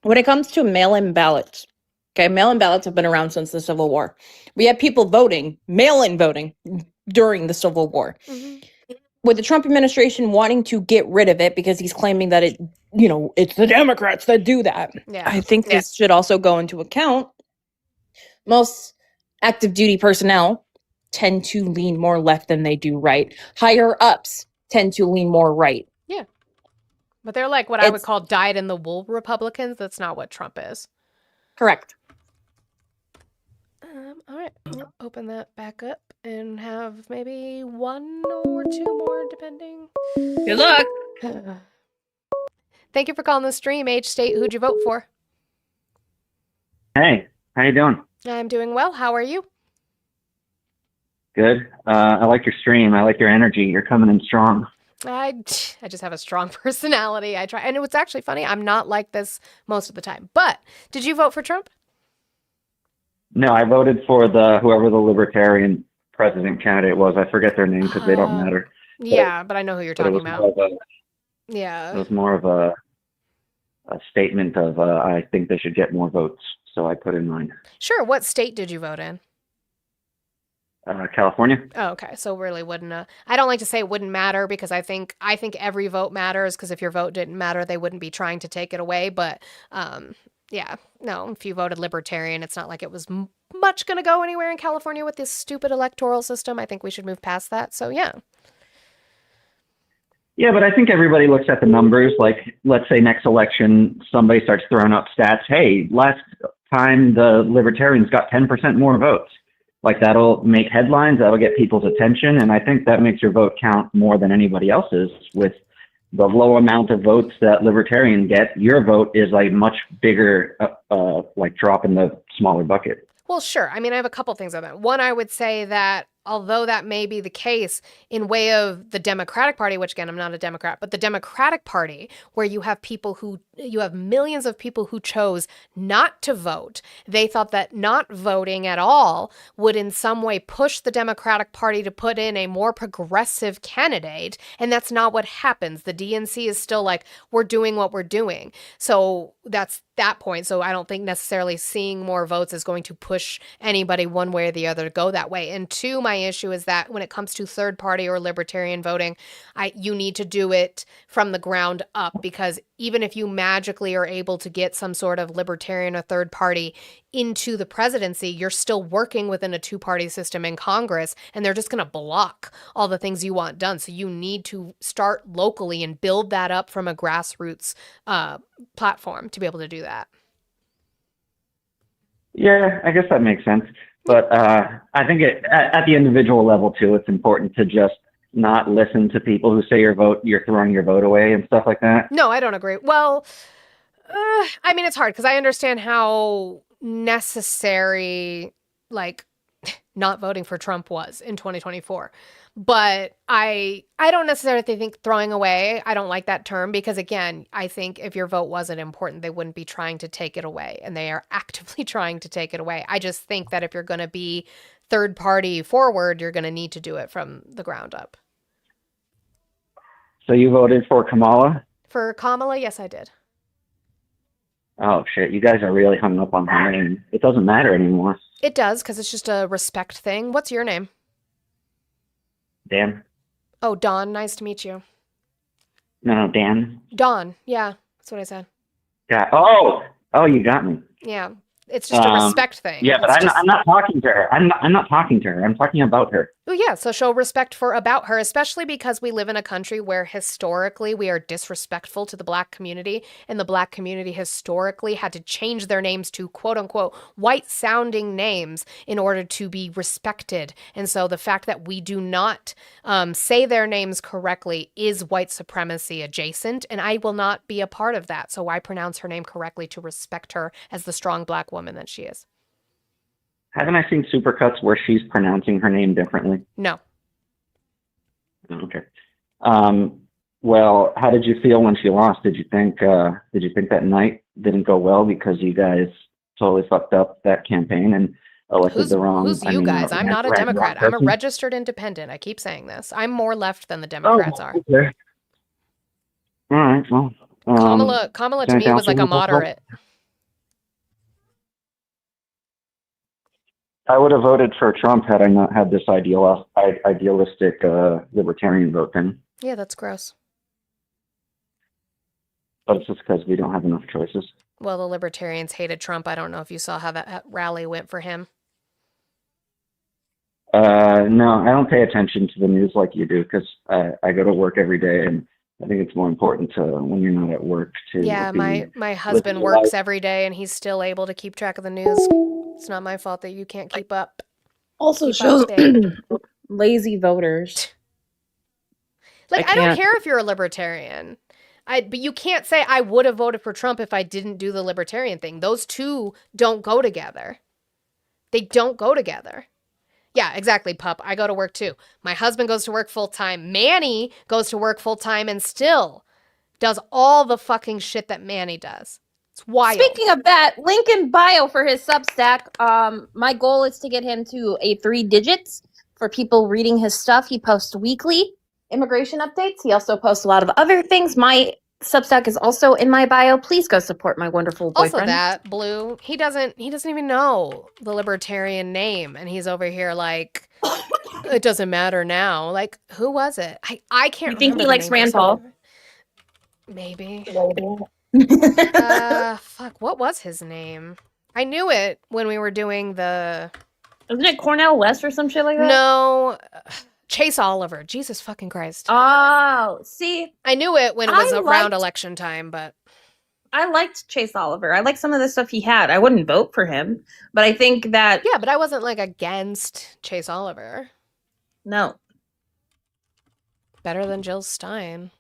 When it comes to mail-in ballots, okay, mail-in ballots have been around since the Civil War. We had people voting, mail-in voting, during the Civil War. Mm-hmm. With the Trump administration wanting to get rid of it because he's claiming that it's the Democrats that do that. Yeah. I think this should also go into account. Most active duty personnel tend to lean more left than they do right. Higher ups tend to lean more right. Yeah. But they're like what I would It's call dyed-in-the-wool Republicans. That's not what Trump is. correct. All right, we'll open that back up and have maybe one or two more, depending. Good luck. Thank you for calling the stream. Age, state, who'd you vote for? Hey, how you doing? I'm doing well. How are you? Good. I like your stream. I like your energy. You're coming in strong. I just have a strong personality. I try, and it was actually funny. I'm not like this most of the time. But did you vote for Trump? No, I voted for whoever the libertarian president candidate was. I forget their name because they don't matter. Yeah, but I know who you're But it talking was about. more of Yeah. it was more of a statement of I think they should get more votes. So I put in mine. Sure. What state did you vote in? California. Oh, okay. So really wouldn't I don't like to say it wouldn't matter because I think every vote matters because if your vote didn't matter, they wouldn't be trying to take it away. But yeah, no, if you voted libertarian, it's not like it was much going to go anywhere in California with this stupid electoral system. I think we should move past that. So yeah. Yeah, but I think everybody looks at the numbers. Like, let's say next election, somebody starts throwing up stats. Hey, last time the libertarians got 10% more votes. Like, that'll make headlines. That'll get people's attention. And I think that makes your vote count more than anybody else's. With the low amount of votes that libertarians get, your vote is like much bigger, like drop in the smaller bucket. Well, sure. I mean, I have a couple things on that. One, I would say that although that may be the case in way of the Democratic Party, which again, I'm not a Democrat, but the Democratic Party, where you have millions of people who chose not to vote. They thought that not voting at all would in some way push the Democratic Party to put in a more progressive candidate. And that's not what happens. The DNC is still like, we're doing what we're doing. So that's that point. So I don't think necessarily seeing more votes is going to push anybody one way or the other to go that way. And two, my issue is that when it comes to third party or libertarian voting, you need to do it from the ground up, because even if you magically are able to get some sort of libertarian or third party into the presidency, you're still working within a two-party system in Congress, and they're just going to block all the things you want done. So you need to start locally and build that up from a grassroots platform to be able to do that. Yeah, I guess that makes sense. But I think at the individual level, too, it's important to just not listen to people who say you're throwing your vote away and stuff like that. No, I don't agree. Well, I mean, it's hard because I understand how necessary, like, not voting for Trump was in 2024. But I don't necessarily think throwing away, I don't like that term because, again, I think if your vote wasn't important, they wouldn't be trying to take it away. And they are actively trying to take it away. I just think that if you're going to be third party forward, you're going to need to do it from the ground up. So you voted for Kamala? For Kamala, yes, I did. Oh, shit. You guys are really hung up on her name. It doesn't matter anymore. It does, because it's just a respect thing. What's your name? Dan? Oh, Dawn. Nice to meet you. No, Dan. Dawn. Yeah, that's what I said. Yeah. Oh, you got me. Yeah, it's just a respect thing. Yeah, but I'm not talking to her. I'm not talking to her. I'm talking about her. Oh, yeah, so show respect about her, especially because we live in a country where historically we are disrespectful to the Black community, and the Black community historically had to change their names to quote-unquote white-sounding names in order to be respected. And so the fact that we do not say their names correctly is white supremacy adjacent, and I will not be a part of that. So I pronounce her name correctly to respect her as the strong Black woman that she is. Haven't I seen supercuts where she's pronouncing her name differently? No. Okay. Well, how did you feel when she lost? Did you think that night didn't go well because you guys totally fucked up that campaign and elected the wrong? Who's you guys? I'm not a Democrat. I'm a registered independent. I keep saying this. I'm more left than the Democrats are. Okay. All right. Well, Kamala to me was like a moderate. I would have voted for Trump had I not had this idealistic libertarian vote then. Yeah, that's gross. But it's just because we don't have enough choices. Well, the libertarians hated Trump. I don't know if you saw how that rally went for him. No, I don't pay attention to the news like you do because I go to work every day, and I think it's more important to when you're not at work to Yeah, be my living husband your life. works every day and he's still able to keep track of the news. It's not my fault that you can't keep up. Also Keep shows up, babe. lazy voters. Like, I I don't can't. care if you're a libertarian. But you can't say I would have voted for Trump if I didn't do the libertarian thing. Those two don't go together. They don't go together. Yeah, exactly, pup. I go to work too. My husband goes to work full time. Manny goes to work full time and still does all the fucking shit that Manny does. It's wild. Speaking of that, link in bio for his Substack. My goal is to get him to a 3 digits for people reading his stuff. He posts weekly immigration updates. He also posts a lot of other things. My Substack is also in my bio. Please go support my wonderful boyfriend. Also that, Blue, he doesn't even know the libertarian name, and he's over here like, it doesn't matter now. Like, who was it? I can't You think remember he the likes name for Rand some Paul? reason. Maybe. Fuck, what was his name? I knew it when we were doing the... Isn't it Cornell West or some shit like that? No, Chase Oliver. Jesus fucking Christ. Oh, see, I knew it when it was I around liked- election time, but I liked Chase Oliver. I liked some of the stuff he had. I wouldn't vote for him, but I think that yeah, but I wasn't like against Chase Oliver. no. Better than Jill Stein.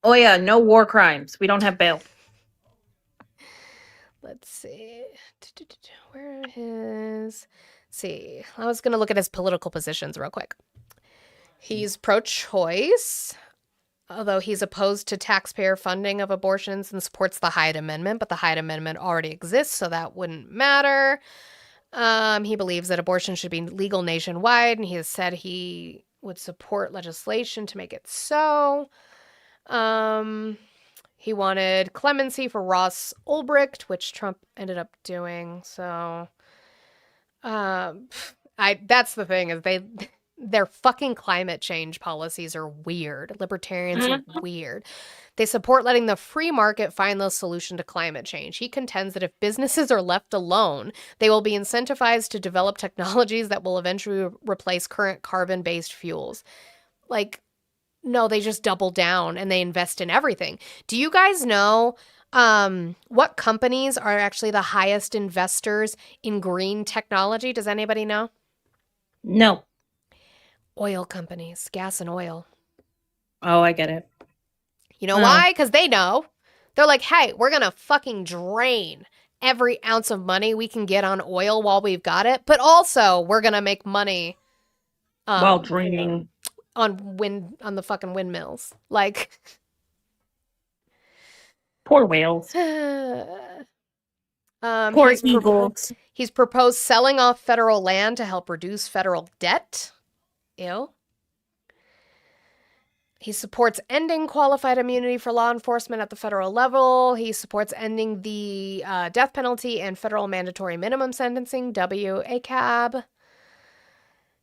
Oh yeah, no war crimes. We don't have bail. Let's see. Where are his... see. I was going to look at his political positions real quick. He's pro-choice, although he's opposed to taxpayer funding of abortions and supports the Hyde Amendment, but the Hyde Amendment already exists, so that wouldn't matter. He believes that abortion should be legal nationwide, and he has said he would support legislation to make it so. He wanted clemency for Ross Ulbricht, which Trump ended up doing. So, that's the thing is their fucking climate change policies are weird. Libertarians are weird. They support letting the free market find the solution to climate change. He contends that if businesses are left alone, they will be incentivized to develop technologies that will eventually replace current carbon-based fuels. Like, no, they just double down and they invest in everything. Do you guys know what companies are actually the highest investors in green technology? Does anybody know? No. Oil companies, gas and oil. Oh, I get it. You know why? Because they know. They're like, hey, we're going to fucking drain every ounce of money we can get on oil while we've got it. But also, we're going to make money While draining. on the fucking windmills. Like, Poor whales. Poor eagles. He's proposed selling off federal land to help reduce federal debt. Ew. He supports ending qualified immunity for law enforcement at the federal level. He supports ending the death penalty and federal mandatory minimum sentencing, WACAB.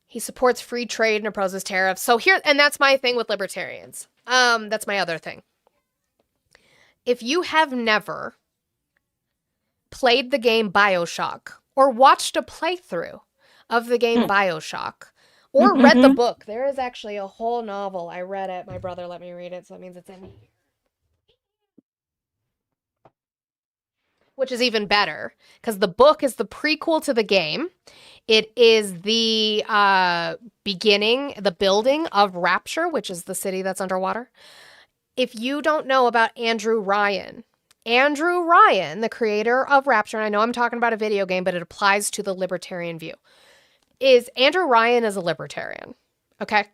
He supports free trade and opposes tariffs. So here, and that's my thing with libertarians. That's my other thing. If you have never played the game BioShock or watched a playthrough of the game BioShock or read the book, there is actually a whole novel. I read it. My brother let me read it, so that means it's in here. Which is even better because the book is the prequel to the game. It is the beginning, the building of Rapture, which is the city that's underwater. If you don't know about Andrew Ryan, the creator of Rapture, and I know I'm talking about a video game, but it applies to the libertarian view, Andrew Ryan is a libertarian, okay?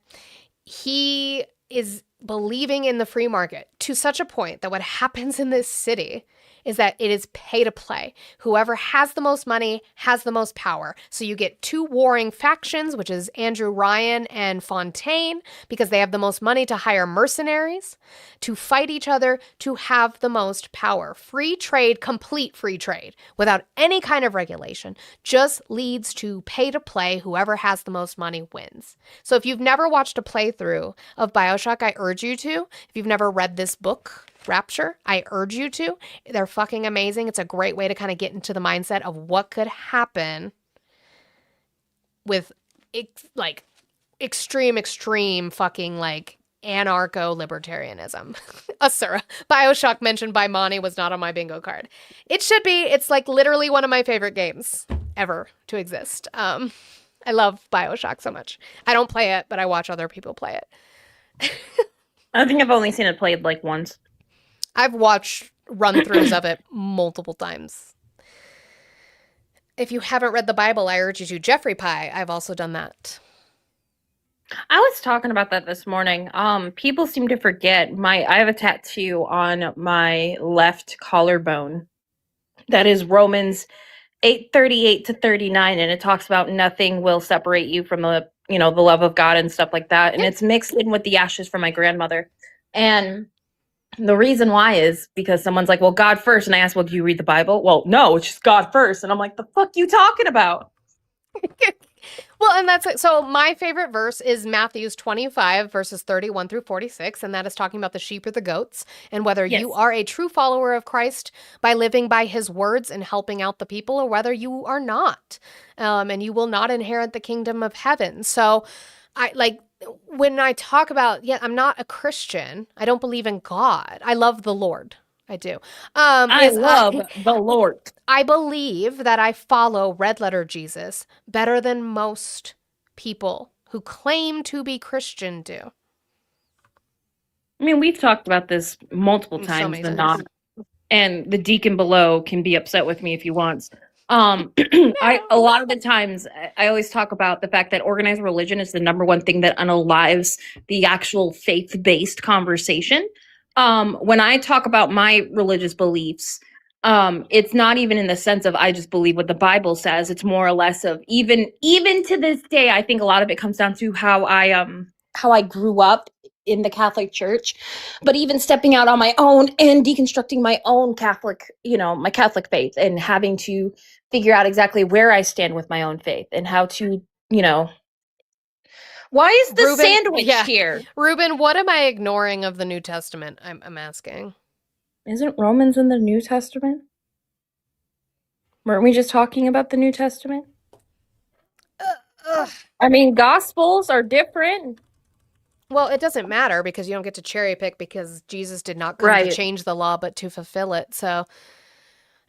He is believing in the free market to such a point that what happens in this city is that it is pay to play. Whoever has the most money has the most power. So you get two warring factions, which is Andrew Ryan and Fontaine, because they have the most money to hire mercenaries to fight each other to have the most power. Free trade, complete free trade, without any kind of regulation, just leads to pay to play. Whoever has the most money wins. So if you've never watched a playthrough of BioShock, I urge you to. If you've never read this book, Rapture, I urge you to. They're fucking amazing. It's a great way to kind of get into the mindset of what could happen with like extreme fucking like anarcho-libertarianism. Asura. BioShock mentioned by Monty was not on my bingo card. It should be. It's like literally one of my favorite games ever to exist. I love BioShock so much. I don't play it, but I watch other people play it. I think I've only seen it played like once. I've watched run-throughs of it multiple times. If you haven't read the Bible, I urge you to. Jeffrey Pie, I've also done that. I was talking about that this morning. People seem to forget I have a tattoo on my left collarbone that is Romans 8:38 to 39, and it talks about nothing will separate you from the love of God and stuff like that. And it's mixed in with the ashes from my grandmother. And the reason why is because someone's like, well, God first. And I asked, well, do you read the Bible? Well, no, it's just God first. And I'm like, the fuck you talking about? Well, and that's it. So my favorite verse is Matthew's 25, verses 31 through 46, and that is talking about the sheep or the goats, and whether you are a true follower of Christ by living by his words and helping out the people, or whether you are not, and you will not inherit the kingdom of heaven. So when I talk about, I'm not a Christian. I don't believe in God. I love the Lord. I do. I love the Lord. I believe that I follow red letter Jesus better than most people who claim to be Christian do. I mean, we've talked about this multiple times. And the deacon below can be upset with me if he wants. A lot of the times I always talk about the fact that organized religion is the number one thing that unalives the actual faith-based conversation. When I talk about my religious beliefs, it's not even in the sense of I just believe what the Bible says. It's more or less of even to this day, I think a lot of it comes down to how I grew up in the Catholic Church, but even stepping out on my own and deconstructing my own Catholic, my Catholic faith, and having to figure out exactly where I stand with my own faith and how to, why is the sandwich here? Ruben, what am I ignoring of the New Testament? I'm asking. Isn't Romans in the New Testament? Weren't we just talking about the New Testament? I mean, Gospels are different. Well, it doesn't matter because you don't get to cherry pick because Jesus did not come to change the law, but to fulfill it. So,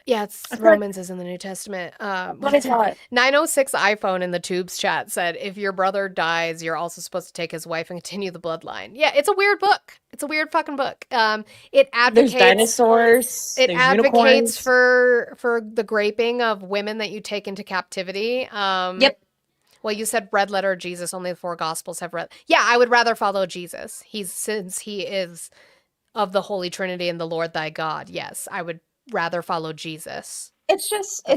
yeah, Romans is in the New Testament. What is that? 906 iPhone in the Tubes chat said, if your brother dies, you're also supposed to take his wife and continue the bloodline. Yeah, it's a weird book. It's a weird fucking book. It advocates... There's dinosaurs. It there's advocates unicorns. for the raping of women that you take into captivity. Yep. Well, you said red letter Jesus, only the four gospels have red. Yeah, I would rather follow Jesus. Since he is of the Holy Trinity and the Lord thy God. Yes, I would rather follow Jesus. It's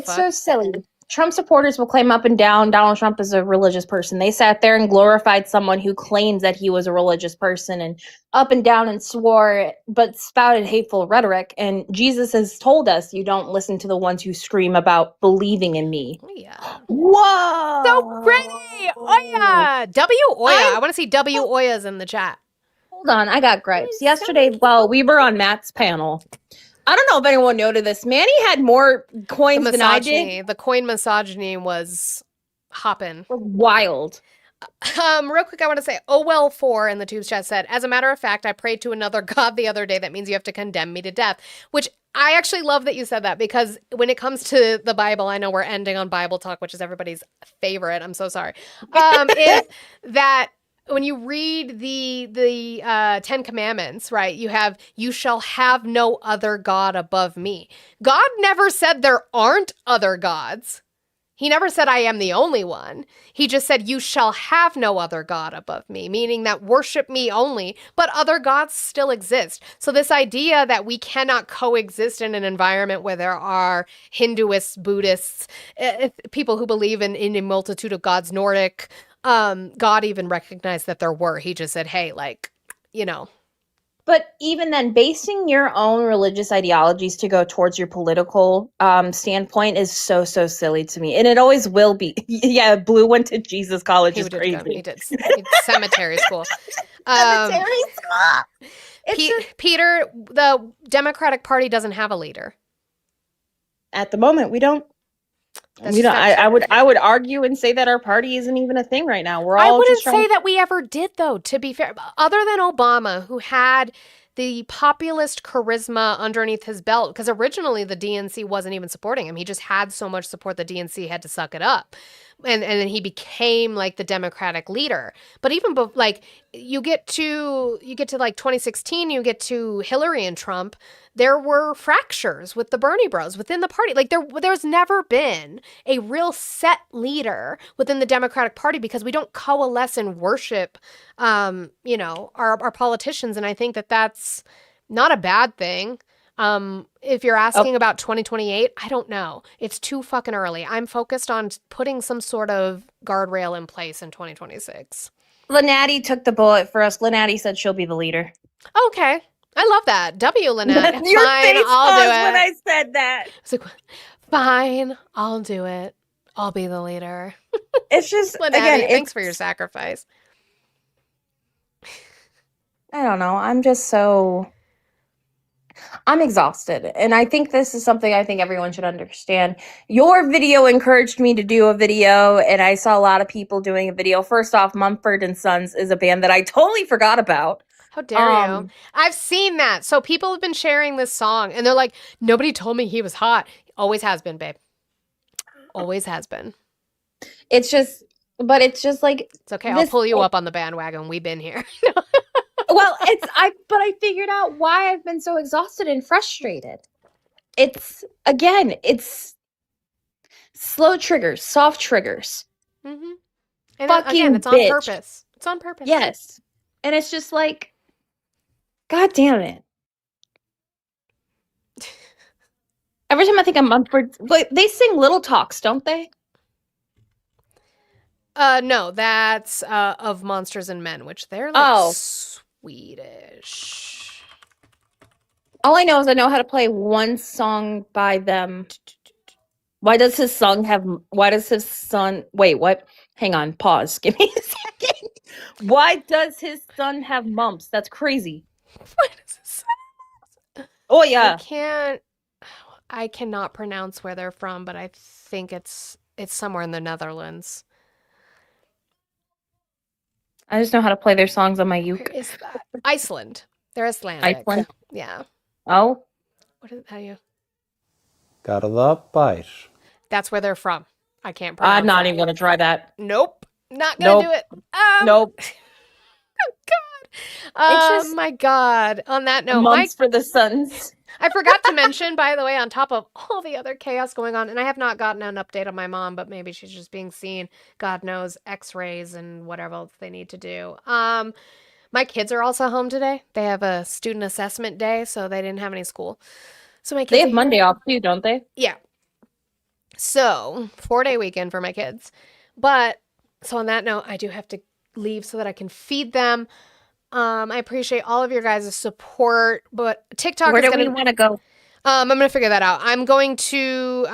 so silly. Trump supporters will claim up and down Donald Trump is a religious person. They sat there and glorified someone who claims that he was a religious person and up and down and swore, but spouted hateful rhetoric. And Jesus has told us you don't listen to the ones who scream about believing in me. Yeah. Whoa! So pretty! Oya! I want to see W Oyas in the chat. Hold on, I got gripes. Yesterday, while we were on Matt's panel, I don't know if anyone noted this. Manny had more coins than I did. The coin misogyny was hopping. Wild. Real quick, I want to say, OL4 in the Tubes chat said, as a matter of fact, I prayed to another God the other day. That means you have to condemn me to death. Which I actually love that you said that, because when it comes to the Bible, I know we're ending on Bible talk, which is everybody's favorite. I'm so sorry. Is that when you read the 10 Commandments, right, you shall have no other God above me. God never said there aren't other gods. He never said I am the only one. He just said you shall have no other God above me, meaning that worship me only, but other gods still exist. So this idea that we cannot coexist in an environment where there are Hinduists, Buddhists, people who believe in a multitude of gods, Nordic, God even recognized that there were. He just said, hey, But even then, basing your own religious ideologies to go towards your political standpoint is so silly to me. And it always will be. Yeah, Blue went to Jesus College. Is crazy. He did cemetery school. Cemetery school. Peter, the Democratic Party doesn't have a leader. At the moment, we don't. That's You know, just not true. I would argue and say that our party isn't even a thing right now. We're I all wouldn't just trying. say that we ever did, though, to be fair. Other than Obama, who had the populist charisma underneath his belt, because originally the DNC wasn't even supporting him. He just had so much support the DNC had to suck it up. And then he became like the Democratic leader. But even like you get to like 2016, you get to Hillary and Trump, there were fractures with the Bernie Bros within the party. Like there's never been a real set leader within the Democratic Party because we don't coalesce and worship our politicians, and I think that that's not a bad thing. If you're asking about 2028, I don't know. It's too fucking early. I'm focused on putting some sort of guardrail in place in 2026. Lynette took the bullet for us. Lynette said she'll be the leader. Okay. I love that. W, Lynette. Your Fine, face I'll do paused it. when I said that. It's like, fine, I'll do it. I'll be the leader. It's just, Lynette, again, thanks for your sacrifice. I don't know. I'm exhausted. And I think this is something I think everyone should understand. Your video encouraged me to do a video, and I saw a lot of people doing a video. First off, Mumford & Sons is a band that I totally forgot about. How dare you? I've seen that. So people have been sharing this song, and they're like, nobody told me he was hot. Always has been, babe. Always has been. It's just like... It's okay. I'll pull you up on the bandwagon. We've been here. Well, but I figured out why I've been so exhausted and frustrated. It's slow triggers, soft triggers. Mm-hmm. And Fucking again, it's on bitch. purpose. It's on purpose. Yes. And it's just like, God damn it. Every time I think I'm Mumford, like, they sing Little Talks, don't they? No, that's of Monsters and Men, which they're like Swedish. All I know is I know how to play one song by them. Why does his son? Wait, what? Hang on, pause. Give me a second. Why does his son have mumps? That's crazy. What is this? Oh yeah. I cannot pronounce where they're from, but I think it's somewhere in the Netherlands. I just know how to play their songs on my uke. Where is that? Iceland. They're Icelandic. Iceland? Yeah. Oh? What is how you? Garða bær. That's where they're from. I can't pronounce I'm not that. even gonna try that. Nope. Not gonna do it. Nope. Oh just my God. On that note, Mumps for the Sons. I forgot to mention, by the way, on top of all the other chaos going on, and I have not gotten an update on my mom, but maybe she's just being seen, God knows, x-rays and whatever else they need to do. My kids are also home today. They have a student assessment day, so they didn't have any school. So my kids They have Monday off too, don't they? Yeah. So 4-day weekend for my kids. But so on that note, I do have to leave so that I can feed them. I appreciate all of your guys' support, but TikTok Where is do going we want to go? I'm going to figure that out. I'm going to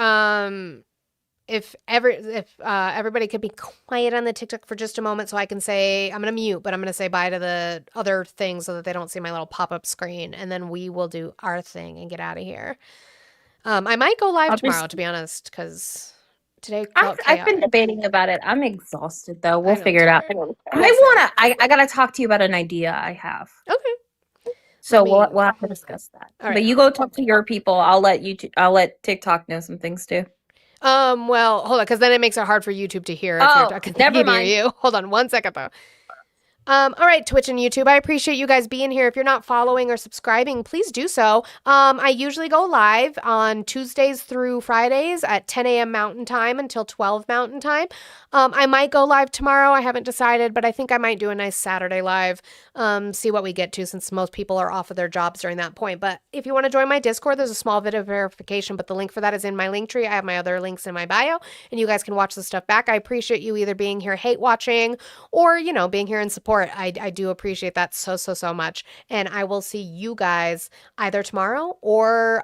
if everybody could be quiet on the TikTok for just a moment so I can say, I'm going to mute, but I'm going to say bye to the other thing so that they don't see my little pop-up screen, and then we will do our thing and get out of here. I might go live tomorrow, to be honest, because today felt I've been chaotic. debating about it. I'm exhausted though. We'll know, figure it out. too. I gotta talk to you about an idea I have. Okay. So we'll have to discuss that. All right. But you go talk to your people. I'll let TikTok know some things too. Well, hold on, because then it makes it hard for YouTube to hear if Oh, you're talking. never mind. You. Hold on 1 second though. All right, Twitch and YouTube, I appreciate you guys being here. If you're not following or subscribing, please do so. I usually go live on Tuesdays through Fridays at 10 a.m. Mountain Time until 12 Mountain Time. I might go live tomorrow. I haven't decided, but I think I might do a nice Saturday live, see what we get to, since most people are off of their jobs during that point. But if you want to join my Discord, there's a small bit of verification, but the link for that is in my link tree. I have my other links in my bio, and you guys can watch the stuff back. I appreciate you either being here hate watching or, being here in support. I do appreciate that so much. And I will see you guys either tomorrow or